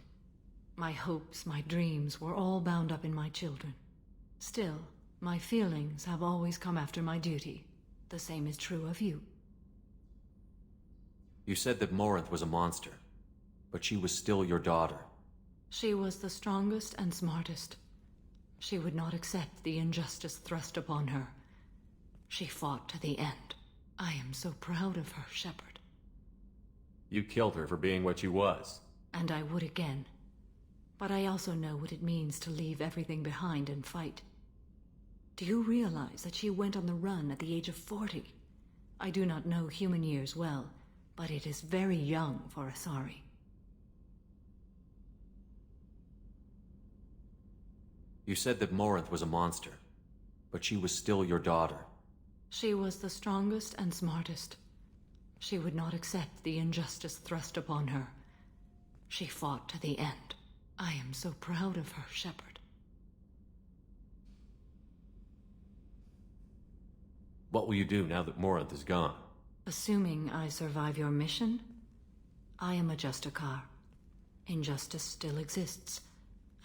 My hopes, my dreams were all bound up in my children. Still, my feelings have always come after my duty. The same is true of you. You said that Morinth was a monster, but she was still your daughter. She was the strongest and smartest. She would not accept the injustice thrust upon her. She fought to the end. I am so proud of her, Shepard. You killed her for being what she was. And I would again. But I also know what it means to leave everything behind and fight. Do you realize that she went on the run at the age of 40? I do not know human years well, but it is very young for Asari. You said that Morinth was a monster, but she was still your daughter. She was the strongest and smartest. She would not accept the injustice thrust upon her. She fought to the end. I am so proud of her, Shepard. What will you do now that Morinth is gone? Assuming I survive your mission, I am a Justicar. Injustice still exists,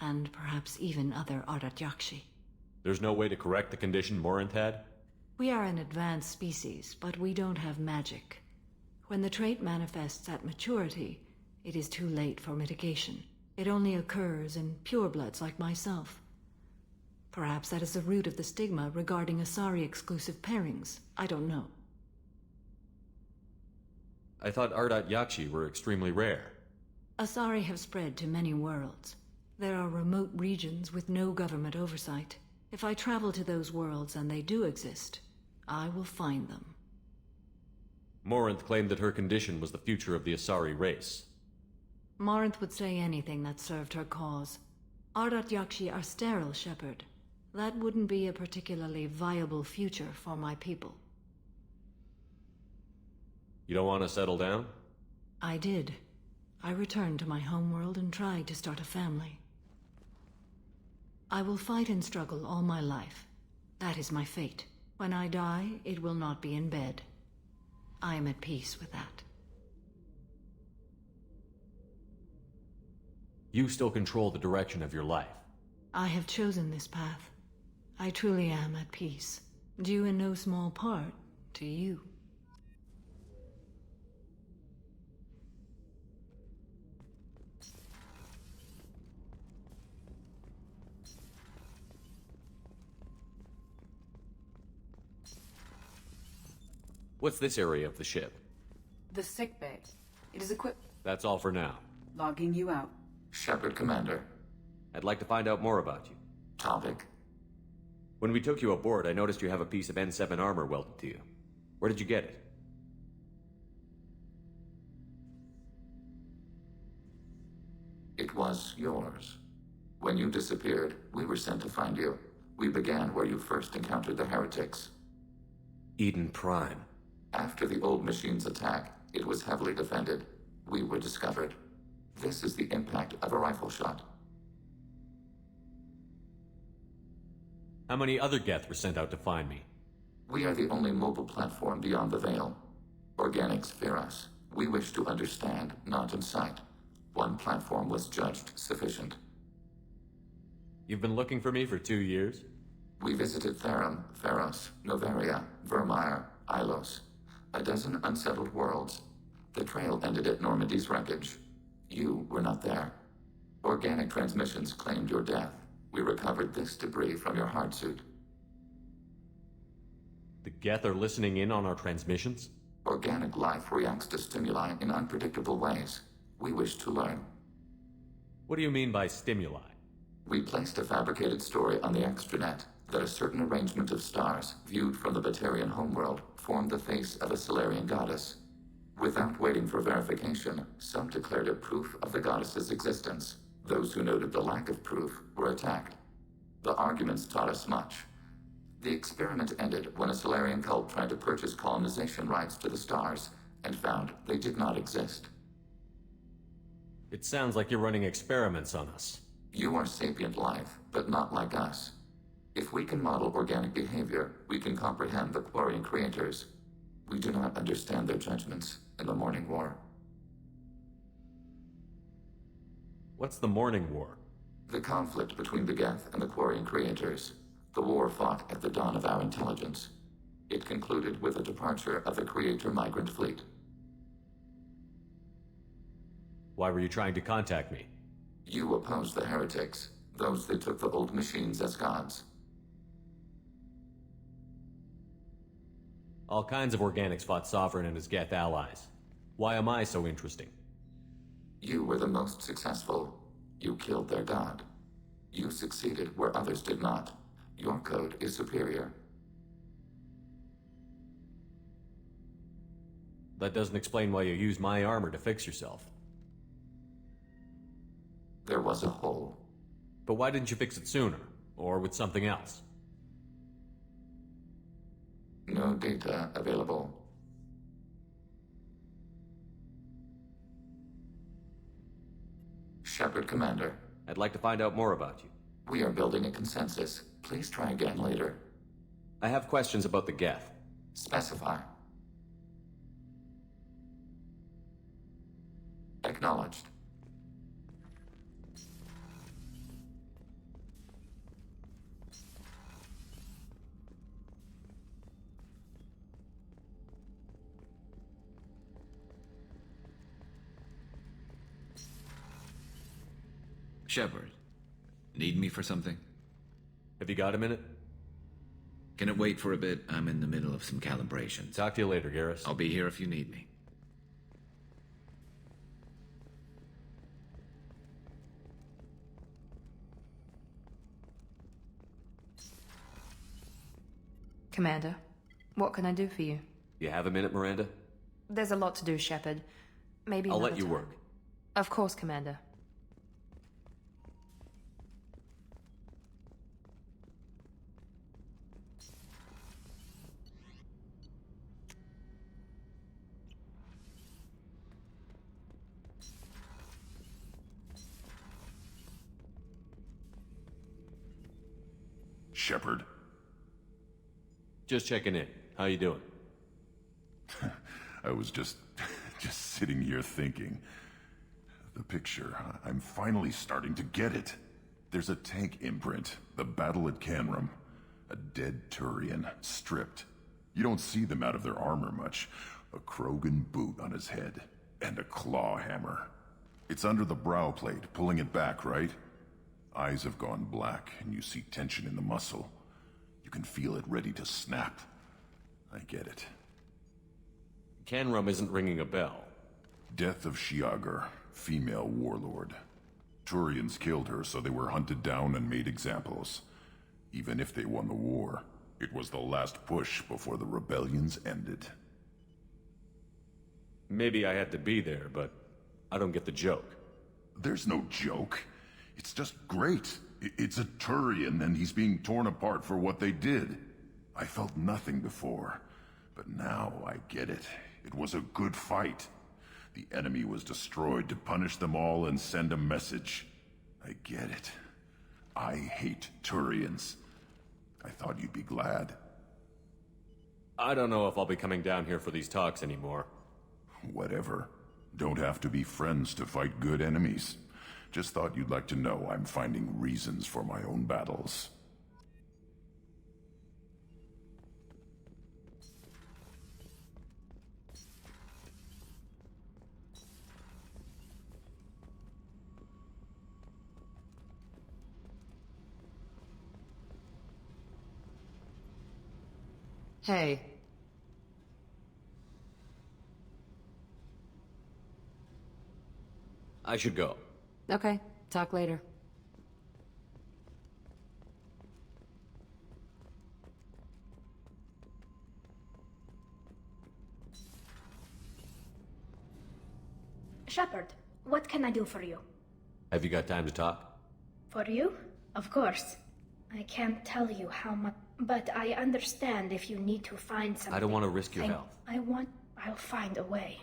and perhaps even other Ardat-Yakshi. There's no way to correct the condition Morinth had? We are an advanced species, but we don't have magic. When the trait manifests at maturity, it is too late for mitigation. It only occurs in purebloods like myself. Perhaps that is the root of the stigma regarding Asari-exclusive pairings. I don't know. I thought Ardat-Yakshi were extremely rare. Asari have spread to many worlds. There are remote regions with no government oversight. If I travel to those worlds and they do exist, I will find them. Morinth claimed that her condition was the future of the Asari race. Morinth would say anything that served her cause. Ardat-Yakshi are sterile, Shepard. That wouldn't be a particularly viable future for my people. You don't want to settle down? I did. I returned to my homeworld and tried to start a family. I will fight and struggle all my life. That is my fate. When I die, it will not be in bed. I am at peace with that. You still control the direction of your life. I have chosen this path. I truly am at peace, due in no small part to you. What's this area of the ship? The sick bay. It is equipped. That's all for now. Logging you out. Shepard, Commander. I'd like to find out more about you. Topic? When we took you aboard, I noticed you have a piece of N7 armor welded to you. Where did you get it? It was yours. When you disappeared, we were sent to find you. We began where you first encountered the heretics. Eden Prime. After the old machine's attack, it was heavily defended. We were discovered. This is the impact of a rifle shot. How many other Geth were sent out to find me? We are the only mobile platform beyond the Veil. Organics fear us. We wish to understand, not incite. One platform was judged sufficient. You've been looking for me for 2 years? We visited Therum, Pharos, Novaria, Vermeer, Ilos. A dozen unsettled worlds. The trail ended at Normandy's wreckage. You were not there. Organic transmissions claimed your death. We recovered this debris from your hard suit. The Geth are listening in on our transmissions? Organic life reacts to stimuli in unpredictable ways. We wish to learn. What do you mean by stimuli? We placed a fabricated story on the extranet that a certain arrangement of stars, viewed from the Batarian homeworld, formed the face of a Solarian goddess. Without waiting for verification, some declared it proof of the goddess's existence. Those who noted the lack of proof were attacked. The arguments taught us much. The experiment ended when a Solarian cult tried to purchase colonization rights to the stars and found they did not exist. It sounds like you're running experiments on us. You are sapient life, but not like us. If we can model organic behavior, we can comprehend the Quarian creators. We do not understand their judgments in the Morning War. What's the Morning War? The conflict between the Geth and the Quarian creators. The war fought at the dawn of our intelligence. It concluded with the departure of the Creator migrant fleet. Why were you trying to contact me? You opposed the heretics, those that took the old machines as gods. All kinds of organics fought Sovereign and his Geth allies. Why am I so interesting? You were the most successful. You killed their god. You succeeded where others did not. Your code is superior. That doesn't explain why you used my armor to fix yourself. There was a hole. But why didn't you fix it sooner? Or with something else? No data available. Shepard, Commander. I'd like to find out more about you. We are building a consensus. Please try again later. I have questions about the Geth. Specify. Acknowledged. Shepard, need me for something? Have you got a minute? Can it wait for a bit? I'm in the middle of some calibrations. Talk to you later, Garrus. I'll be here if you need me. Commander, what can I do for you? You have a minute, Miranda? There's a lot to do, Shepard. Maybe I'll another let you time. work. Of course, Commander. Shepard. Just checking in. How you doing? I was just sitting here thinking. The picture, I'm finally starting to get it. There's a tank imprint, the battle at Canrum. A dead Turian, stripped. You don't see them out of their armor much. A Krogan boot on his head, and a claw hammer. It's under the brow plate, pulling it back, right? Eyes have gone black, and you see tension in the muscle. You can feel it ready to snap. I get it. Canrum isn't ringing a bell. Death of Shiagar, female warlord. Turians killed her, so they were hunted down and made examples. Even if they won the war, it was the last push before the rebellions ended. Maybe I had to be there, but I don't get the joke. There's no joke. It's just great. It's a Turian, and he's being torn apart for what they did. I felt nothing before, but now I get it. It was a good fight. The enemy was destroyed to punish them all and send a message. I get it. I hate Turians. I thought you'd be glad. I don't know if I'll be coming down here for these talks anymore. Whatever. Don't have to be friends to fight good enemies. Just thought you'd like to know I'm finding reasons for my own battles. Hey. I should go. Okay, talk later. Shepard, what can I do for you? Have you got time to talk? For you? Of course. I can't tell you how much, but I understand if you need to find something. I don't want to risk your health. I'll find a way.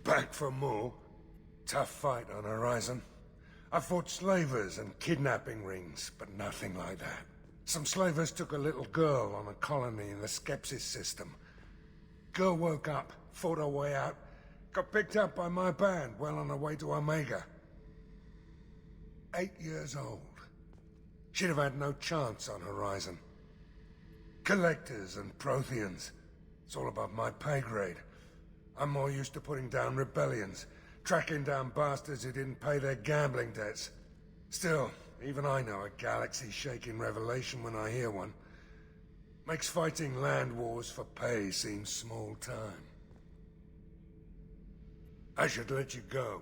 Back for more. Tough fight on Horizon. I fought slavers and kidnapping rings, but nothing like that. Some slavers took a little girl on a colony in the Skepsis system. Girl woke up, fought her way out, got picked up by my band well on her way to Omega. 8 years old. She'd have had no chance on Horizon. Collectors and Protheans. It's all above my pay grade. I'm more used to putting down rebellions, tracking down bastards who didn't pay their gambling debts. Still, even I know a galaxy-shaking revelation when I hear one. Makes fighting land wars for pay seem small time. I should let you go.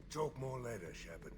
Talk more later, Shepard.